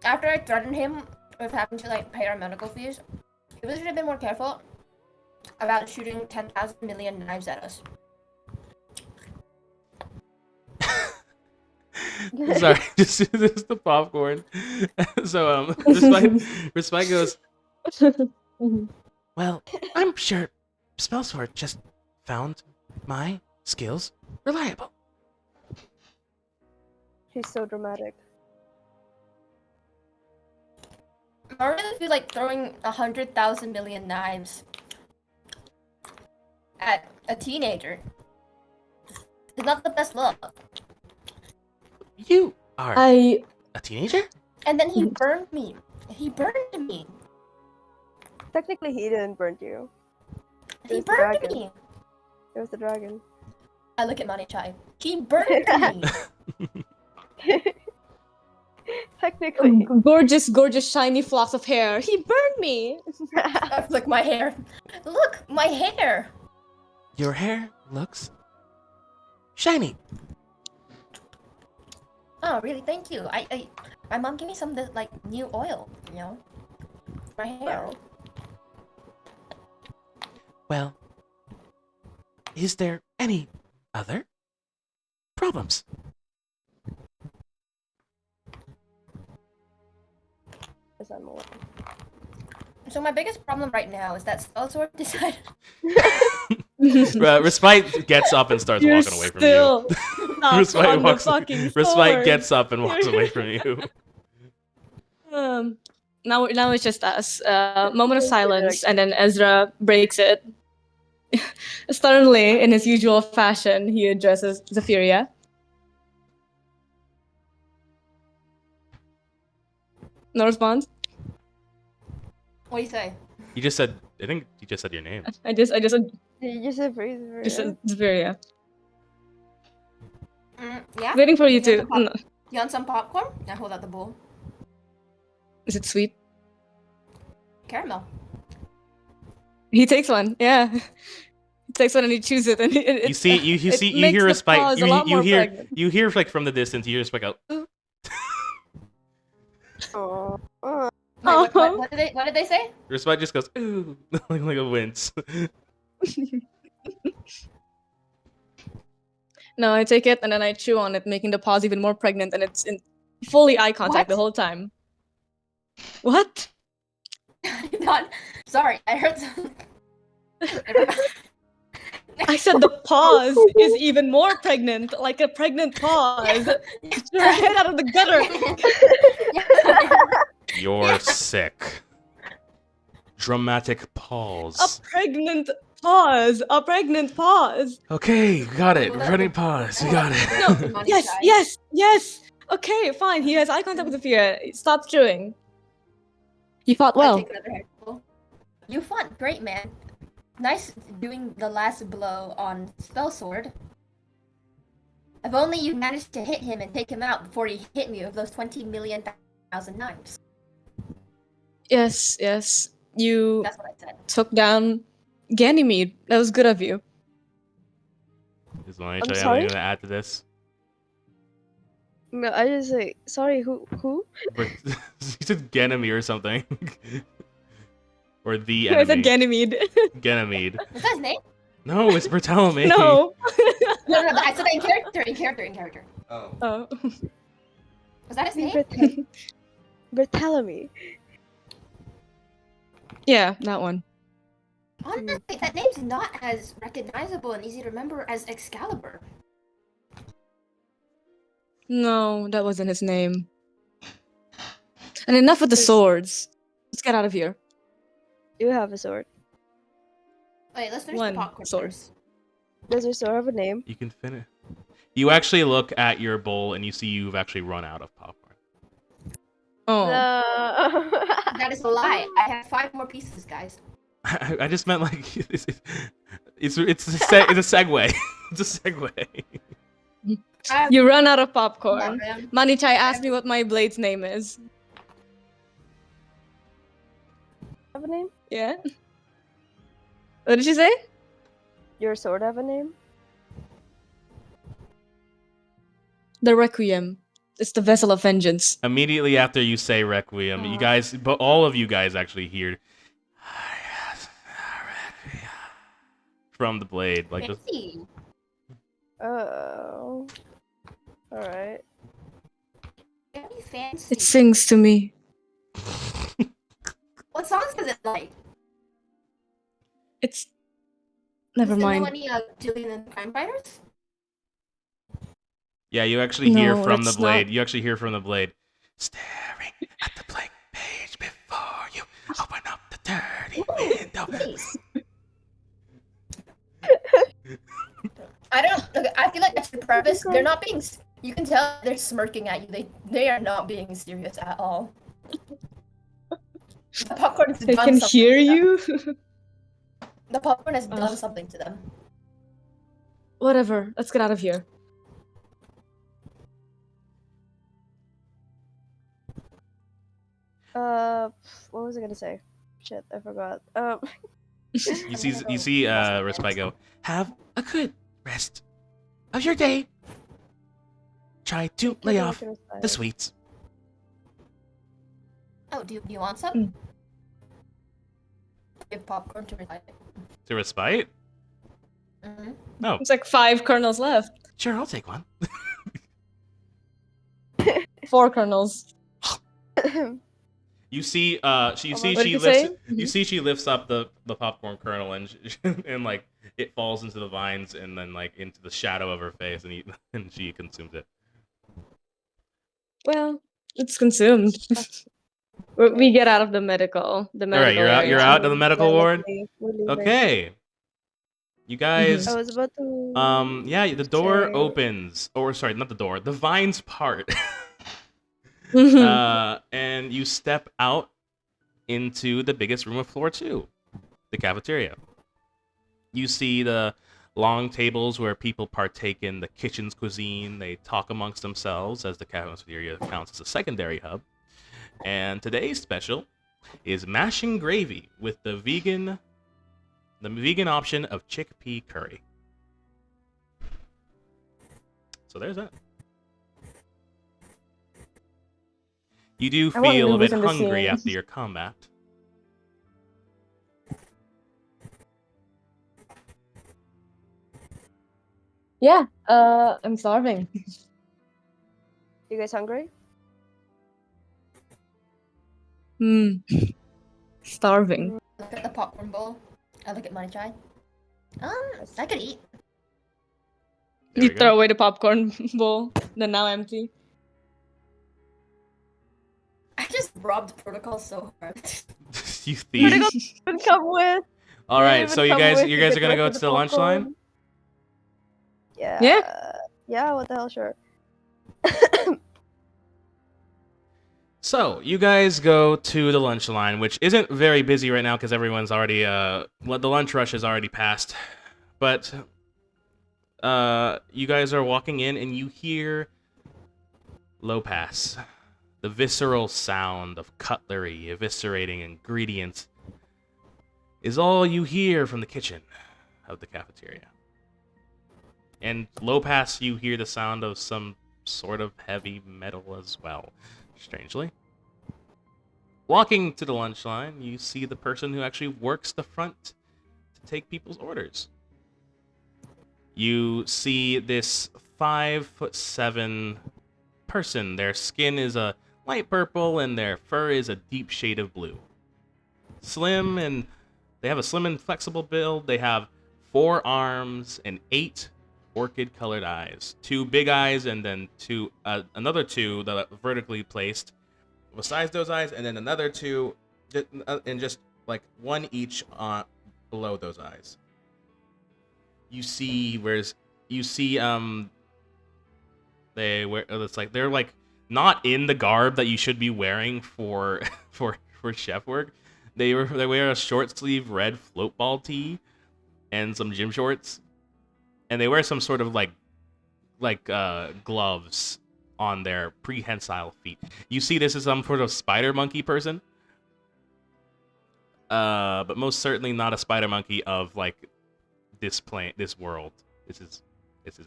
after I threatened him with having to like pay our medical fees, he should have been more careful about shooting 10,000 million knives at us. Sorry, just the popcorn. So Respite goes, well, I'm sure Spellsword just found my skills reliable. She's so dramatic. I really feel like throwing 100,000 million knives at a teenager is not the best look. You are I a teenager? And then he burned me. He burned me. Technically, he didn't burn you. He There's the burned dragon. me. It was the dragon. I look at Mani Chai. He burned me. Technically. gorgeous shiny flocks of hair. He burned me. I flick my hair. Look, my hair. Your hair looks shiny. Oh, really? Thank you. My mom gave me some like new oil. My hair. Well, is there any other problems? As I'm aware. So my biggest problem right now is that Spellsword decided. Respite gets up and starts You're walking away from still you. not Respite on the walks. fucking Respite sword. gets up and walks away from you. Now it's just us. Moment of silence, and then Ezra breaks it. Sternly, in his usual fashion, he addresses Zephyria. No response. What do you say? You just said. I think you just said your name. I just Did you just say freeze? just said Zephyria. Yeah. Waiting for you want to. some pop- No. You want some popcorn? I hold out the bowl. Is it sweet? Caramel. He takes one. Yeah. He takes one and he chews it, and You see, you makes hear the Respite. pause a lot more pregnant. You hear like from the distance. You hear Respite go. "Ooh." Oh. Wait, what did they say? Respite just goes ooh, like a wince. No, I take it and then I chew on it, making the pause even more pregnant, and it's in fully eye contact What? the whole time. What? Not. Sorry, I heard something. Never mind. I said the pause is even more pregnant, like a pregnant pause. Get your head out of the gutter. You're sick. Dramatic pause. A pregnant pause. A pregnant pause. Okay, got it. Running pause. You got it. No. Yes. Okay, fine. He has eye contact with the fear. Stop chewing. You fought I well. take another handful. You fought great, man. Nice doing the last blow on Spell Sword. If only you managed to hit him and take him out before he hit me with those 20 million thousand knives. Yes. You That's what I said. took down Ganymede. That was good of you. Is Monica I'm have sorry? anything to add to this? No, I just like sorry. Who? You said Ganymede or something. Or the I said enemy. Ganymede. Ganymede. Was that his name? No, it's Bartholomew. No. No, I said that in character. Oh. Oh. Was that his name? Bartholomew. Yeah, that one. Honestly, that name's not as recognizable and easy to remember as Excalibur. No, that wasn't his name. And enough with the swords. Let's get out of here. You have a sword. Wait, let's finish One the popcorn sword. first. Does your sword have a name? You can finish. You actually look at your bowl and you see you've actually run out of popcorn. Oh. No. That is a lie. I have 5 more pieces, guys. I just meant like it's a segue. It's a segue. You run out of popcorn. Come on, Manichai asked me what my blade's name is. Have a name? Yeah? What did she say? Your sword have a name? The Requiem. It's the vessel of vengeance. Immediately after you say Requiem, you guys, but all of you guys actually hear from the blade, like just. Fancy. Oh. Alright. Very fancy. It sings to me. What songs does it like? It's... Never Does it know mind. any Julian and the Crime Fighters? Yeah, you actually hear No, from the that's blade. not- You actually hear from the blade. Staring at the blank page before you open up the dirty window. Please. I don't. Okay, I feel like that's the purpose. They're not being. You can tell they're smirking at you. They are not being serious at all. The popcorn has They done can something hear to them. you? The popcorn has done Ugh. something to them. Whatever. Let's get out of here. What was I gonna say? Shit, I forgot. You see Respite go, have a good rest of your day. Try to lay off the sweets. Oh, do you want some? Mm. Give popcorn to recite. To Respite? Mm-hmm. No. It's like 5 kernels left. Sure, I'll take one. 4 kernels. You see, What did you say? You see, she lifts up the popcorn kernel and and like it falls into the vines and then like into the shadow of her face and she consumes it. Well, it's consumed. We get out of the medical. All right, you're out. You're area. out of the medical ward. We're leaving. Okay. You guys. I was about to. Yeah, the door say- opens. Or sorry, not the door. The vines part. Mhm. And you step out into the biggest room of floor 2, the cafeteria. You see the long tables where people partake in the kitchen's cuisine. They talk amongst themselves as the cafeteria counts as a secondary hub. And today's special is mash and gravy with the vegan option of chickpea curry. So there's that. You do I want feel a bit Lucas in the hungry scene. after your combat. Yeah, I'm starving. You guys hungry? Hmm. Starving. Look at the popcorn bowl. I look at Money Chai. I could eat. There You we throw go. away the popcorn bowl, then now empty. I just robbed Protocol so hard. You thief. Critical would come with. All They right, would so you come guys with are the gonna go rest to of the lunch line. popcorn. Yeah. Yeah. Yeah. What the hell? Sure. So you guys go to the lunch line, which isn't very busy right now because everyone's already the lunch rush is already passed. But you guys are walking in and you hear low pass, the visceral sound of cutlery eviscerating ingredients is all you hear from the kitchen of the cafeteria. And low pass, you hear the sound of some sort of heavy metal as well, strangely. Walking to the lunch line, you see the person who actually works the front to take people's orders. You see this 5'7" person. Their skin is a light purple and their fur is a deep shade of blue. They have a slim and flexible build. They have 4 arms and 8 orchid-colored eyes. 2 big eyes and then another 2 that are vertically placed besides those eyes, and then another 2 and just like 1 each below those eyes. They're like not in the garb that you should be wearing for chef work. They wear a short sleeve red float ball tee and some gym shorts, and they wear some sort of like gloves on their prehensile feet. You see this is some sort of spider monkey person, but most certainly not a spider monkey of like this world. This is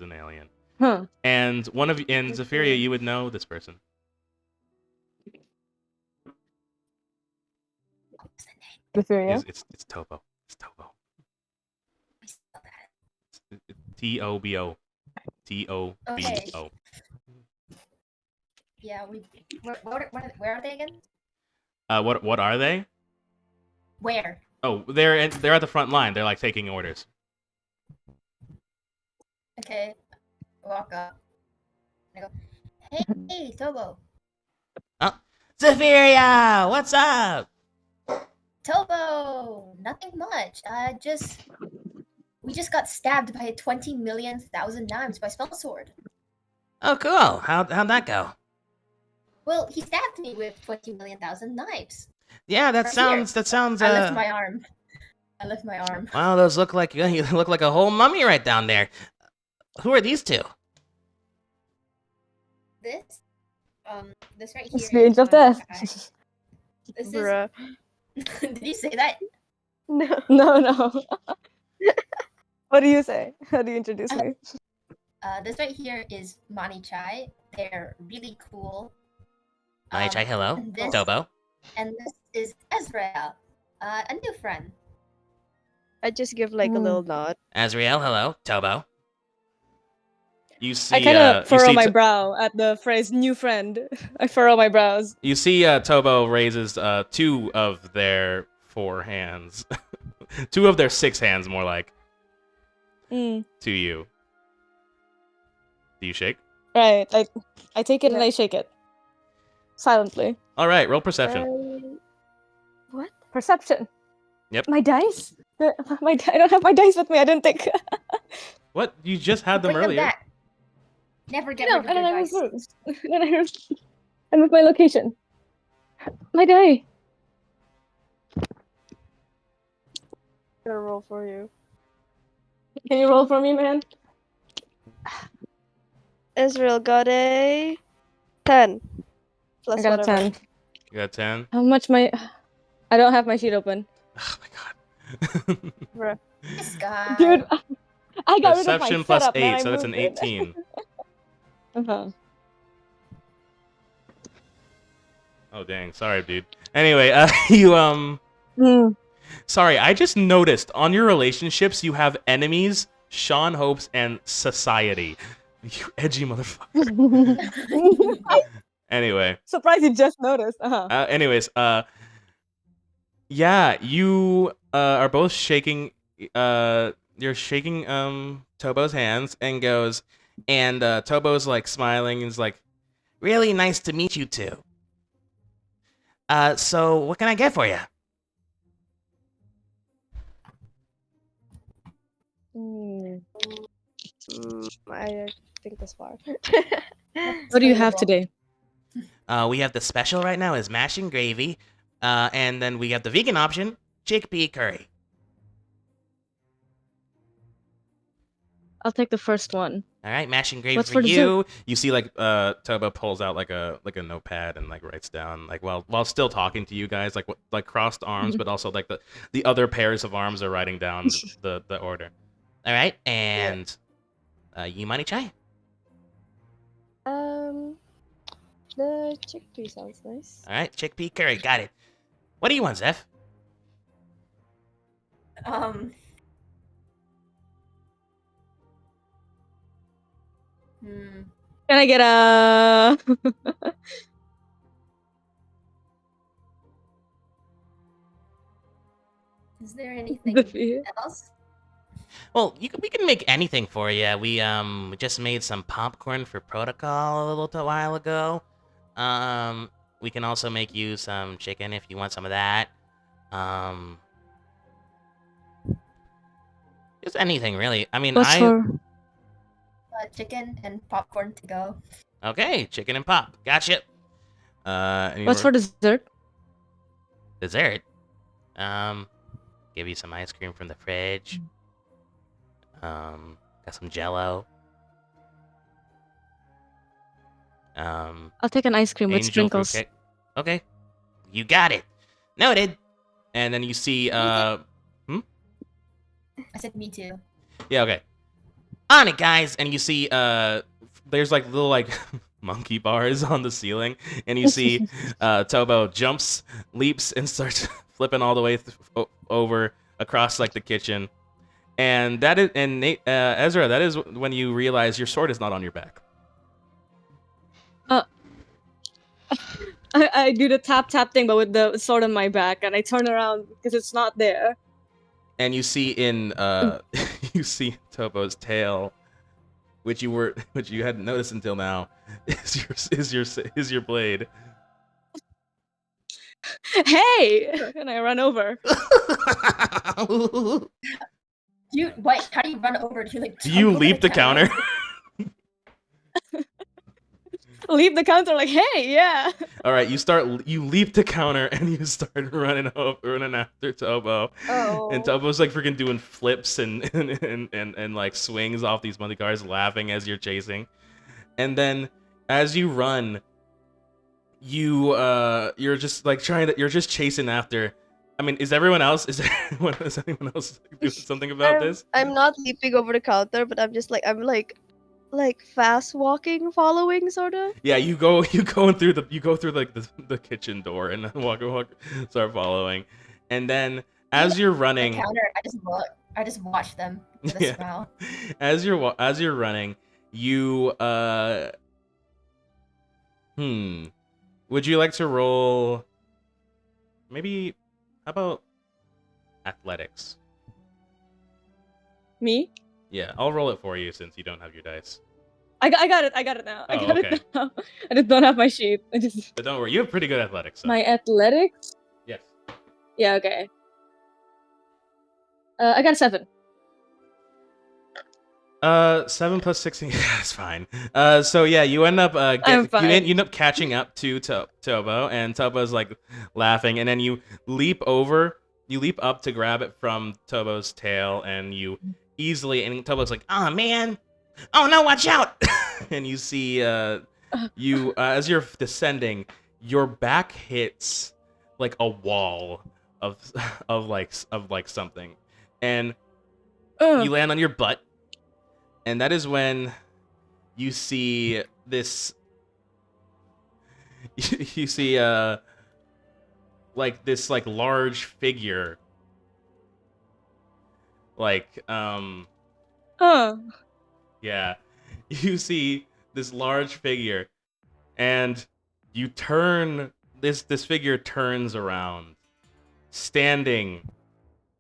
an alien. Huh. And Zephyria, you would know this person. Zephyria? It's Tobo. It's Tobo. Tobo. Tobo. Yeah, where are they again? What are they? Where? Oh, they're at the front line. They're like taking orders. Okay, walk up. I go, hey, Tobo. Oh, Zephyria, what's up? Tobo, nothing much. We just got stabbed by 20,000,000 knives by Spellsword. Oh, cool. How'd that go? Well, he stabbed me with 20,000,000 knives. Yeah, that sounds. I lift my arm. Wow, those look like you look like a whole mummy right down there. Who are these 2? This right here. Experience of death. This is. Bruh. Did you say that? No. No. What do you say? How do you introduce me? This right here is Mani Chai. They're really cool. Hi, Chai. Hello, Tobo. And this is Ezra, a new friend. I just give like a little nod. Azriel, hello, Tobo. You see, I kind of furrow my brow at the phrase "new friend." I furrow my brows. You see, Tobo raises 2 of their 4 hands, 2 of their 6 hands, more like, to you. Do you shake? Right. I take it and I shake it silently. All right, roll perception. What? Perception. Yep. My dice. I don't have my dice with me. I didn't think. What? You just had them Bring earlier. back. Never get No, rid of your dice. I'm with my location. My die. Gonna roll for you. Can you roll for me, man? Israel got a 10. Plus I got whatever. a 10. You got 10. How much I don't have my sheet open. Oh my god. Bruh. This guy. Dude, I got Perception rid of my plus setup, 8, man. so that's an I moved it. 18. Uh-huh. Oh dang, sorry, dude. Anyway, you Sorry, I just noticed on your relationships you have enemies, Sean Hopes, and society. You edgy motherfucker. Anyway. Surprised you just noticed. Anyways, Yeah, you are both shaking. You're shaking Tobo's hands and goes, and Tobo's like smiling and is like, "Really nice to meet you too. So what can I get for you?" Hmm. I think this far. What do you have Debatable. today? We have the special right now is mash and gravy, and then we have the vegan option, chickpea curry. I'll take the first one. All right, mash and gravy What's for for dessert? you. You see, like, Toba pulls out like a notepad and like writes down like while still talking to you guys, like crossed arms, but also like the other pairs of arms are writing down the order. All right, and you money chai. um, the chickpea sounds nice. All right, chickpea curry, got it. What do you want, Zeph? Um. Hmm. Can I get a? Is there anything The fee? else? Well, we can make anything for you. We just made some popcorn for protocol a little while ago. We can also make you some chicken if you want some of that. Um, just anything really. I mean, What's for? Chicken and popcorn to go. Okay, chicken and pop. Gotcha. And you What's for dessert? dessert? Give you some ice cream from the fridge. Got some Jello. I'll take an ice cream with Angel sprinkles. fruitcake. Okay, you got it. Noted. And then you see I said me too. Yeah, okay. On it, guys, and you see there's like little like monkey bars on the ceiling, and you see Tobo jumps, leaps, and starts flipping all the way over across like the kitchen. And that is, and Nate, Ezra, that is when you realize your sword is not on your back. I do the tap thing, but with the sword on my back, and I turn around because it's not there. And you see in you see Tobo's tail, which you hadn't noticed until now, is your blade. Hey! And I run over. Wait, how do you run over to like? Do you jump over leap the counter? Leave the counter like, hey, yeah. All right, you leap the counter and you start running after Tobo. Oh. And Tobo's like freaking doing flips and like swings off these monkey cars, laughing as you're chasing. And then as you run, you're just like you're just chasing after. I mean, is anyone else doing something about this? I'm not leaping over the counter, but I'm fast walking, following sort of. Yeah, you go through like the kitchen door and then walk, start following, and then as you're running, The counter. I just watch them with a smile. as you're running, you would you like to roll? Maybe how about athletics? Me? Yeah, I'll roll it for you since you don't have your dice. I got it. I got it now. I Oh, got okay. it now. I just don't have my sheet. But don't worry, you have pretty good athletics. So. My athletics? Yes. Yeah, okay. I got a 7. 7 plus 16. Yeah, that's fine. So yeah, you end up I'm fine. you end up catching up to Tobo, and Tobo's like laughing, and then you leap up to grab it from Tobo's tail, and you easily, and Tobo's like, "Oh man, oh no, watch out!" And you see you as you're descending, your back hits like a wall of of something, and you land on your butt. And that is when you see this. You see, like this, like large figure. Like, yeah, you see this large figure, and you turn. This figure turns around, standing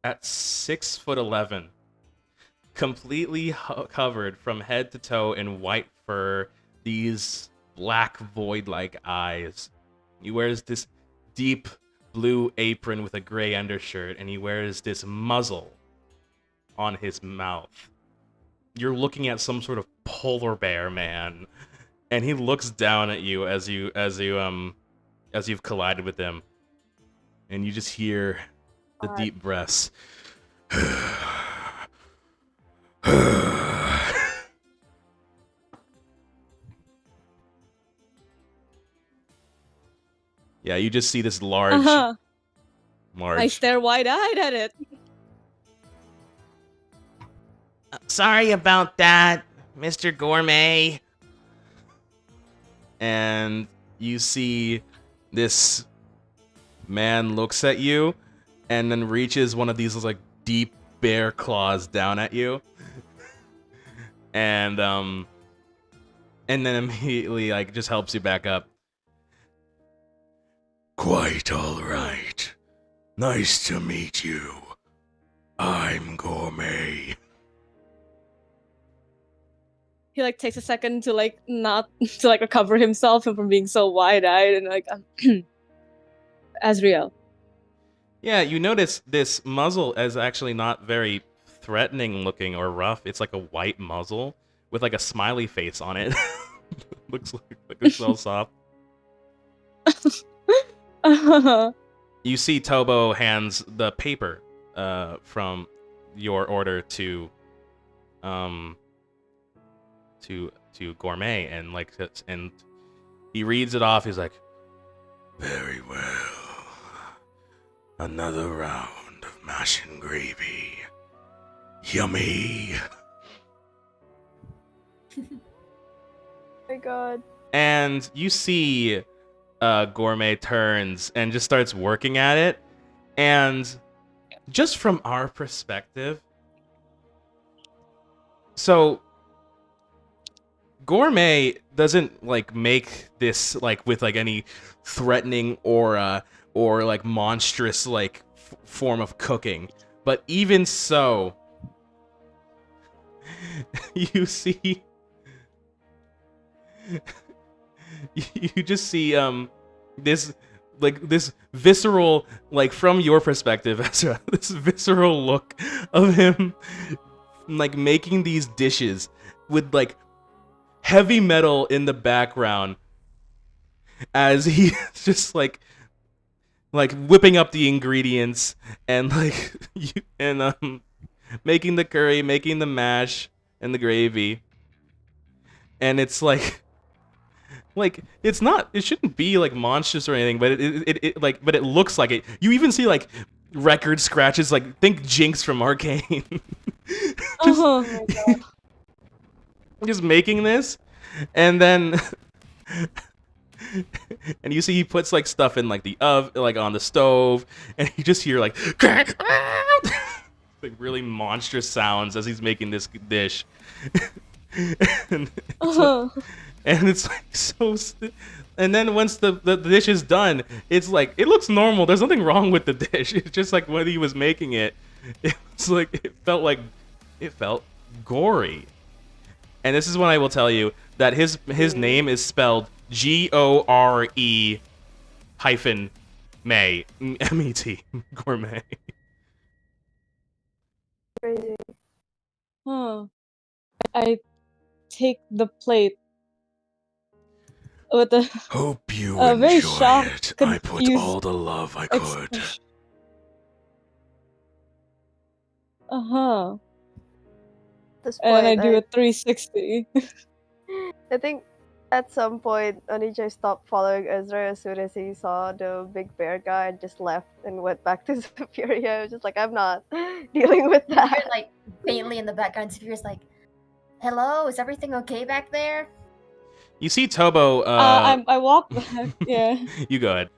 at 6'11", completely covered from head to toe in white fur, these black void-like eyes. He wears this deep blue apron with a gray undershirt, and he wears this muzzle on his mouth. You're looking at some sort of polar bear man, and he looks down at you as you've collided with him, and you just hear the deep breaths. Yeah, you just see this large. I stare wide-eyed at it. Sorry about that, Mr. Gourmet. And you see this man looks at you and then reaches one of these like deep bear claws down at you. And then immediately like just helps you back up. Quite all right. Nice to meet you. I'm Gourmet. He like takes a second to like not to like recover himself from being so wide-eyed and like Azriel. Yeah, you notice this muzzle is actually not very threatening looking or rough. It's like a white muzzle with like a smiley face on it. looks like it's all soft. You see Tobo hands the paper from your order to Gourmet, and he reads it off. He's like, "Very well. Another round of mash and gravy. Yummy." Oh my god. And you see Gourmet turns and just starts working at it. And just from our perspective, so Gourmet doesn't like make this like with like any threatening aura or like monstrous like form of cooking, but even so, you see, you just see this visceral, like from your perspective, Ezra, this visceral look of him like making these dishes with like heavy metal in the background as he just like whipping up the ingredients and making the curry, making the mash and the gravy. And it's like it's not, it shouldn't be like monstrous or anything, but but it looks like it. You even see like record scratches, like think Jinx from Arcane. Oh my god. Just making this, and then and you see he puts like stuff in like the oven, like on the stove, and you just hear like like really monstrous sounds as he's making this dish. and, and it's like so and then once the dish is done, it's like it looks normal. There's nothing wrong with the dish. It's just like when he was making it, it's like it felt gory. And this is when I will tell you that his name is spelled Gore hyphen May, M-E-T, Gourmet. Crazy. Huh. I take the plate with the Hope you very enjoy shocked, it. I put confused all the love I could. expression. Uh-huh. At this And I point, do a 360. I think at some point Onijay stopped following Ezra as soon as he saw the big bear guy and just left and went back to Superior. Just like, I'm not dealing with You're that. like faintly in the background. Superior's like, "Hello, is everything okay back there?" You see Tobo. I walk back. Yeah. You go ahead.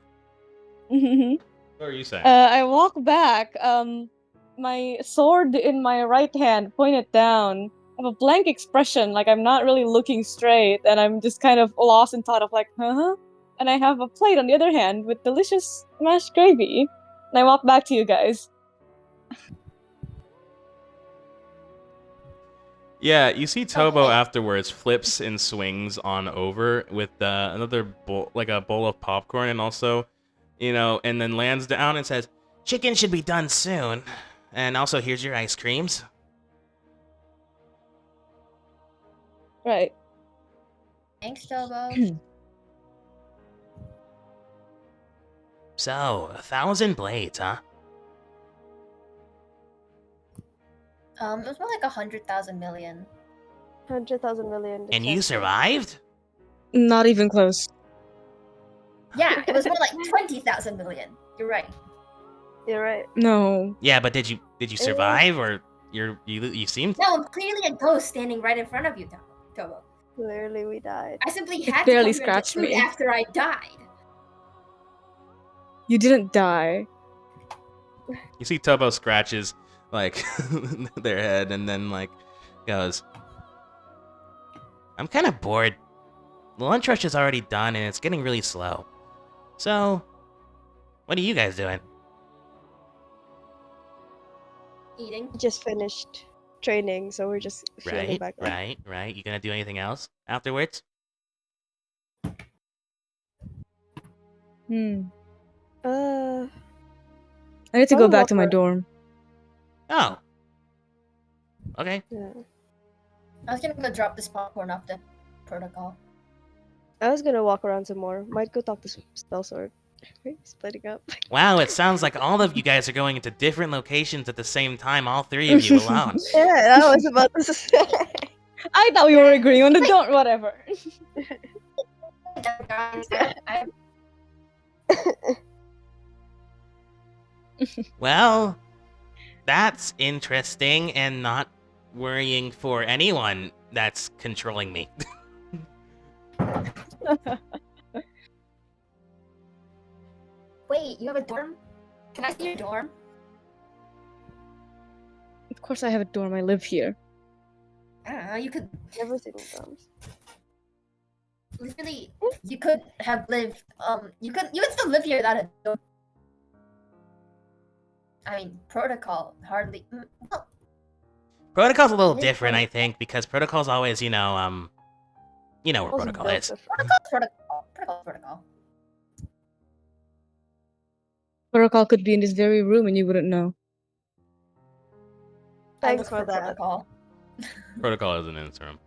Mhm. What are you saying? I walk back. My sword in my right hand, pointed down. I have a blank expression, like I'm not really looking straight, and I'm just kind of lost in thought of like, huh? And I have a plate on the other hand with delicious mashed gravy. And I walk back to you guys. Yeah, you see Tobo Okay. afterwards flips and swings on over with another bowl, like a bowl of popcorn, and also, and then lands down and says, "Chicken should be done soon, and also here's your ice creams." Right. Thanks, Tobo. So, 1,000 blades, huh? It was more like 100,000 million. 100,000 million. And you survived? Not even close. Yeah, it was more like 20,000 million. You're right. You're right. No. Yeah, but did you survive, or you seemed? No, I'm clearly a ghost standing right in front of you, Tobo. Clearly, we died. I simply It had barely to come here and scratched get food me. after I died. You didn't die. You see Tobo scratches like their head, and then like goes, "I'm kind of bored. The lunch rush is already done, and it's getting really slow. So, what are you guys doing?" Eating. Just finished training, so we're just feeling Right, back up. right. You gonna do anything else afterwards? Uh, I need to I'll go back walk to my around. dorm. Oh. Okay. Yeah. I was gonna go drop this popcorn off the protocol. I was gonna walk around some more. Might go talk to Spell Sword. We're splitting up. Wow, it sounds like all of you guys are going into different locations at the same time, all three of you alone. Yeah, I was about to say. I thought we were agreeing on the don't. Whatever. Well, that's interesting and not worrying for anyone that's controlling me. Wait, you have a dorm? Can I see your dorm? Of course, I have a dorm. I live here. I don't know. You could Never seen drums. literally. You could have lived. You could still live here without a dorm. I mean, protocol hardly. Well, Protocol's a little It is different, I protocol. think, because Protocol's always, you know where Also Protocol built is. different. Protocol. Protocol could be in this very room and you wouldn't know. I Thanks look for that. protocol. Protocol isn't in this room.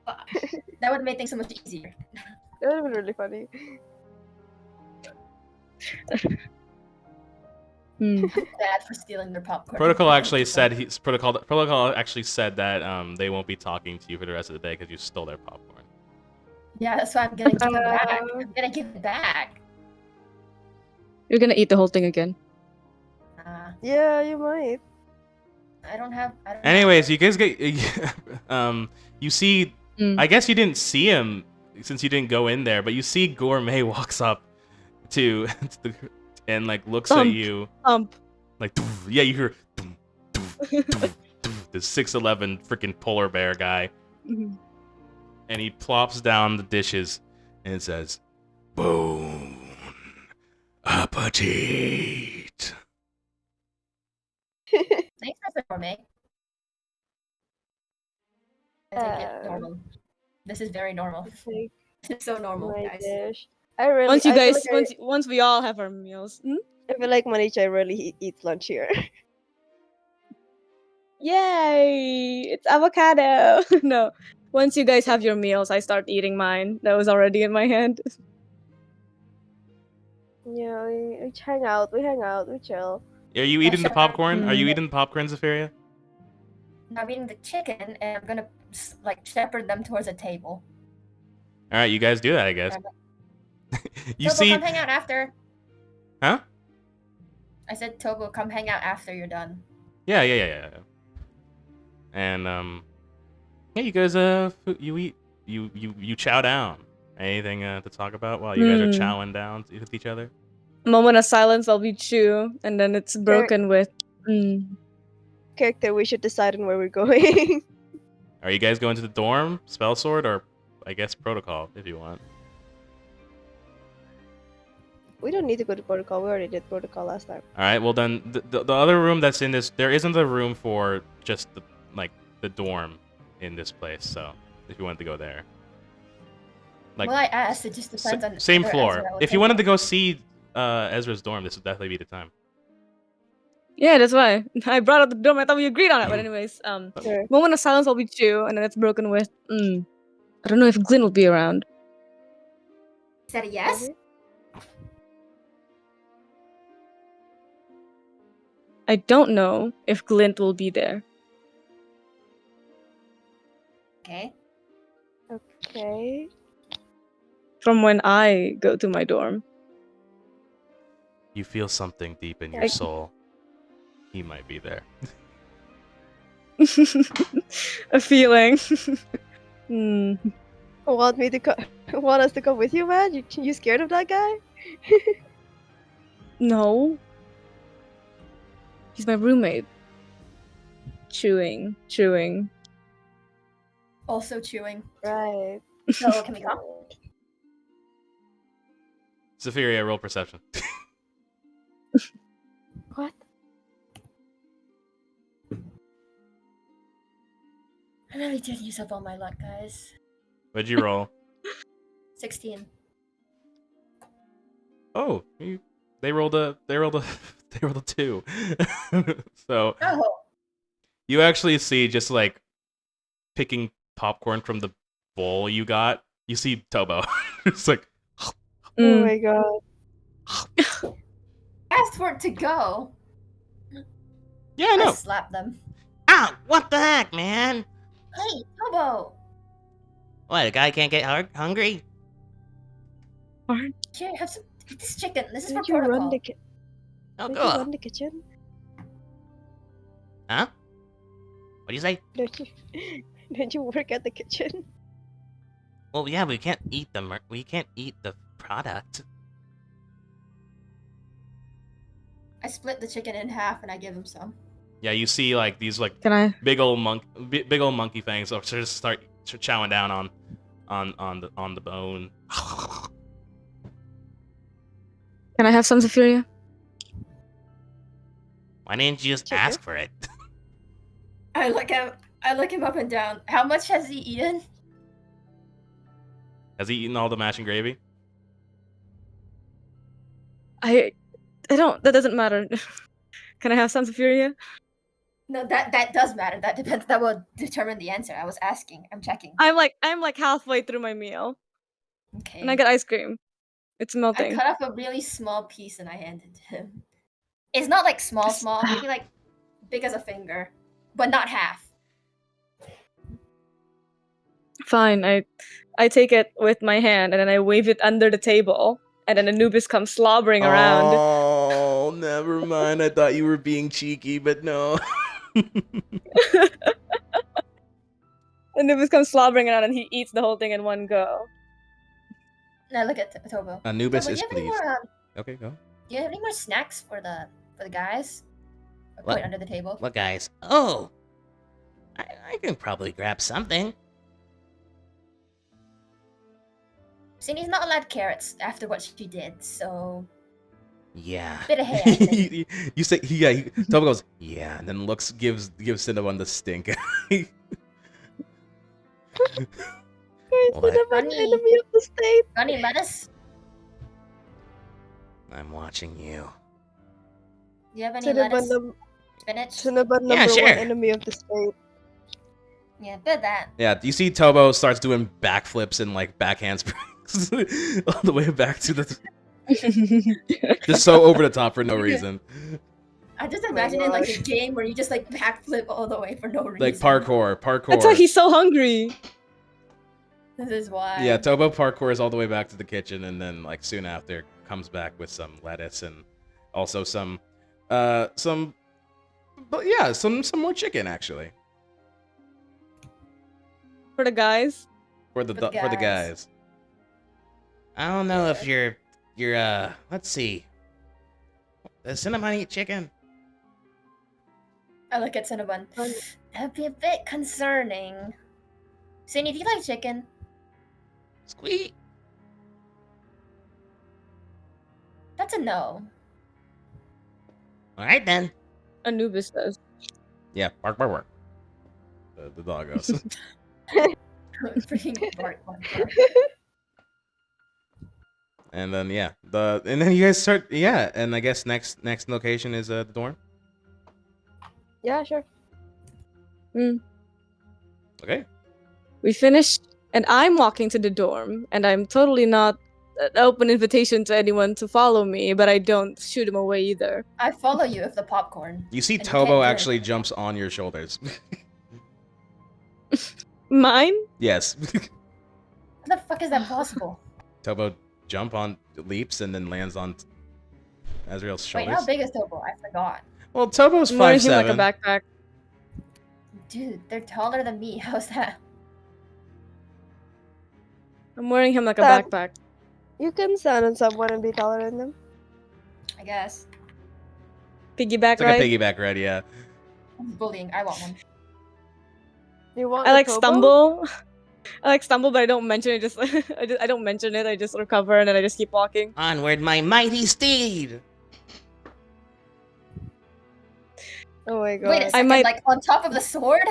That would have made things so much easier. That would have been really funny. Bad for stealing their popcorn. Protocol actually said Protocol actually said that they won't be talking to you for the rest of the day because you stole their popcorn. Yeah, that's why I'm gonna give it back. I'm gonna give it back. You're gonna eat the whole thing again. Yeah, you might. I don't have. Anyways, you guys get you see. I guess you didn't see him since you didn't go in there, but you see Gourmet walks up to and like looks at you. Like, yeah, you hear the 6'11" freaking polar bear guy, and he plops down the dishes and says, "Bon appetit." Thanks for Gourmet. I take it normal. This is very normal. It's so normal, My guys. dish. I really. Once you I feel guys, like once we all have our meals. I feel like Manicha really eats lunch here. Yay! It's avocado. No. Once you guys have your meals, I start eating mine. That was already in my hand. Yeah, we hang out. We hang out. We chill. Are you eating the popcorn? Are you eating the popcorn, Zephyria? Now I'm eating the chicken, and I'm gonna like shepherd them towards a table. All right, you guys do that, I guess. You Tobo, see? come hang out after. Huh? I said, Tobo, come hang out after you're done. Yeah. And yeah, you guys you eat, you chow down. Anything to talk about while you guys are chowing down with each other? Moment of silence, I'll be chew, and then it's broken with. Character, we should decide on where we're going. Are you guys going to the dorm, Spell Sword, or I guess Protocol if you want? We don't need to go to protocol. We already did protocol last time. All right. Well, then the other room that's in this, there isn't a room for just the dorm in this place. So if you wanted to go there, like Well, I asked. It just depends on same where floor. Ezra would If you take wanted us. to go see Ezra's dorm, this would definitely be the time. Yeah, that's why I brought up the dorm. I thought we agreed on it, but anyways, Sure. moment of silence while we chew, and then it's broken with. I don't know if Glyn will be around. Is that a yes? I don't know if Glint will be there. Okay. Okay. From when I go to my dorm. You feel something deep in your Like- soul. He might be there. A feeling. Hmm. Want me to want us to come with you, man? You scared of that guy? No. He's my roommate. Chewing. Also chewing. Right. So can we go? Zephyria, roll perception. What? I really did use up all my luck, guys. What'd you roll? 16. Oh, they rolled a 2. So Oh. you actually see, just like picking popcorn from the bowl you got, you see Tobo. It's like, Oh Mm. my god. Asked for it to go. yeah, I I know. slapped them. Ow! What the heck, man? Hey, Tobo! What, a guy can't get hungry? Here, have some. Eat this chicken. This is for Did you run protocol. the Oh, Did you cool. run the kitchen? Huh? What do you say? Don't you? Did you work at the kitchen? Well, yeah, we can't eat we can't eat the product. I split the chicken in half and I give him some. Yeah, you see like these like Can I? big old monkey fangs just start chowing down on the bone. Can I have some Zephyria? Why didn't you just Chicken? ask for it? I look him up and down. How much has he eaten? Has he eaten all the mash and gravy? I don't. That doesn't matter. Can I have some Zephyria? No, that does matter. That depends. That will determine the answer. I was asking. I'm checking. I'm like halfway through my meal, Okay. and I get ice cream. It's I melting. cut off a really small piece and I handed to him. It's not like small, maybe like big as a finger, but not half. Fine. I take it with my hand and then I wave it under the table, and then Anubis comes slobbering around. Oh, never mind. I thought you were being cheeky, but no. Anubis comes slobbering around and he eats the whole thing in one go. Now look at Tobo. Anubis Tobo, is do you have any pleased. more, Okay, go. do you have any more snacks for the guys? I What? put it under the table. What, guys? Oh! I can probably grab something. Cindy's not allowed carrots after what she did, so Yeah. bit of hay. I think. you say Tobo goes, yeah, and then gives Cinnabon the stink. Wait, What? Cinnamon, Funny. enemy of the state. Got any lettuce? I'm watching you. Do you have any Cinnamon, lettuce? Spinach? Cinnamon Yeah, number sure. one enemy of the state. Yeah, bit that. Yeah, you see Tobo starts doing backflips and like back handsprings all the way back to the just so over the top for no reason. I just Oh my imagine in like a gosh. game where you just like backflip all the way for no reason. Like parkour. That's why he's so hungry. This is why. Yeah, Tobo parkours all the way back to the kitchen, and then like soon after comes back with some lettuce and also some some more chicken actually For the guys. for the guys. I don't know if you're let's see. Does Cinnamon eat chicken? I look at Cinnabon. That'd be a bit concerning. Cindy, do you like chicken? Squeak. That's a no. All right then. Anubis says. Yeah, bark, bark, bark. The dog goes. Freaking bark, bark, bark. And then and then you guys start and I guess next location is the dorm. Yeah, sure. Okay. We finished, and I'm walking to the dorm, and I'm totally not an open invitation to anyone to follow me, but I don't shoot him away either. I follow you with the popcorn. You see And you Tobo can't do actually anything. jumps on your shoulders. Mine? Yes. How the fuck is that possible? Tobo leaps and then lands on Azrael's Wait, shoulders. how big is Tobo? I forgot. Well, Tobo's I'm wearing 5'7". him like a backpack. Dude, they're taller than me. How's that? I'm wearing him like a That- backpack. You can stand on someone and be taller than them. I guess. Piggyback It's like ride. a piggyback ride, yeah. Bullying. I want one. You want I the like Tobo? stumble. I like stumble, but I don't mention it. I don't mention it. I just recover and then I just keep walking. Onward, my mighty steed. Oh my god. Wait a second, might- like on top of the sword?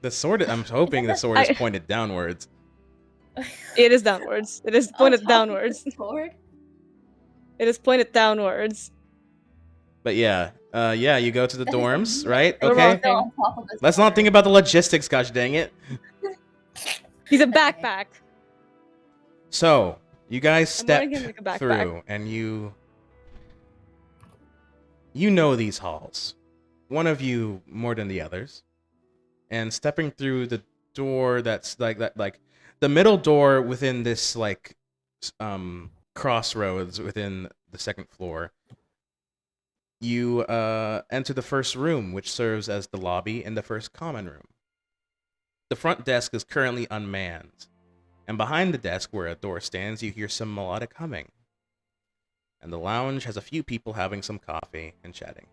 The sword, I'm hoping the sword is I- pointed downwards. It is downwards. It is On pointed top of the downwards. sword? It is pointed downwards. But yeah, you go to the That is dorms, amazing. right? We're Okay. walking. On top of the Let's not sword. think about the logistics, gosh dang it. He's a backpack. So, you guys I'm step wearing him like a backpack. through, and you know these halls. One of you more than the others. And stepping through the door that's like the middle door within this crossroads within the second floor. You enter the first room, which serves as the lobby and the first common room. The front desk is currently unmanned, and behind the desk where a door stands, you hear some melodic humming. And the lounge has a few people having some coffee and chatting.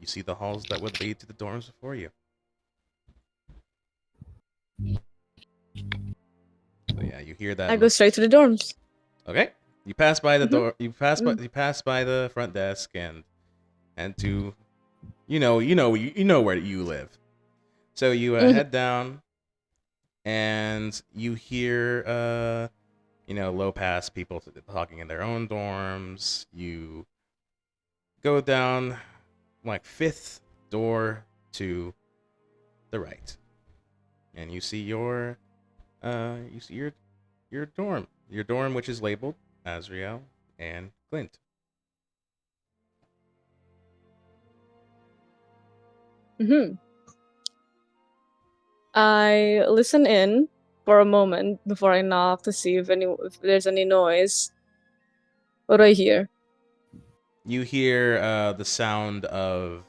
You see the halls that would lead to the dorms before you. So yeah, you hear that. I go straight to the dorms. Okay. You pass by the Mhm. door. You pass by. Mhm. You pass by the front desk and to, you know where you live. So you Mhm. head down, and you hear low pass people talking in their own dorms. You go down like fifth door to the right, and you see your dorm, which is labeled Azrael and Glint. I listen in for a moment before I knock to see if there's any noise. What do I hear? You hear the sound of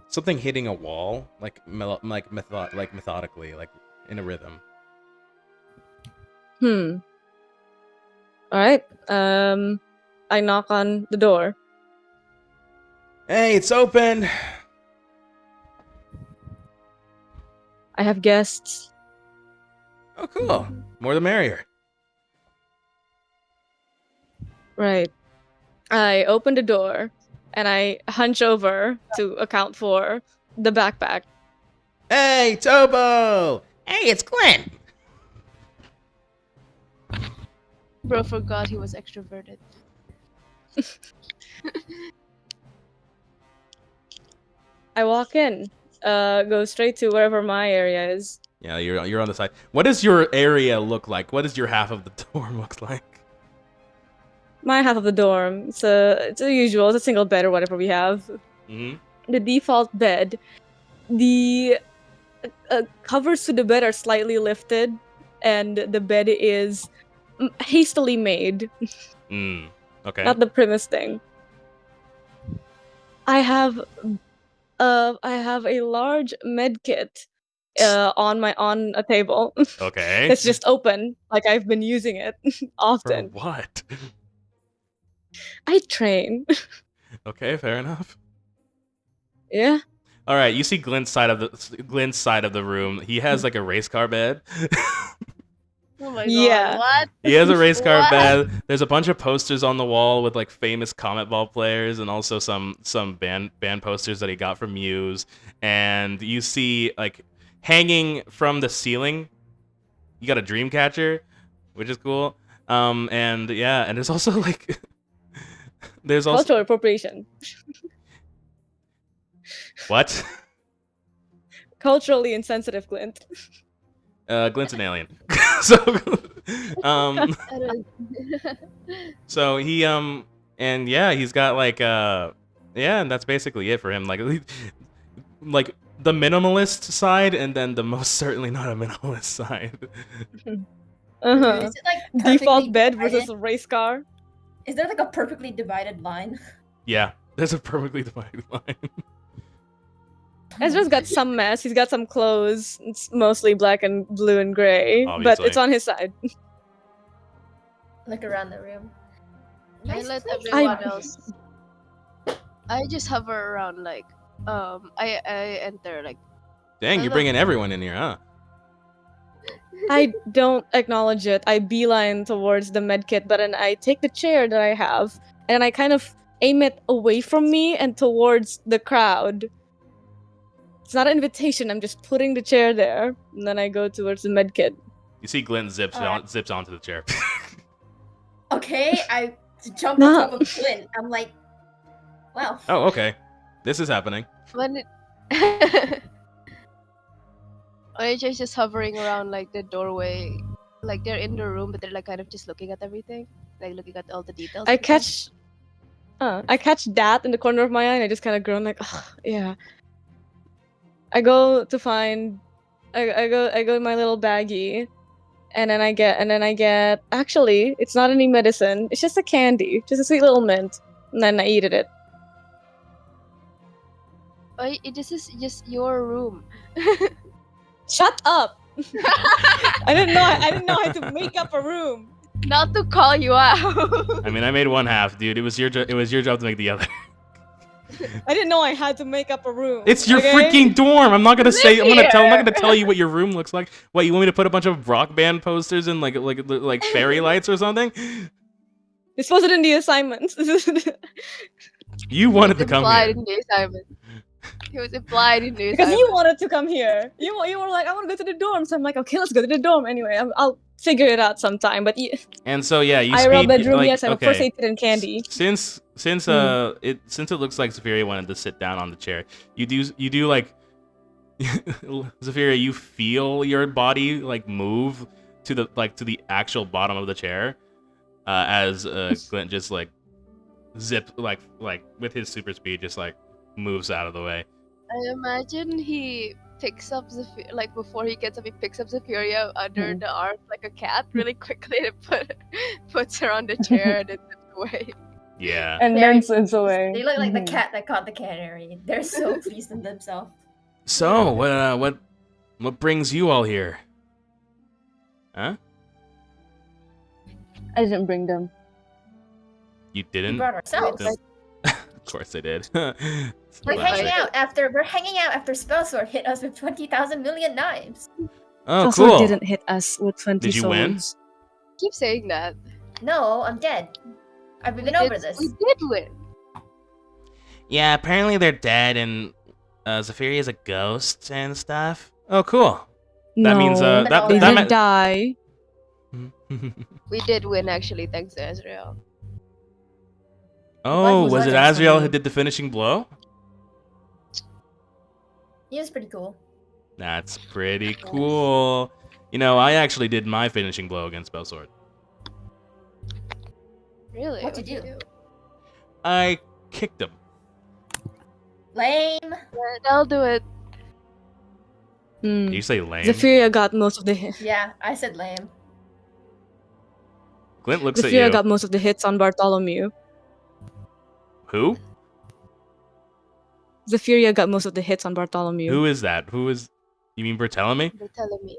something hitting a wall, methodically, like in a rhythm. All right. I knock on the door. Hey, it's open. I have guests. Oh, cool. More the merrier. Right. I open the door and I hunch over to account for the backpack. Hey, Tobo. Hey, it's Glenn. Bro forgot he was extroverted. I walk in, go straight to wherever my area is. Yeah, you're on the side. What does your area look like? What does your half of the dorm look like? My half of the dorm. It's a usual. It's a single bed or whatever we have. Mm-hmm. The default bed. The covers to the bed are slightly lifted, and the bed is hastily made. Okay. Not the premise thing. I have a large med kit on a table. Okay. That's just open, like I've been using it For often. what? I train. Okay, fair enough. Yeah. All right, you see Glenn's side of the room. He has like a race car bed. Oh my Yeah. god, what? He has a race car What? bed. There's a bunch of posters on the wall with like famous Comet Ball players, and also some band posters that he got from Muse. And you see like hanging from the ceiling, you got a dream catcher, which is cool. And yeah, and there's also like there's also Cultural appropriation. what? Culturally insensitive, Clint. Glint's an alien. So um I don't- so he and yeah, he's got like yeah, and that's basically it for him. Like the minimalist side, and then the most certainly not a minimalist side. Uh-huh. Is it like perfectly Default bed divided? versus a race car. Is there like a perfectly divided line? Yeah, there's a perfectly divided line. Ezra's got some mess. He's got some clothes. It's mostly black and blue and gray, but Obviously. it's on his side. Look around the room. I Nice let place. everyone else. I just hover around like I enter like Dang, you're bringing everyone in here, huh? I don't acknowledge it. I beeline towards the medkit, but then I take the chair that I have and I kind of aim it away from me and towards the crowd. It's not an invitation. I'm just putting the chair there, and then I go towards the medkit. You see Glint zips Alright. zips onto the chair. Okay, I jump No. on top of Clint. I'm like, wow. Oh, okay. This is happening. when it OH's just hovering around like the doorway, like they're in the room, but they're like kind of just looking at everything, like looking at all the details. I and stuff. catch that in the corner of my eye, and I just kind of groan like, "Ugh, yeah. I go to find, I go in my little baggie, and then I get. Actually, it's not any medicine. It's just a candy, just a sweet little mint, and then I eat it. This is just your room. Shut up! I didn't know how to make up a room. Not to call you out. I mean, I made one half, dude. It was your job to make the other. I didn't know I had to make up a room. It's your okay? freaking dorm. I'm not gonna say. I'm Live not here. gonna tell you what your room looks like. What, you want me to put a bunch of rock band posters and like fairy lights or something? This wasn't in the assignments. You wanted to come implied here. in the assignment. It was implied in the Because assignment. you wanted to come here. You were like, I want to go to the dorm. So I'm like, okay, let's go to the dorm. Anyway, I'll figure it out sometime. But And so yeah, you IRL speed bedroom, like, yes, I have okay. first aid kit and candy. Since it looks like Zephyria wanted to sit down on the chair, you do like Zephyria, you feel your body like move to the actual bottom of the chair, as Glint just like zip like with his super speed just like moves out of the way. I imagine he picks up like before he gets up, he picks up Zephyria under the arm like a cat really quickly and puts her on the chair and then zips away. Yeah. And Very then swims away. They look like the Mhm. cat that caught the canary. They're so pleased in themselves. So what brings you all here? Huh? I didn't bring them. You We didn't? brought ourselves. Like- Of course I did. We're Like- hanging out after Spellsword hit us with 20,000 million knives. Oh, Also cool. didn't hit us with 20 Did you win? swords. Keep saying that. No, I'm dead. I've been over this. We did win. Yeah, apparently they're dead, and Zephyria is a ghost and stuff. Oh, cool. No, That means that- they that did die. We did win actually, thanks to Ezreal. Oh, was was it that? Azrael who did the finishing blow? He was pretty cool. That's pretty cool. You know, I actually did my finishing blow against Spellsword. Really? What'd you do? I kicked him. Lame. I'll do it. Did you say lame? Zephyria got most of the hits. Yeah, I said lame. Glint looks at Zephyria you. got most of the hits on Bartholomew. Who? Zephyria got most of the hits on Bartholomew. Who is that? Who is? You mean Bartholomew? Bartholomew.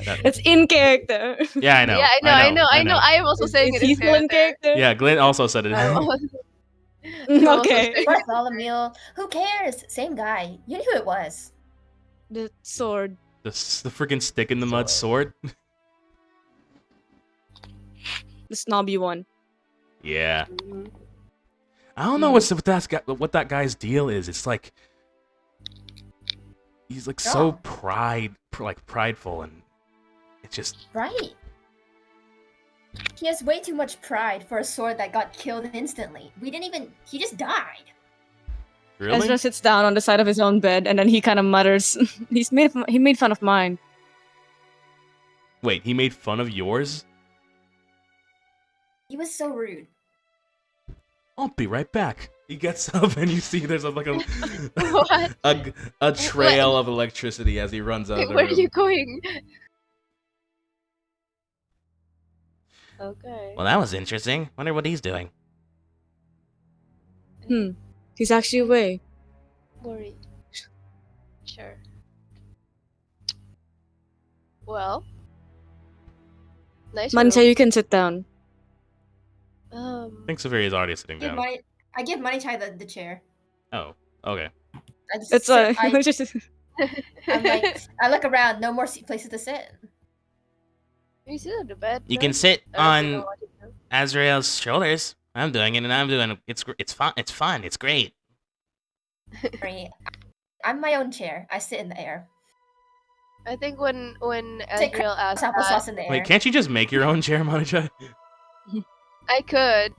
That- It's in character. Yeah, I know. Yeah, I know. I am also saying Is it he in still in character? Yeah, Glint also said it. I'm also- I'm also Okay. saying- Bartholomew. Who cares? Same guy. You knew who it was. The sword. The freaking stick in the mud sword. The snobby one. Yeah. Mhm. I don't know what that guy's deal is. It's like he's like so Oh. prideful, and it's just Right. He has way too much pride for a sword that got killed instantly. He just died. really. Ezra sits down on the side of his own bed, and then he kind of mutters, he made fun of mine. Wait, he made fun of yours? He was so rude. I'll be right back. He gets up, and you see there's like What? a trail of electricity as he runs out of the Where are room. you going? Okay. Well, that was interesting. Wonder what he's doing. He's actually away. Worried. Sure. Well. Nice. Mancha, you can sit down. I think Severia's already sitting down. I give Money Chai the chair. Oh, okay. I just It's sit- I'm like, I look around, no more places to sit. You sit on the bed. You no? can sit I don't know on what to do. Azrael's shoulders. I'm doing it, and I'm doing it. It's fun. It's fun. It's great. Sorry. I'm my own chair. I sit in the air. I think when Take Azrael asked that, applesauce in the air. Wait, can't you just make your own chair, Monica? I could.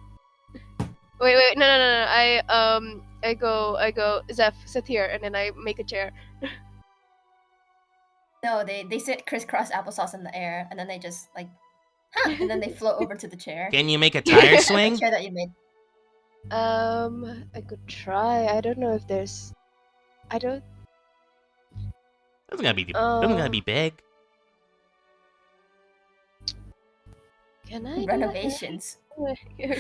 Wait, no. I go. Zeph, sit here, and then I make a chair. No, they sit crisscross applesauce in the air, and then they just like, and then they float over to the chair. Can you make a tire The swing? chair that you made. I could try. I don't know if there's. I don't. Doesn't gotta be big. Can I do Renovations. that? We're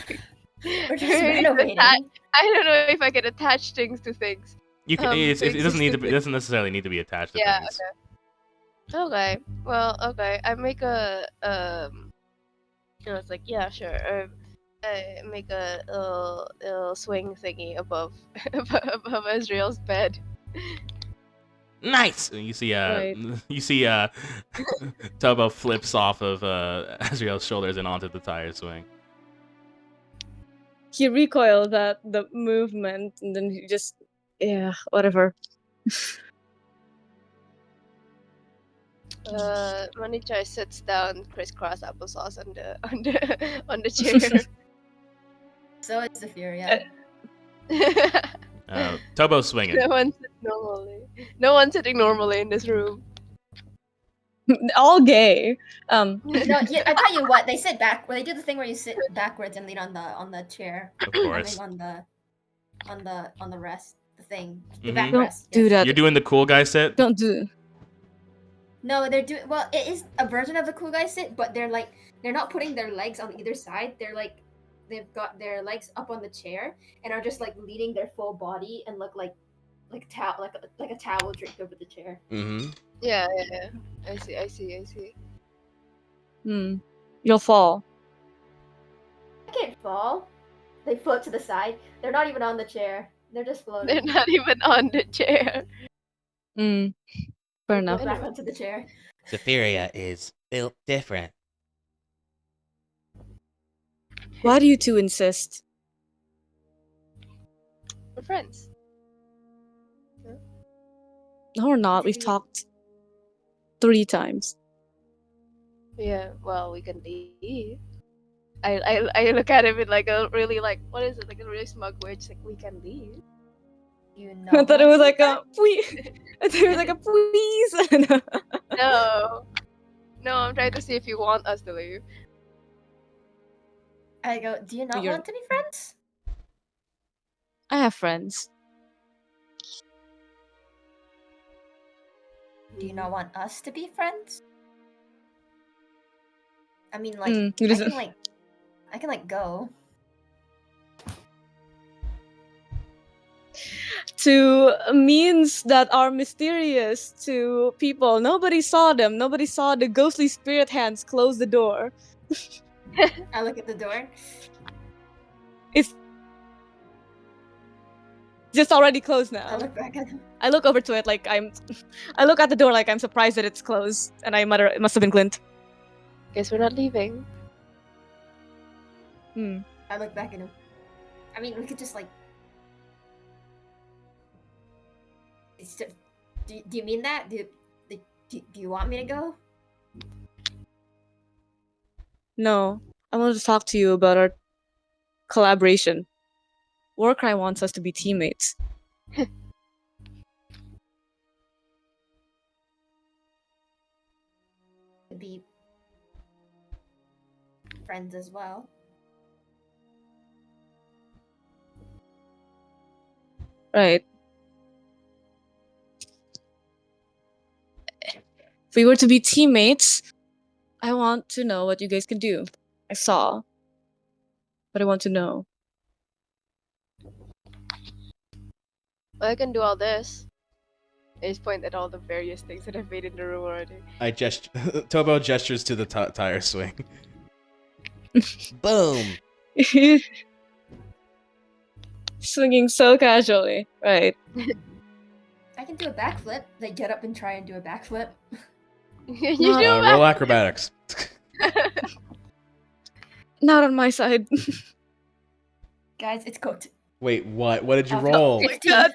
just Maybe renovating. I don't know if I can attach things to things. You can. It to doesn't need to. existing It doesn't necessarily need to be attached to Yeah. things. Okay. Okay. Well. Okay. I make a I was like, yeah, sure. I make a little swing thingy above above Israel's bed. Nice. And you see, Right. Tubbo flips off of Azrael's shoulders and onto the tire swing. He recoils at the movement, and then he just, yeah, whatever. Manichai sits down, crisscross applesauce on the chair. So is the Furia. Tubbo swinging. No one sits normally. No one's sitting normally in this room. All gay. No, yeah, I tell you what, they sit back. Well, they do the thing where you sit backwards and lean on the chair. Of I course. mean, on the rest, the thing, the Mhm. Don't backrest. do yes. that. You're doing the cool guy sit. Don't do. No, they're doing well. It is a version of the cool guy sit, but they're not putting their legs on either side. They've got their legs up on the chair and are just like leaning their full body and look like a towel draped over the chair. Mm-hmm. Yeah. I see. You'll fall. I can't fall. They float to the side. They're not even on the chair. They're just floating. They're not even on the chair. Fair They enough. float back onto the chair. Zephyria is built different. Why do you two insist? We're friends. No, we're not. We've talked 3 times. Yeah. Well, we can leave. I look at him in like a really like what is it like a really smug way. Just like we can leave. You know. I thought it was like a please. I thought it was like a please. No, I'm trying to see if you want us to leave. I go. Do you not You're- want to be friends? I have friends. Do you not want us to be friends? I mean, like, He doesn't. I can go. To means that are mysterious to people. Nobody saw them. Nobody saw the ghostly spirit hands close the door. I look at the door. It's just already closed I now. look back at him. I look over to it like I look at the door like I'm surprised that it's closed, and I mutter, "It must have been Glint." Guess we're not leaving. Hmm. I look back at him. I mean, we could just like. It's just, do you mean that? Do you want me to go? No, I wanted to talk to you about our collaboration. Warcry wants us to be teammates. Could be friends as well. Right. If we were to be teammates, I want to know what you guys can do. I saw, but I want to know. I can do all this. I just point at all the various things that I've made in the room already. Tobo gestures to the tire swing. Boom. Swinging so casually. Right. I can do a backflip. Like get up and try and do a backflip. You Not- do Roll acrobatics. Not on my side. Guys, it's cooked. Wait, what? What did you Oh, roll? 15, God.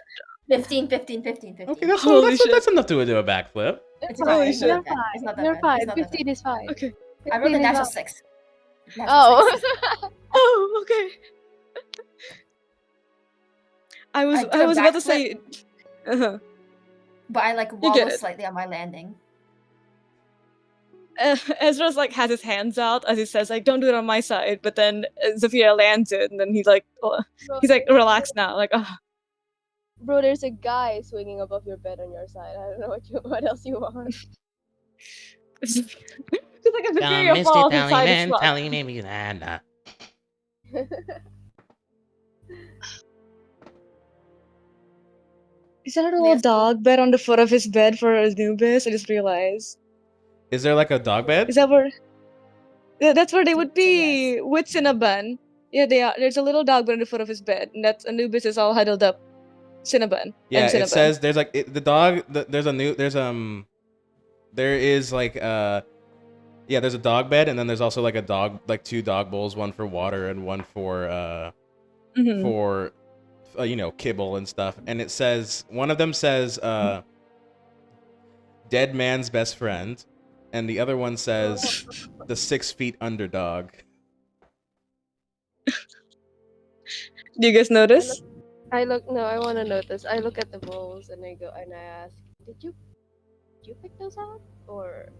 15, 15, 15, 15. Okay, that's Holy shit. that's enough to do a backflip. It's Holy fine. It's shit. not that bad. It's not that You're bad. fine. It's not that 15 is fine. Okay. bad. I rolled a 15 is natural fine. 6. Natural Oh. 6. Oh, okay. I was I do a about to backflip. say. Uh-huh. But I like get wobble it. slightly on my landing. Ezra's like has his hands out as he says like don't do it on my side, but then Zafira lands it and then he's like relax now like oh. Bro, there's a guy swinging above your bed on your side. I don't know what else you want. It's just like a Come, Zafira Misty falls inside a Tallyman, truck. Tally maybe nah. Is there a little dog bed on the foot of his bed for Anubis? I just realized. Is there like a dog bed? Is that where? Yeah, that's where they would Say be with Cinnabon. Yeah, they are. There's a little dog bed on the foot of his bed, and that's Anubis is all huddled up. Cinnabon. Yeah, and Cinnabon. it says there's like the dog. There's there is like yeah, there's a dog bed, and then there's also like a dog, like 2 dog bowls, one for water and one for you know, kibble and stuff. And it says one of them says dead man's best friend, and the other one says the 6 feet underdog. Do you guys notice? I want to notice. I look at the bowls and I go and I ask, did you pick those out? Or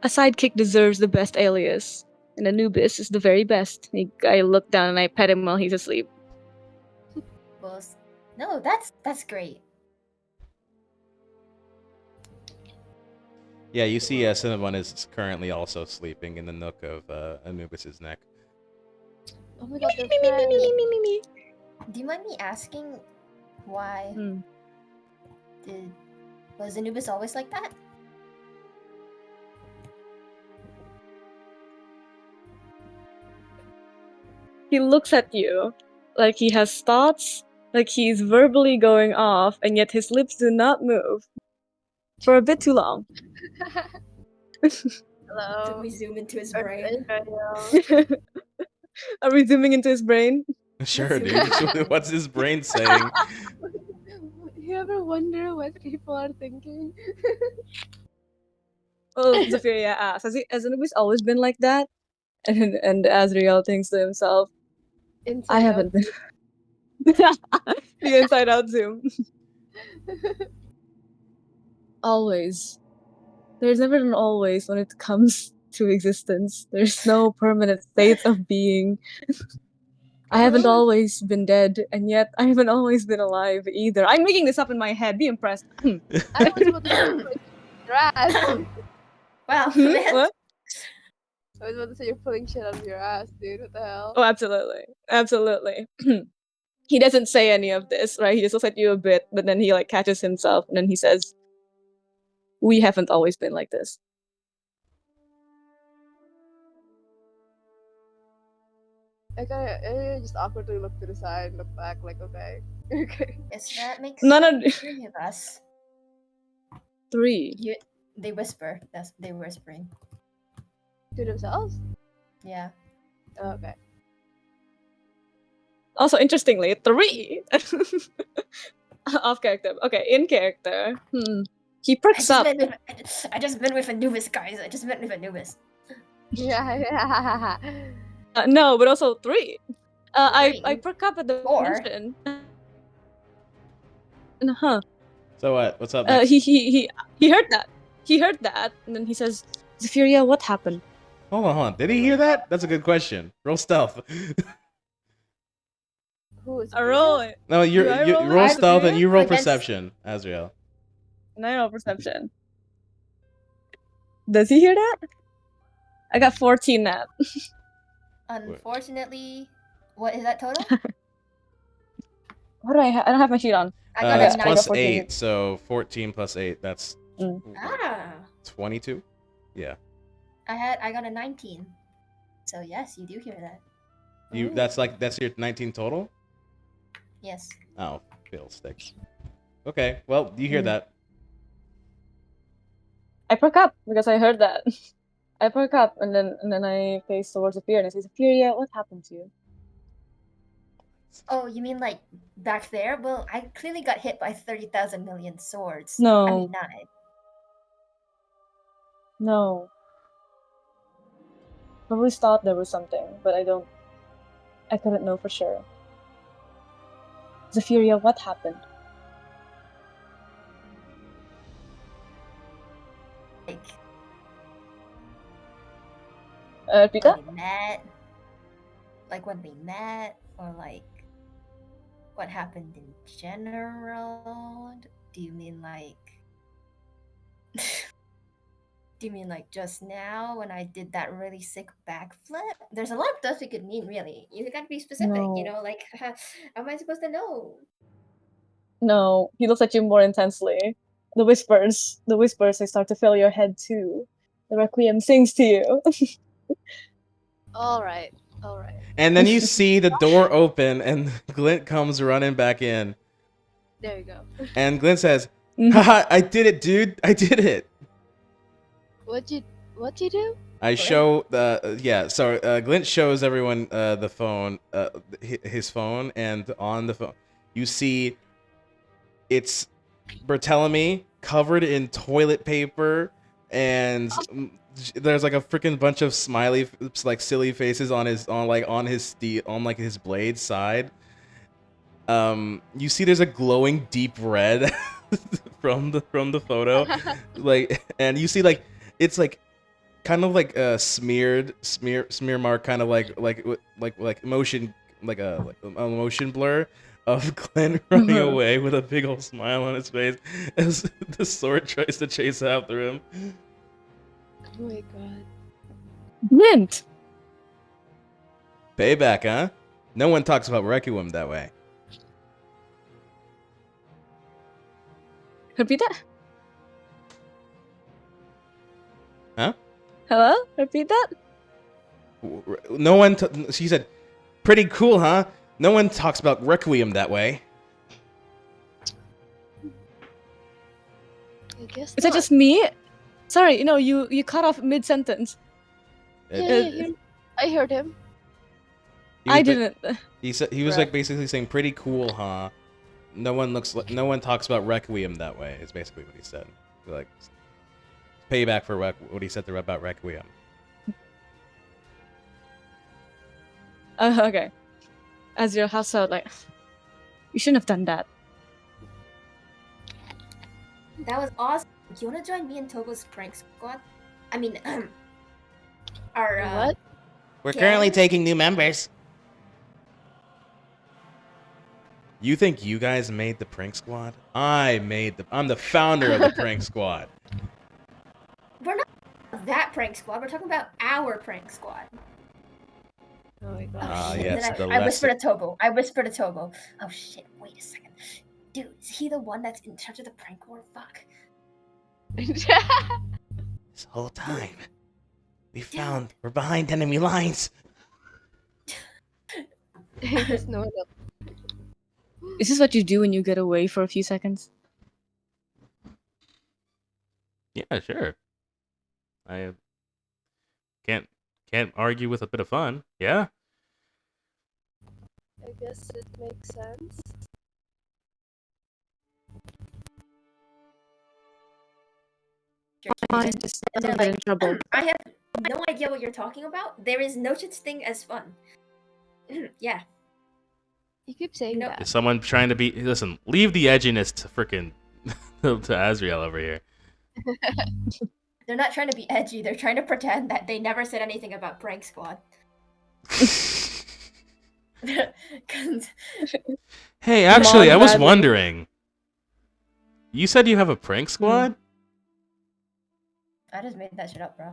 A sidekick deserves the best alias, and Anubis is the very best. I look down and I pet him while he's asleep. Well, no, that's great. Yeah, you see Cinnabon is currently also sleeping in the nook of Anubis's neck. oh my god, they're friends. Do you mind me asking why was Anubis always like that? He looks at you like he has thoughts, like he's verbally going off, and yet his lips do not move for a bit too long. Hello. Did we zoom into his Are- brain? Are we zooming into his brain? Sure, dude. What's his brain saying? You ever wonder what people are thinking? Well, Zafira asks, has Anubis always been like that? And Azriel thinks to himself, Inside I out. haven't been. The inside out zoom. Always. There's never an always when it comes to existence. There's no permanent state of being. I haven't always been dead, and yet I haven't always been alive either. I'm making this up in my head. Be impressed. I was about to say your ass. Wow, man. What? I was about to say you're pulling shit out of your ass, dude. What the hell? Oh, absolutely. Absolutely. He doesn't say any of this, right? He just looks at you a bit, but then he like catches himself, and then he says, we haven't always been like this. I just awkwardly look to the side, look back, like, okay. Okay. Yes, that makes None of- three of us. 3. They whisper. They whispering. To themselves? Yeah. Oh, okay. Also, interestingly, 3. Off character. Okay, in character. He perks up. I just met with Anubis, guys. I just met with Anubis. Yeah. No, but also 3. I Three? perk up at the 4? mention. So what? What's up next? He heard that. He heard that, and then he says, "Zephyria, what happened?" Hold on. Did he hear that? That's a good question. Roll stealth. Who is I roll it. No, you Do I roll roll it? stealth and you roll Against- perception, Azrael. And I roll perception. Does he hear that? I got 14 that. Unfortunately, what is that total? What do I have? I don't have my sheet on. I got It's a 9. plus 14. 8, so 14 plus 8. That's Ah. 22. Yeah. I got a 19. So yes, you do hear that. Ooh. That's your 19 total? Yes. Oh, fiddlesticks. Okay, well, you hear that. I perk up because I heard that. I perk up and then I face towards Zephyria and I say, "Zephyria, what happened to you?" Oh, you mean like back there? Well, I clearly got hit by 30,000 million swords. No. I mean 9. No. I always thought there was something, but I couldn't know for sure. Zephyria, what happened? Like, Repeat that? when we met? Like when we met? Or like what happened in general? Do you mean like do you mean like just now when I did that really sick backflip? There's a lot of stuff it could mean, really. You gotta be specific, you No. know, like how am I supposed to know? No, he looks at you more intensely. The whispers, they start to fill your head too. The requiem sings to you. All right. All right. And then you see the door open and Glint comes running back in. There you go. And Glint says, "Haha, I did it, dude. I did it." What you do? I show the Glint shows everyone the phone, his phone, and on the phone you see it's Barthélemy covered in toilet paper, and there's like a freaking bunch of silly faces on his blade side. You see there's a glowing deep red from the photo, and you see it's kind of like a smear mark, kind of like motion, like a motion blur of Glenn running away with a big old smile on his face as the sword tries to chase after him. Oh my god. Mint! Payback, huh? No one talks about Requiem that way. Repeat that? Huh? Hello? Repeat that? No one. She said, "Pretty cool, huh? No one talks about Requiem that way." I guess Is that not. just me? Sorry, you cut off mid-sentence. Yeah, I heard him. I didn't. He said he was Right. basically saying, "Pretty cool, huh? No one talks about Requiem that way." Is basically what he said. Like payback for what he said about Requiem. Okay. As your house out, like, you shouldn't have done that. That was awesome. Do you wanna join me and Togo's prank squad? I mean our What? We're Okay. currently taking new members. You think you guys made the prank squad? I'm the founder of the prank squad. We're not that prank squad, we're talking about our prank squad. Oh my god. Ah, shit. yes, Then the I whispered lesson. to Togo. Oh shit, wait a second. Dude, is he the one that's in charge of the prank war? Fuck. This whole time, we're behind enemy lines. There's no one else. Is this what you do when you get away for a few seconds? Yeah, sure. I can't argue with a bit of fun. Yeah. I guess it makes sense. Fine, just And don't they're get in like, trouble. I have no idea what you're talking about. There is no such thing as fun. Yeah. You keep saying No. that. Is someone trying to be? Listen, leave the edginess to frickin' to Azriel over here. They're not trying to be edgy. They're trying to pretend that they never said anything about Prank Squad. 'Cause- Hey, actually, I was badly. wondering. You said you have a prank squad? I just made that shit up, bro.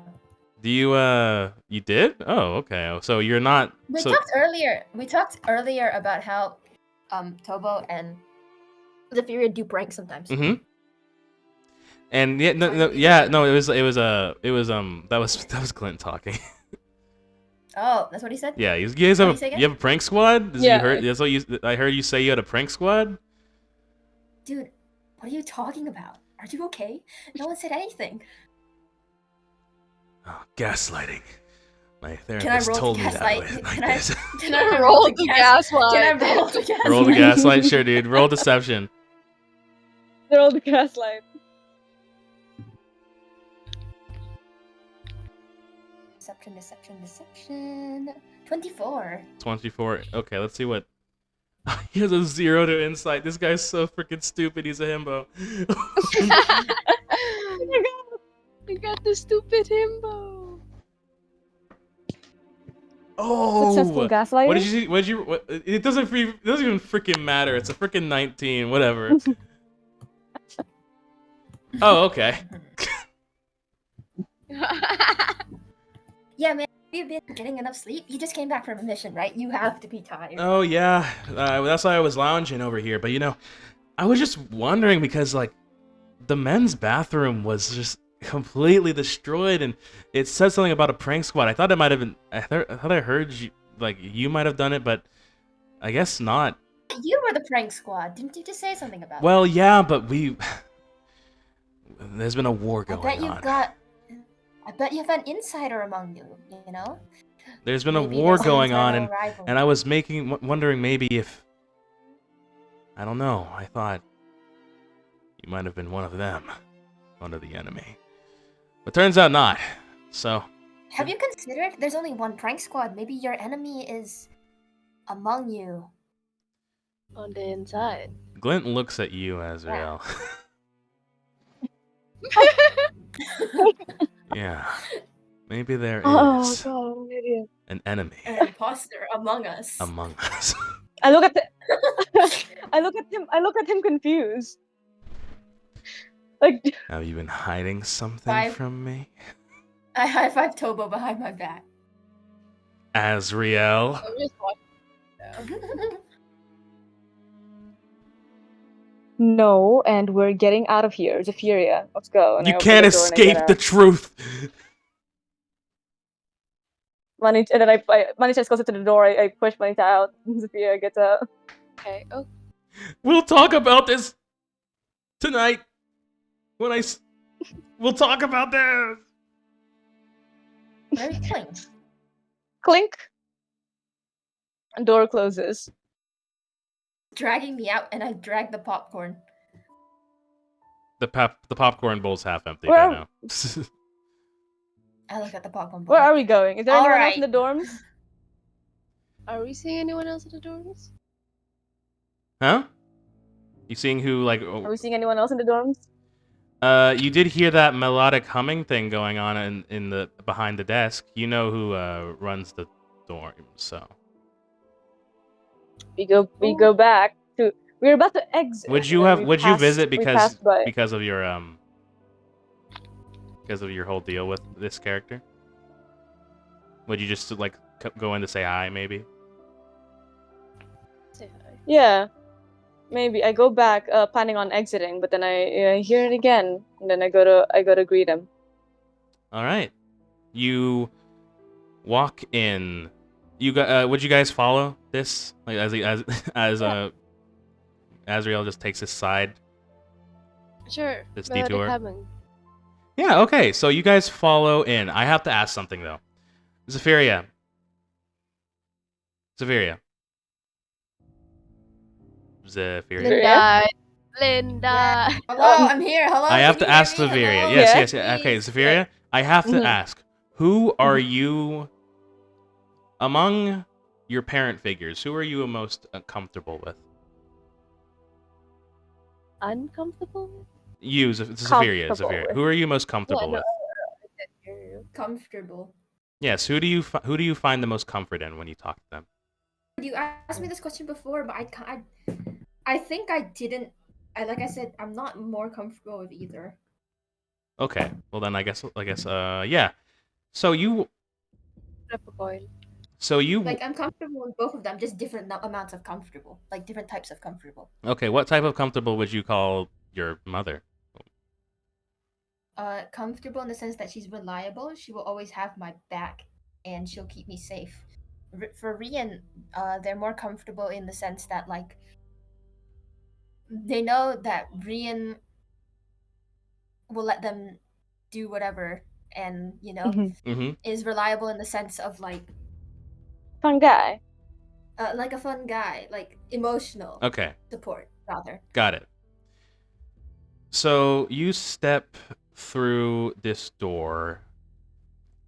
Do you did? Oh, okay. So you're not. We So talked earlier. We talked earlier about how Tobo and Zephyria do pranks sometimes. mm-hmm. And yeah, no, Sorry, no, what do you yeah, think? no. It was that was Clint talking. Oh, that's what he said? Yeah, you guys What have did he say again? you have a prank squad? Yeah. You heard? That's what you. I heard you say you had a prank squad. Dude, what are you talking about? Are you okay? No one said anything. Oh, gaslighting. My Can I therapist roll told the me that gaslight? way, like Can I, this. can I Roll roll the the gas? gaslight. Can I roll the gaslight? Roll the gaslight, sure, dude. Roll deception. They're all the gaslight. Deception. 24. 24. Okay, let's see what. He has a 0 to insight. This guy's so freaking stupid. He's a himbo. Oh my god. You got the stupid himbo. Successful Oh, gaslighting. what did you see? What did you? What, it doesn't even freaking matter. It's a freaking 19. Whatever. Oh, okay. Yeah, man. Have you been getting enough sleep? You just came back from a mission, right? You have to be tired. Oh yeah, that's why I was lounging over here. But I was just wondering because like the men's bathroom was just completely destroyed, and it said something about a prank squad. I thought it might have been. I thought I heard you like you might have done it, but I guess not. You were the prank squad. Didn't you just say something about Well, yeah, but there's been a war it? I going bet you've on. I bet you have an insider among you, you know? There's been a Maybe war there's an going on, internal rivalry. and I was wondering maybe if I don't know. I thought you might have been one of them, one of the enemy, but turns out not. So Have you considered there's only one prank squad? Maybe your enemy is among you. On the inside. Glint looks at you, Azrael. Yeah, maybe there Oh is god, I'm an idiot. an enemy An imposter among us. among us. I look at the I look at him confused. Like Have you been hiding something 5. from me, I high five Tobo behind my back. Azrael? I'm just watching. no, and we're getting out of here. Zephyria, let's go. And I You open can't the door and I get escape the out. truth. Money, and then Money just goes to the door. I push Manita out. Zephyria gets out. Okay. Oh, We'll talk about this tonight. We'll talk about this. Where are you going? Clink. And door closes. Dragging me out, and I drag the popcorn. The popcorn bowl's half empty Where right now. I look at the popcorn bowl. Where are we going? Is there anyone else in the Alright. dorms? are we seeing anyone else in the dorms? Huh? You seeing who like? Are we seeing anyone else in the dorms? You did hear that melodic humming thing going on in the behind the desk. You know who runs the dorm, so. We go back to. We're about to exit. Would you and then would you visit we passed by. because of your whole deal with this character? Would you just like go in to say hi maybe? Say hi. Yeah, maybe I go back, planning on exiting, but then I hear it again, and then I go to greet him. All right. You walk in. You got would you guys follow this? Like as Azrael just takes his side. Sure. This melodic detour. humming. Yeah, okay. So you guys follow in. I have to ask something though. Zephyria. Zephyria. Zephyria. Linda. Linda. Hello, I'm here. Hello, I have can to you hear ask me? Zephyria. Hello. Yes, Yeah. yes, yeah. Okay, Please. Zephyria. I have to Mhm. ask. Who are you among your parent figures? Who are you most comfortable with? Uncomfortable? You, Zephyria. Comfortable Zephyria. with. Who are you most Yeah, comfortable no, with? I did hear you. Comfortable. Yes. Who do you find the most comfort in when you talk to them? You asked me this question before, but I think I didn't. Like I said, I'm not more comfortable with either. Okay. Well then, I guess. Yeah. So you. Flip a coin. So you. Like I'm comfortable with both of them, just different amounts of comfortable, like different types of comfortable. Okay. What type of comfortable would you call your mother? Comfortable in the sense that she's reliable. She will always have my back, and she'll keep me safe. For Rian, they're more comfortable in the sense that like they know that Rian will let them do whatever, and Mm-hmm. is reliable in the sense of Fun guy. like a fun guy, like emotional Okay. support rather. Got it. So you step through this door,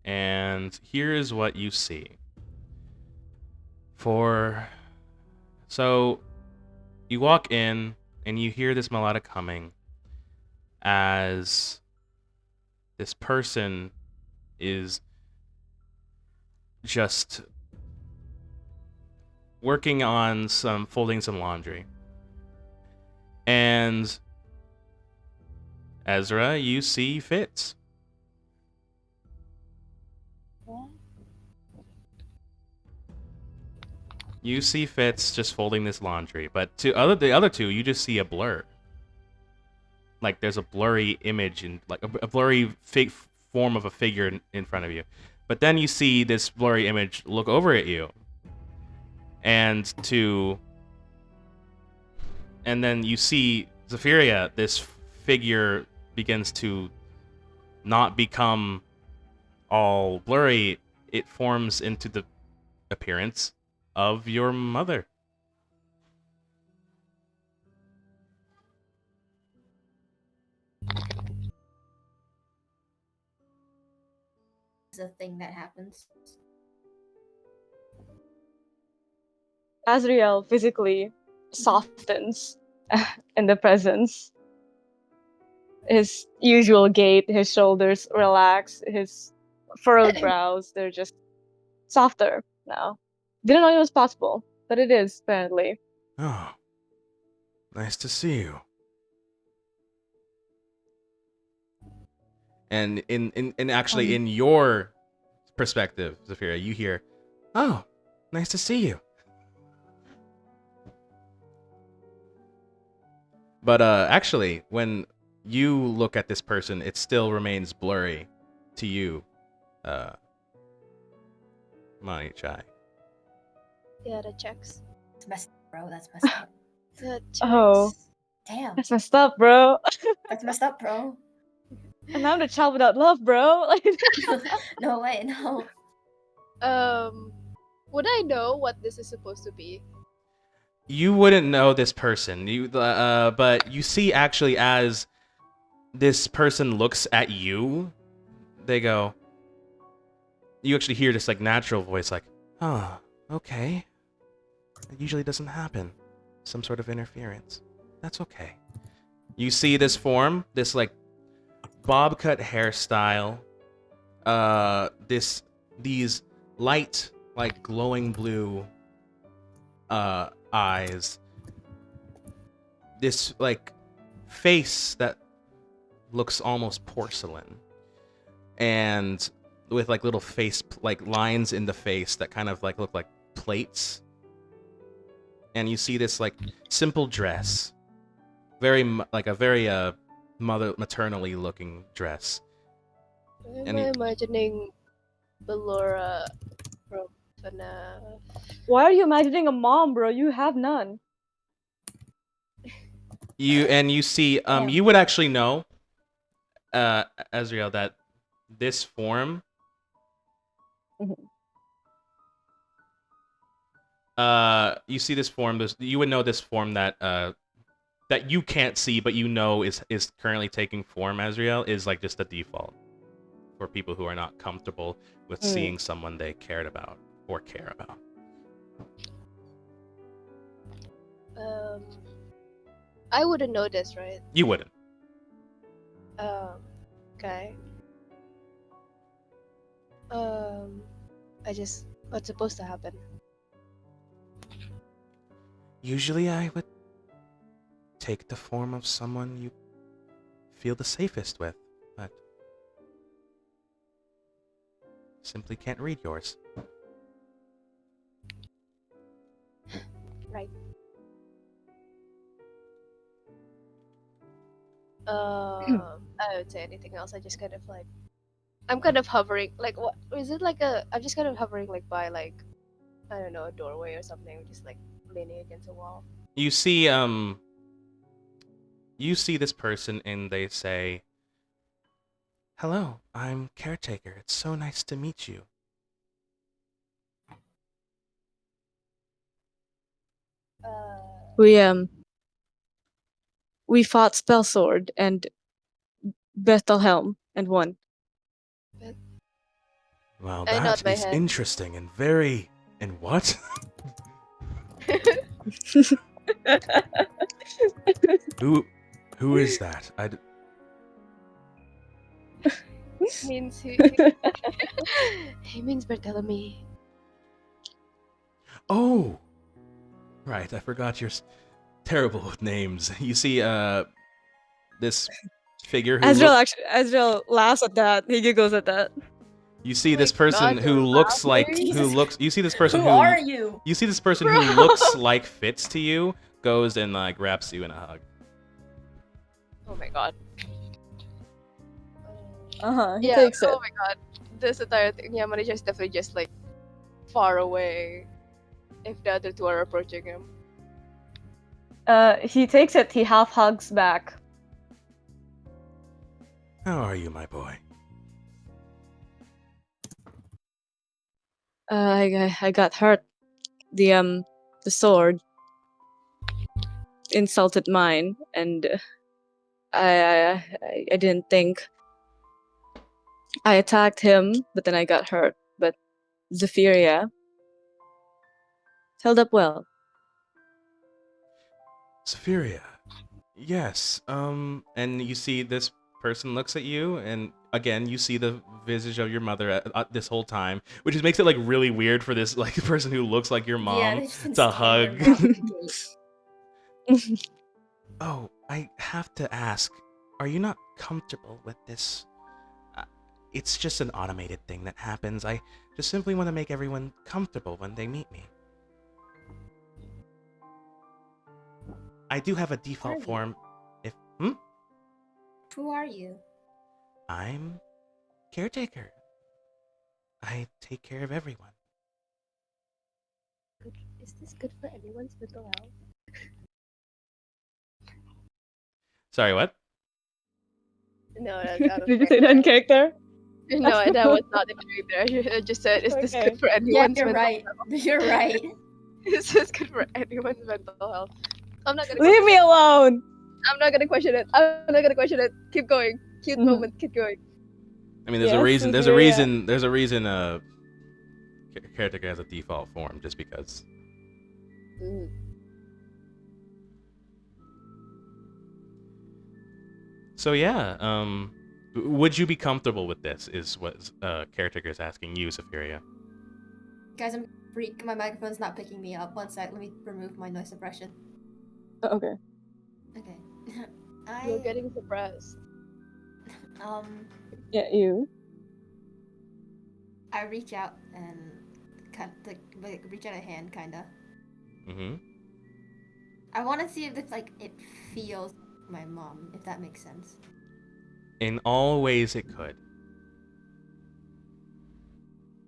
and here is what you see. So you walk in, and you hear this melodic humming as this person is just working on folding some laundry. And Ezra, you see Fitz. You see Fitz just folding this laundry, but the other two, you just see a blur. Like there's a blurry image and like a blurry form of a figure in front of you. But then you see this blurry image look over at you, and then you see Zephyria. This figure begins to not become all blurry. It forms into the appearance of your mother. It's a thing that happens. Azriel physically softens in the presence. His usual gait, his shoulders relax, his furrowed brows, they're just softer now. Didn't know it was possible, but it is, apparently. Oh, nice to see you. And actually, in your perspective, Zephyria, you hear, "Oh, nice to see you." But actually, when you look at this person, it still remains blurry to you, Mani Chai. Yeah, that checks. It's messed up, bro. That's messed up. That checks. Oh, Damn, that's messed up, bro. that's messed up, bro. And I'm the child without love, bro. Like, No way, no. Would I know what this is supposed to be? You wouldn't know this person, but you see actually as this person looks at you, they go. You actually hear this like natural voice, like, "Oh, okay. It usually doesn't happen. Some sort of interference. That's okay." You see this form, this like bob cut hairstyle, these light, like glowing blue eyes, this like face that looks almost porcelain, and with like little face like lines in the face that kind of like look like plates. And you see this like simple dress, like a very maternally looking dress. Why am And I you- imagining Bellora from FNAF? why are you imagining a mom, bro? You have none. You see Damn. you would actually know Azrael, that this form, Mhm. you see this form. You would know this form that you can't see, but you know is currently taking form. Azrael is like just the default for people who are not comfortable with seeing someone they cared about or care about. Um, I wouldn't know this, right? You wouldn't. Okay. What's supposed to happen? Usually, I would take the form of someone you feel the safest with, but simply can't read yours. Right. I don't say anything else. I just kind of like, I'm kind of hovering. Like, what is it like a? I'm just kind of hovering like by like, I don't know, a doorway or something, just like leaning against a wall. You see this person and they say, "Hello, I'm caretaker. It's so nice to meet you." We we fought Spellsword and Bethelhelm and won. Well, I nod that my is head. interesting and very. And what? Who is that? Means he means Bartholomew. Oh, right. I forgot you're terrible with names. You see, this figure who Azrael laughs at that. He giggles at that. you see Oh this my person God, who you're looks like laughing? who Jesus. looks. You see this person Who are you? You see this person Bro. who looks like Fitz to you goes and like wraps you in a hug. Oh my God. He Yeah. takes it. Oh my God. This entire thing. Yeah, manager is definitely just like far away. If the other two are approaching him. He takes it. He half hugs back. How are you, my boy? I got hurt. The sword insulted mine, and I didn't think. I attacked him, but then I got hurt. But Zephyria held up well. Zephyria. Yes. And you see this person looks at you, and again you see the visage of your mother this whole time, which just makes it like really weird for this like person who looks like your Yeah, mom they've just been to staring hug. their mouth at the gate. Oh, I have to ask, are you not comfortable with this? It's just an automated thing that happens. I just simply want to make everyone comfortable when they meet me. I do have a default Are you? form. Who are you? I'm caretaker. I take care of everyone. Is this good for anyone's mental health? Sorry, what? No, that's out of Did you say that in character? No, that was not in character. I just said, is this Okay. good for Yeah, anyone's you're mental right. You're right. Is this good for anyone's mental health? I'm not gonna Leave question me it. alone. I'm not gonna question it. I'm not gonna question it. Keep going. Cute moment. Keep going. I mean, there's a Yes, reason. There's a Zephyria. reason. There's a reason. Caretaker has a default form just because. So yeah. Would you be comfortable with this? Is what caretaker is asking you, Zephyria. Guys, I'm freak. My microphone's not picking me up. One sec. Let me remove my noise suppression. Okay. Okay. You're getting suppressed. Yeah, you. I reach out and kind of like reach out a hand, kinda. Mm-hmm. I want to see if it's like it feels like my mom, if that makes sense. In all ways, it could.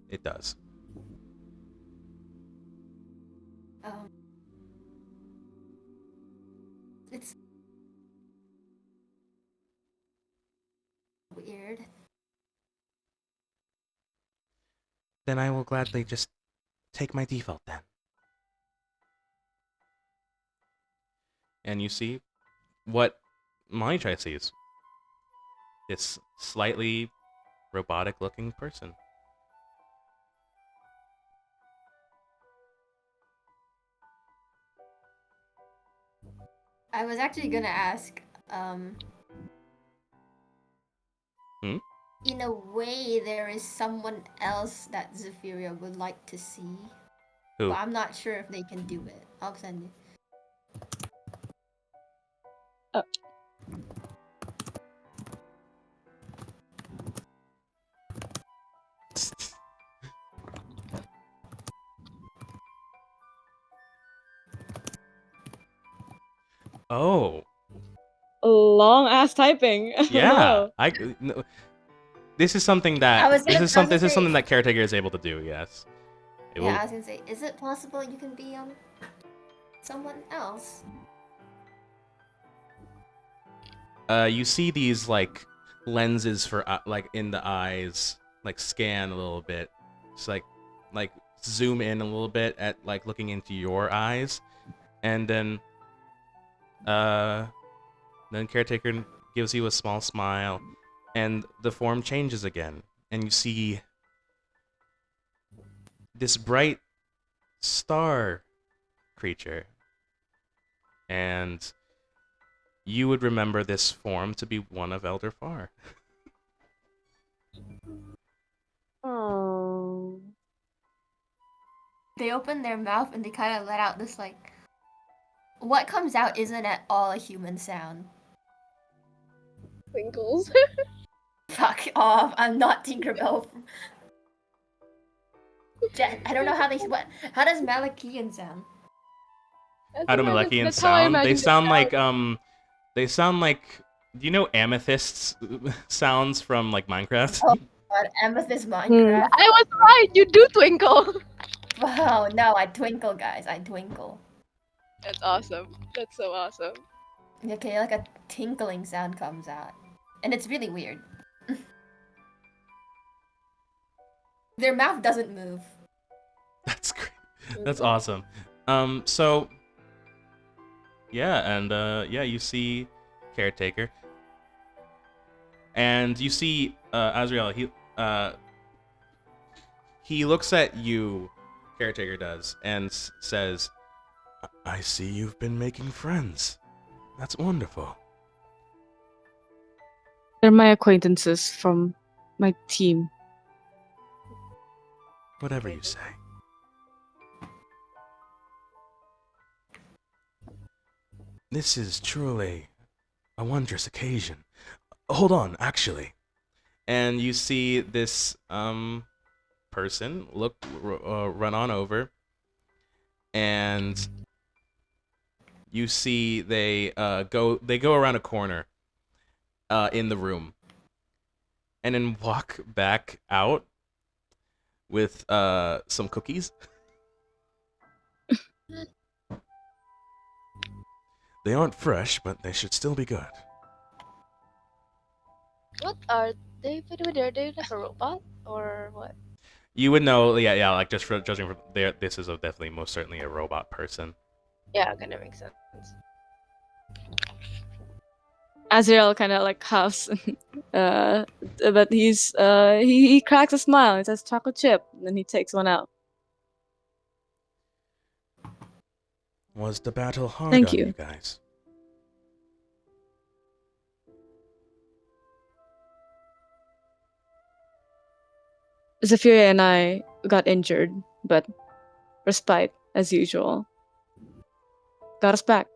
It does. It's Weird. Then I will gladly just take my default then. And you see what Manichai sees. This slightly robotic-looking person. I was actually gonna ask, Hmm? in a way, there is someone else that Zephyria would like to see, Who? but I'm not sure if they can do it. I'll send you. Oh, Long ass typing. yeah. Hello. No, this is something I that was gonna this is say, something that Caretaker is able to do. Yes. It yeah, will. I was gonna say, is it possible you can be someone else? You see these like lenses for like in the eyes, like scan a little bit. It's like zoom in a little bit at like looking into your eyes, and then Caretaker gives you a small smile, and the form changes again, and you see this bright star creature, and you would remember this form to be one of Elder Far. Oh. They open their mouth and they kind of let out this like. What comes out isn't at all a human sound. Twinkles. Fuck off! I'm not Tinkerbell. I don't know how they. What? How does Malachian sound? How do Malekians That's how I sound? They imagine sound like they sound like, do you know amethysts sounds from like Minecraft? Oh god, Amethyst Minecraft. I was right. You do twinkle. Wow, no, I twinkle, guys. I twinkle. That's awesome. That's so awesome. Okay, like a tinkling sound comes out, and it's really weird. Their mouth doesn't move. That's great. That's awesome. So yeah, and yeah, you see Caretaker, and you see Azrael. He looks at you, Caretaker does, and says, "I see you've been making friends. That's wonderful." They're my acquaintances from my team. Whatever you say. This is truly a wondrous occasion. Hold on, actually. And you see this person run on over, and you see they go around a corner in the room, and then walk back out with some cookies. They aren't fresh, but they should still be good. What are they? By the way, are they like a robot or what? You would know, yeah, like just for judging from there, this is definitely most certainly a robot person. Yeah, kind of makes sense. Azrael kind of like huffs, but he cracks a smile. He says chocolate chip, and then he takes one out. Was the battle hard Thank on you. you guys? Zephyria and I got injured, but respite as usual. Got us back.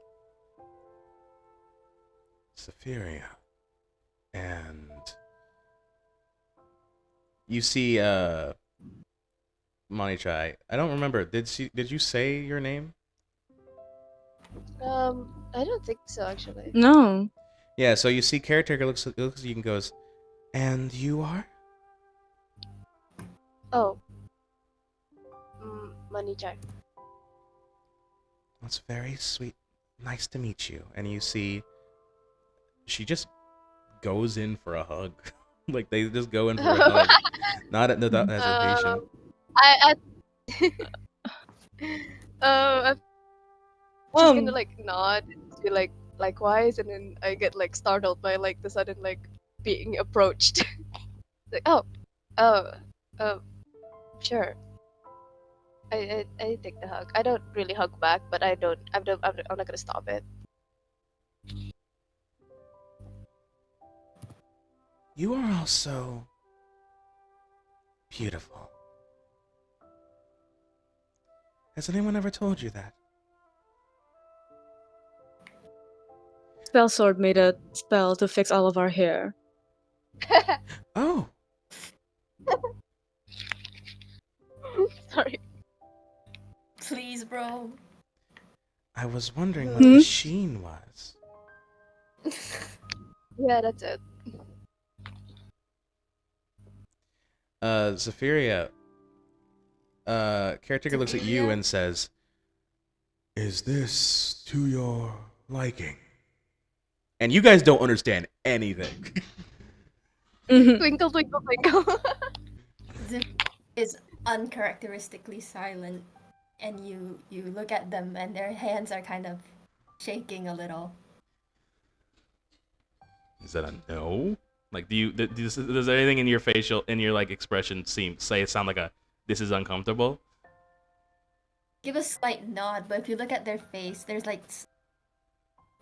Zephyria. And you see Manichai. I don't remember. Did you say your name? I don't think so actually. No. Yeah, so you see Caretaker looks at you and goes, "And you are?" Oh. Money check. That's very sweet. Nice to meet you. And you see she just goes in for a hug. Like they just go in for a hug, not without hesitation. I I'm just gonna Um, like nod and be like likewise, and then I get like startled by like the sudden like being approached. Like oh oh sure. I take the hug. I don't really hug back, but I don't. I'm not gonna stop it. You are also beautiful. Has anyone ever told you that? Spell Sword made a spell to fix all of our hair. Oh, Sorry. Please, bro. I was wondering what the sheen was. Yeah, that's it. Zephyria, caretaker looks at you Zephyria? and says, "Is this to your liking?" And you guys don't understand anything. Twinkle, twinkle, twinkle. Zip is uncharacteristically silent, and you look at them, and their hands are kind of shaking a little. Is that a no? Like, does anything in your like expression sound like a this is uncomfortable? Give a slight nod, but if you look at their face, there's like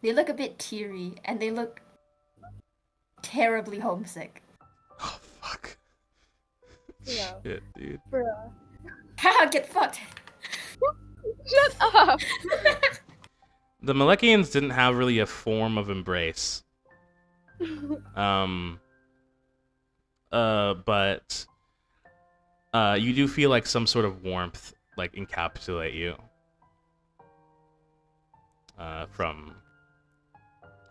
they look a bit teary, and they look terribly homesick. Oh fuck! Yeah. Shit, dude. Bruh. Haha, get fucked. Shut up. The Malekians didn't have really a form of embrace. But you do feel like some sort of warmth like encapsulate you from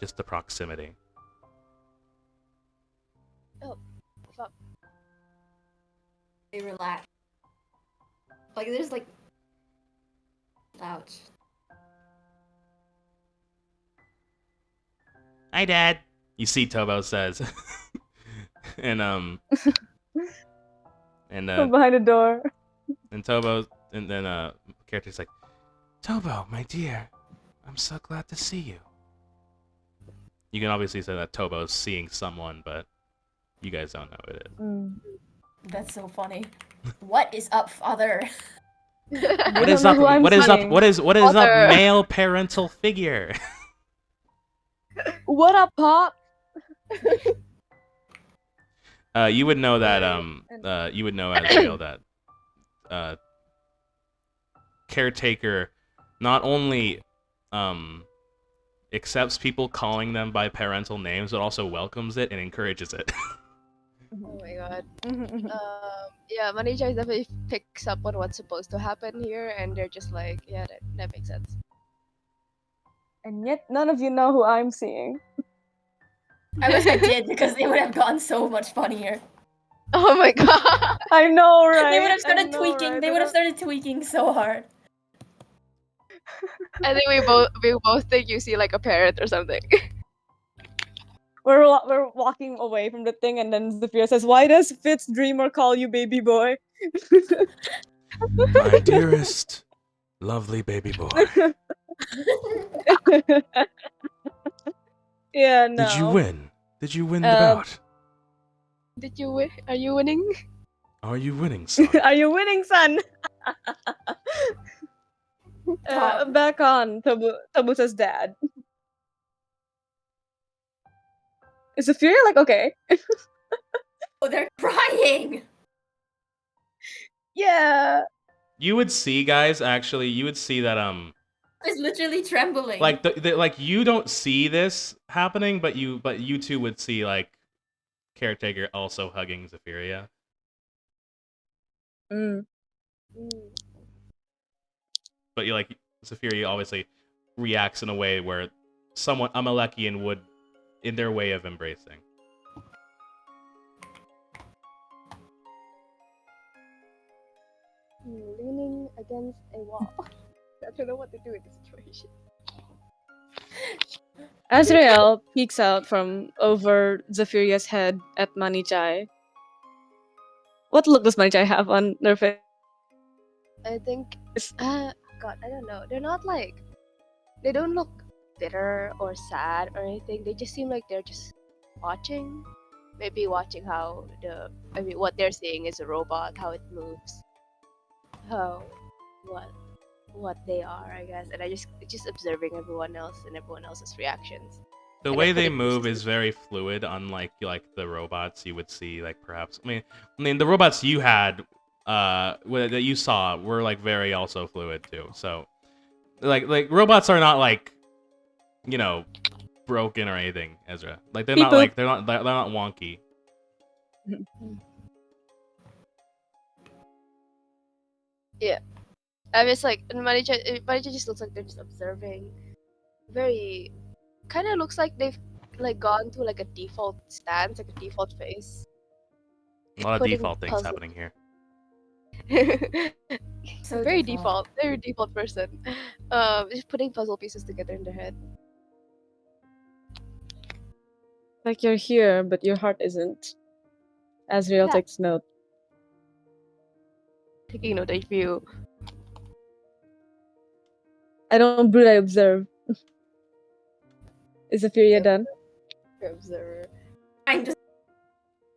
just the proximity. Oh, fuck. They relax. Like there's like ouch. Hi, Dad. You see, Tobo says, and From behind the door. and Tobo, and then character's like, Tobo, my dear, I'm so glad to see you. You can obviously say that Tobo's seeing someone, but you guys don't know who it is. That's so funny. What is up, father? What is up? What is up? What is up? Male parental figure. What up, Pop? You would know that you would know as real that caretaker not only accepts people calling them by parental names, but also welcomes it and encourages it. Oh my god. Yeah, Manija definitely picks up on what's supposed to happen here, and they're just like, yeah, that makes sense. And yet none of you know who I'm seeing. I wish I did, because they would have gotten so much funnier. Oh my god. I know, right? They would have started tweaking. They would have started tweaking so hard. I think we both think you see like a parrot or something. We're walking away from the thing, and then Zephyr says, "Why does Fitz Dreamer call you baby boy?" My dearest, lovely baby boy. Yeah, no. Did you win? Did you win the bout? Did you win? Are you winning? Are you winning, son? Are you winning, son? Back on Tabusa's dad. Is Zephyr like okay? Oh, they're crying! Yeah. You would see, guys, actually, you would see that It's literally trembling. like like you don't see this happening, but you two would see like caretaker also hugging Zephyria. But you like Zephyria obviously reacts in a way where someone a Malekian would in their way of embracing. Leaning against a wall. I don't know what to do in this situation. Azrael peeks out from over Zephyria's head at Manichai. What look does Manichai have on their face? I think, God, I don't know. They're not like, they don't look bitter or sad or anything. They just seem like they're just watching. Maybe watching how what they're seeing is a robot, how it moves, how, what they are, I guess. And I just observing everyone else and everyone else's reactions. The And way then they putting move pieces is very fluid, unlike the robots you would see, like perhaps. I mean, the robots you had, that you saw, were like very also fluid too. So, like robots are not like, broken or anything, Ezra. Like they're Beep not boop. like they're not wonky. Yeah. I was like, and Marija just looks like they're just observing. Very, kind of looks like they've like gone to like a default stance, like a default face. A lot of Putting default things puzzle- happening here. So very default. very default person. Just putting puzzle pieces together in their head. Like you're here, but your heart isn't. Azrael Yeah. takes note. Taking note of you. I don't brood, I observe. Is Zephyria Yep. done? Observer. I'm just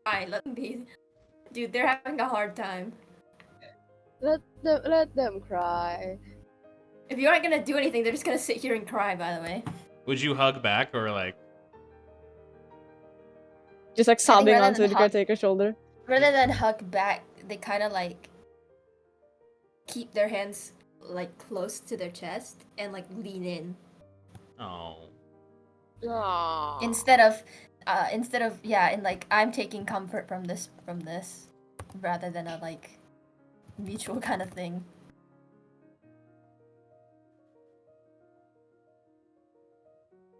fine. Let them be. Dude, they're having a hard time. Let them cry. If you aren't gonna do anything, they're just gonna sit here and cry. By the way. Would you hug back or like? Just like sobbing rather onto than the hug- caretaker's shoulder. Rather than hug back, they kind of like keep their hands like close to their chest and like lean in Oh. Aww. instead of and like I'm taking comfort from this rather than a like mutual kind of thing.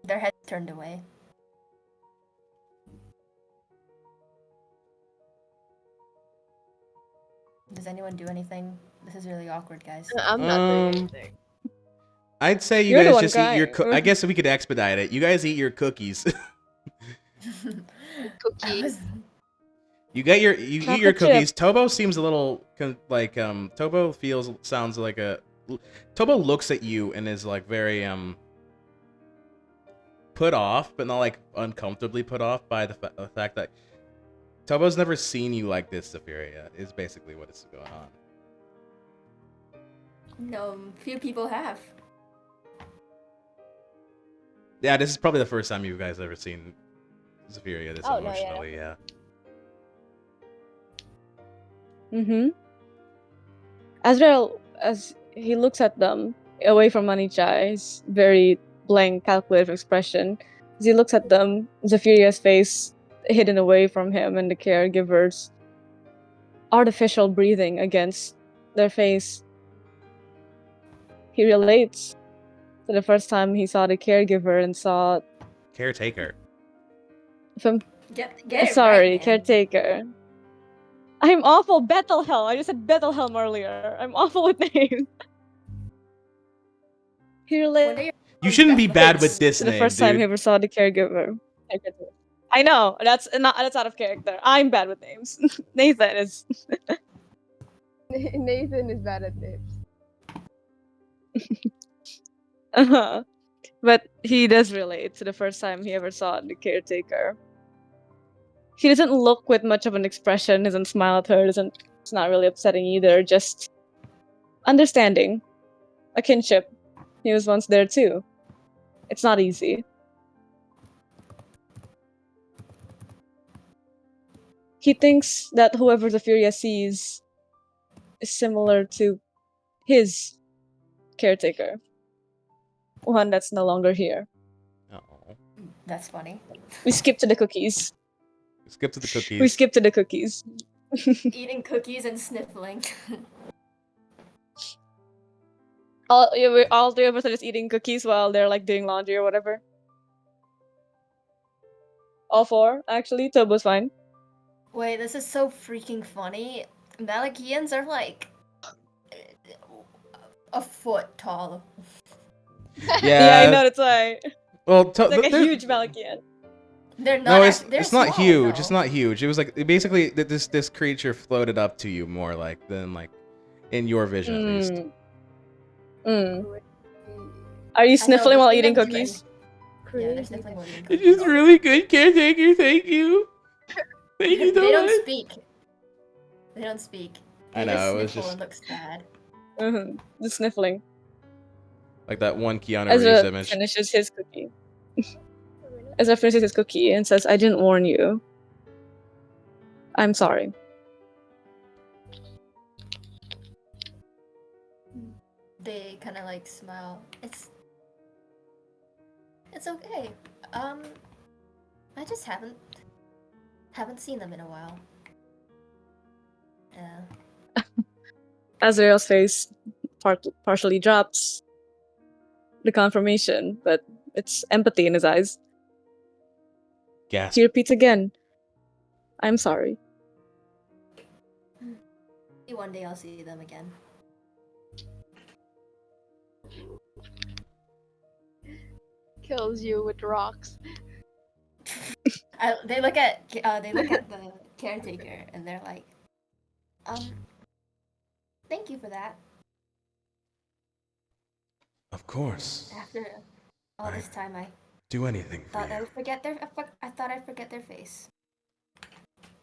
Their heads turned away. Does anyone do anything? This is really awkward, guys. I'm not doing anything. I'd say you You're the guys one just eat your. crying. I guess we could expedite it. You guys eat your cookies. Cookies. You eat your Chocolate chip. cookies. Tobo seems a little Tobo sounds like a. Tobo looks at you and is like very put off, but not like uncomfortably put off by the fact that Tobo's never seen you like this, Zephyria. Is basically what is going on. No, few people have. Yeah, this is probably the first time you guys ever seen Zephyria this Oh, no, yeah. emotionally. Yeah. Mm-hmm. Azrael, as he looks at them, away from Manichai's very blank, calculative expression, as he looks at them, Zephyria's face hidden away from him and the caregiver's artificial breathing against their face. He relates to the first time he saw the caregiver and saw Caretaker. from Get it sorry, right, man. caretaker. I'm awful. Bethelhelm. I just said Bethelhelm earlier. I'm awful with names. He When relates are you- You shouldn't be bad with to this the name, first time dude. he ever saw the caregiver. I know that's out of character. I'm bad with names. Nathan is. Nathan is bad at names. But he does relate to the first time he ever saw the caretaker. He doesn't look with much of an expression, doesn't smile at her, it's not really upsetting either, just understanding. A kinship. He was once there too. It's not easy. He thinks that whoever Zephyria sees is similar to his caretaker. One that's no longer here. Uh-oh. That's funny. We skip to the cookies. Skip to the cookies. We skip to the cookies. Eating cookies and sniffling. All three of us are just eating cookies while they're like doing laundry or whatever. All four, actually. Tobo's fine. Wait, this is so freaking funny. Malachians are like a foot tall. Yeah, I know, that's why. Well, It's like a huge Malachian. They're not. no, They're it's not small, huge. though. It's not huge. It was like basically this creature floated up to you more like than like in your vision at least. Are you I know, sniffling but while they eating don't do cookies? Yeah, they're sniffling while eating It's cookies. just really good, caretaker. Thank you. Thank you so They don't much. speak. They don't speak. I They know, it just was sniffle just and look sad. The sniffling. like that one Keanu Reeves Ezra image. finishes his cookie. Ezra finishes his cookie and says, "I didn't warn you. I'm sorry." They kind of like smile. It's okay. I just haven't seen them in a while. Yeah. Azrael's face partially drops the confirmation, but it's empathy in his eyes. Gasp. He repeats again, "I'm sorry." Maybe one day I'll see them again. Kills you with rocks. They look at the caretaker and they're like, thank you for that. Of course. After all this time, I Do anything for thought I you. would forget their. I thought I'd forget their face.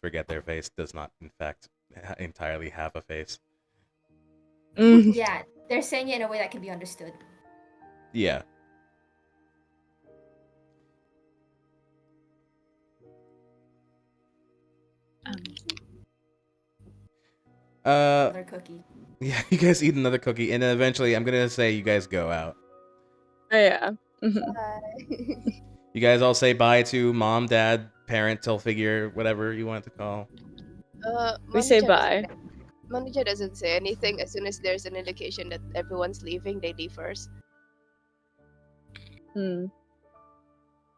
Forget their face does not, in fact, entirely have a face. Yeah, they're saying it in a way that can be understood. Yeah. Another cookie. Yeah, you guys eat another cookie, and then eventually I'm gonna say you guys go out. Oh, yeah. You guys all say bye to mom, dad, parental figure, whatever you want to call. We say Manija bye. Manija doesn't say anything. As soon as there's an indication that everyone's leaving, they leave first.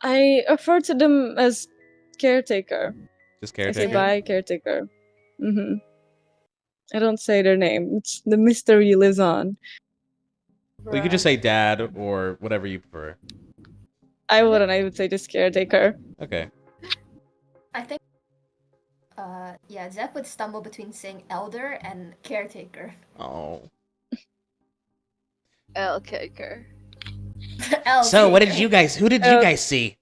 I refer to them as caretaker. Just I say caretaker. bye, caretaker. I don't say their name. It's the mystery lives on. Well, you could just say dad or whatever you prefer. I wouldn't. I would say just caretaker. Okay. I think. Yeah, Zeph would stumble between saying elder and caretaker. Oh. L kicker. L So, what did taker. you guys? Who did you guys see?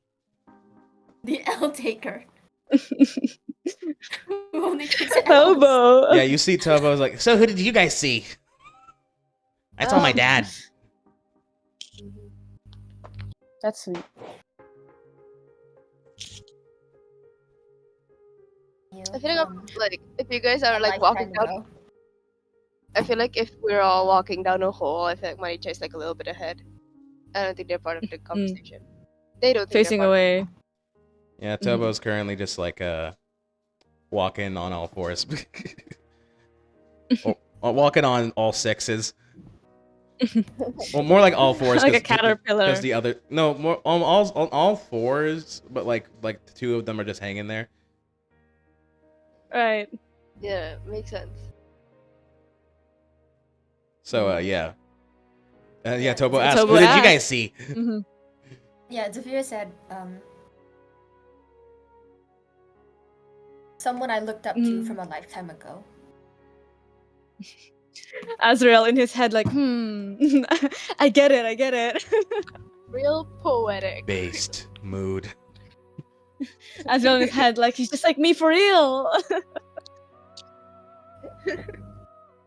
The L taker. Who only takes L's. Tobo. Yeah, you see Tobo's like. So, who did you guys see? I saw my dad. That's sweet. I feel like like if you guys are a like lifetime walking down, ago. I feel like if we're all walking down a hole, I feel like Manija is like a little bit ahead. I don't think they're part of the conversation. They don't think Facing they're part away. Yeah, Tobo's currently just like walking on all fours. Walking on all sixes. Well, more like all fours. Like a caterpillar. Because the other more on all fours, but like the two of them are just hanging there. Right. Yeah, makes sense. So yeah. Yeah, Tobo So asked, Tobo who did you asked. guys see? Yeah, Zafira said, someone I looked up to from a lifetime ago. Azrael in his head, like, I get it. Real poetic. Based mood. Azrael in his head, like, he's just like me for real.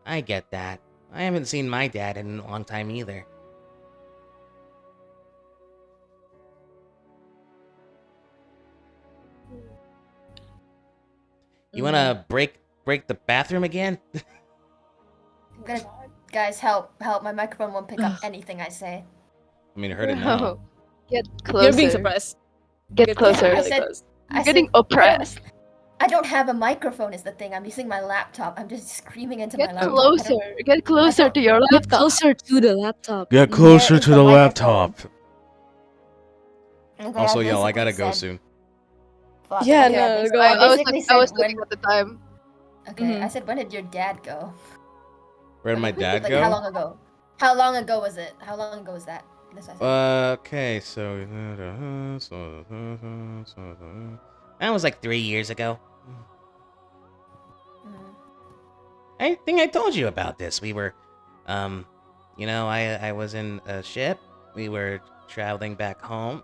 I get that. I haven't seen my dad in a long time either. You wanna break the bathroom again? I'm gonna, guys, help! My microphone won't pick up anything I say. I mean, I heard it now. No. Get closer. You're being suppressed. Get closer. I Really said- close. You're getting oppressed. I don't have a microphone is the thing. I'm using my laptop. I'm just screaming into Get my laptop. closer. Get closer to your Get laptop. closer to the laptop. Get closer is to the the microphone? laptop. Okay, Also, I y'all, I basically gotta go said- soon. Fuck, Yeah, okay, no, I go I on. was basically I was said looking at the time. Okay, I said, when did your dad go? Where did my dad Like, go? how long ago? How long ago was it? How long ago was that? this, I think. Okay, so That was like 3 years ago. Mm. I think I told you about this. We were, I was in a ship. We were traveling back home,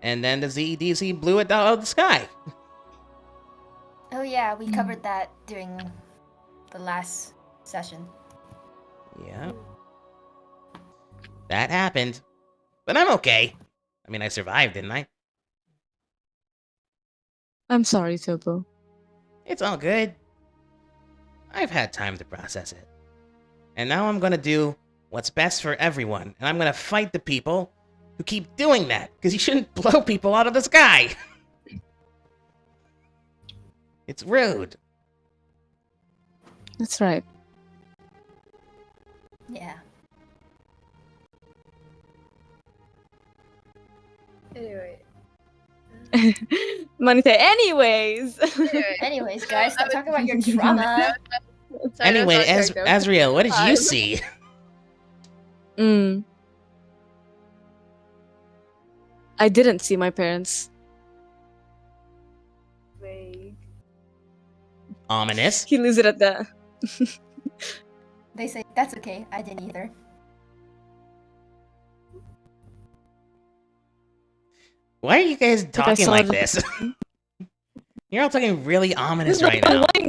and then the ZEDC blew it out of the sky. Oh yeah, we covered that during the last session. Yeah. That happened. But I'm okay. I mean, I survived, didn't I? I'm sorry, Tobo. It's all good. I've had time to process it. And now I'm gonna do what's best for everyone, and I'm gonna fight the people who keep doing that, because you shouldn't blow people out of the sky. It's rude. That's right. Yeah. Anyway. Money say, anyways. Anyways, guys, stop talking about your trauma. Sorry, Anyway, that was not character. Azriel, what did you Fine. see? I didn't see my parents. Vague. Ominous. He leaves it at that. They say, that's okay, I didn't either. Why are you guys I talking saw like the- this? You're all talking really ominous The right now. one thing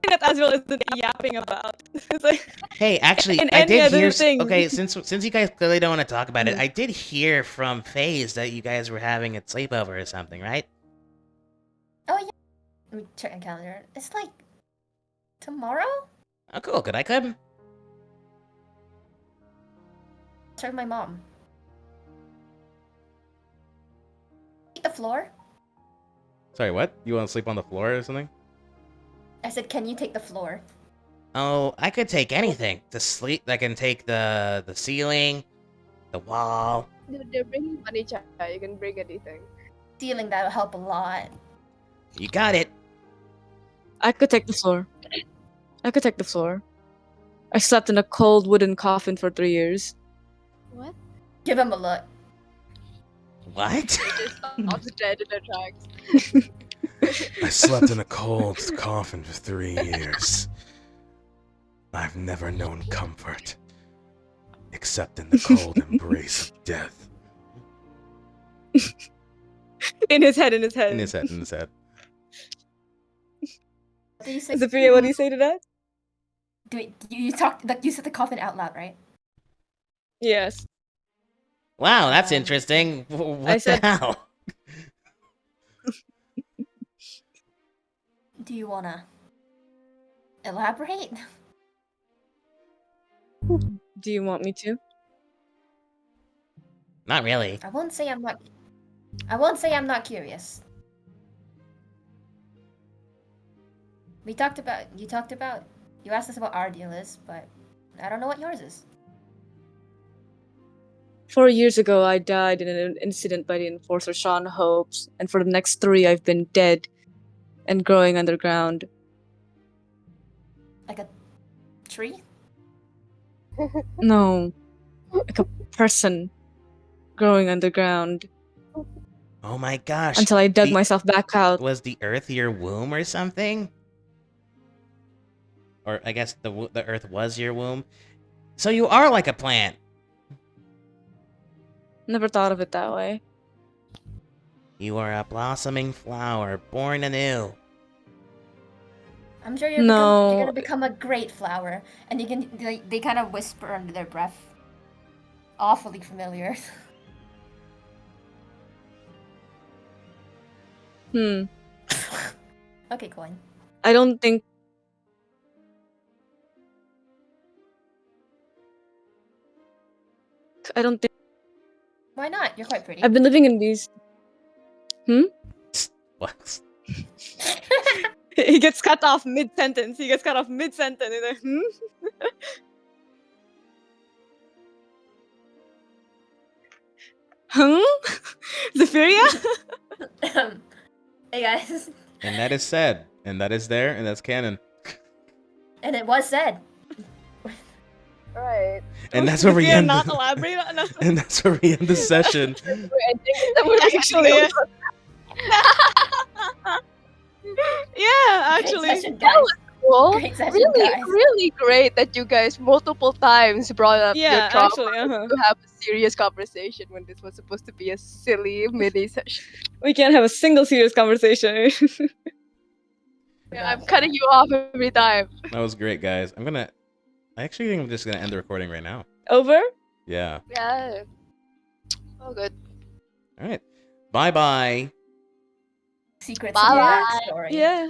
that Azrael isn't yapping about. It's like, Hey, actually, and I any did other hear. thing. Okay, since you guys clearly don't want to talk about it, Mhm. I did hear from FaZe that you guys were having a sleepover or something, right? Oh yeah. Let me check my calendar. It's like tomorrow? Oh, cool. Could I come? Check with my mom. Take the floor? Sorry, what? You want to sleep on the floor or something? I said, can you take the floor? Oh, I could take anything to sleep. I can take the ceiling, the wall. They're bringing money, Chai. You can bring anything. Ceiling, that'll help a lot. You got it. I could take the floor. I could take the floor. I slept in a cold wooden coffin for 3 years. What? Give him a look. What? Just stops dead in their tracks. I slept in a cold coffin for 3 years. I've never known comfort, except in the cold embrace of death. In his head, in his head. In his head, in his head. What did you say? Zafira, what do you say to that? You talked, like, you said the coffin out loud, right? Yes. Wow, that's interesting. What said- the hell? Do you wanna elaborate? Do you want me to? Not really. I won't say I'm not curious. You talked about, you asked us about our deal is, but I don't know what yours is. 4 years ago, I died in an incident by the enforcer Sean Hopes, and for the next 3, I've been dead and growing underground. Like a tree? No, like a person growing underground Oh my gosh. until I dug The- myself back out. Was the Earth your womb or something? Or I guess the Earth was your womb. So you are like a plant. Never thought of it that way. You are a blossoming flower, born anew. I'm sure you're No. gonna become a great flower, and you can they kind of whisper under their breath. Awfully familiar. Okay, coin. I don't think. I don't think. Why not? You're quite pretty. I've been living in these. What? He gets cut off mid sentence. He's like, hmm? Huh? Zephyria? Hey guys, And that is said. And that is there, and that's canon. and it was said. Right. And that's where we Yeah, end. not The, elaborate on that. and that's where we end the session. We're ending the movie. Actually, yeah. Yeah, actually. Great session, That guys. was cool. Great session, Really, guys. really great that you guys multiple times brought up your Yeah, trauma actually, to have a serious conversation when this was supposed to be a silly mini session. We can't have a single serious conversation. Yeah, I'm cutting you off every time. That was great, guys. I actually think I'm just gonna end the recording right now. Over? Yeah. Yeah. Oh, good. All right. Bye bye. Secrets Bye of the bye. backstory. Yeah.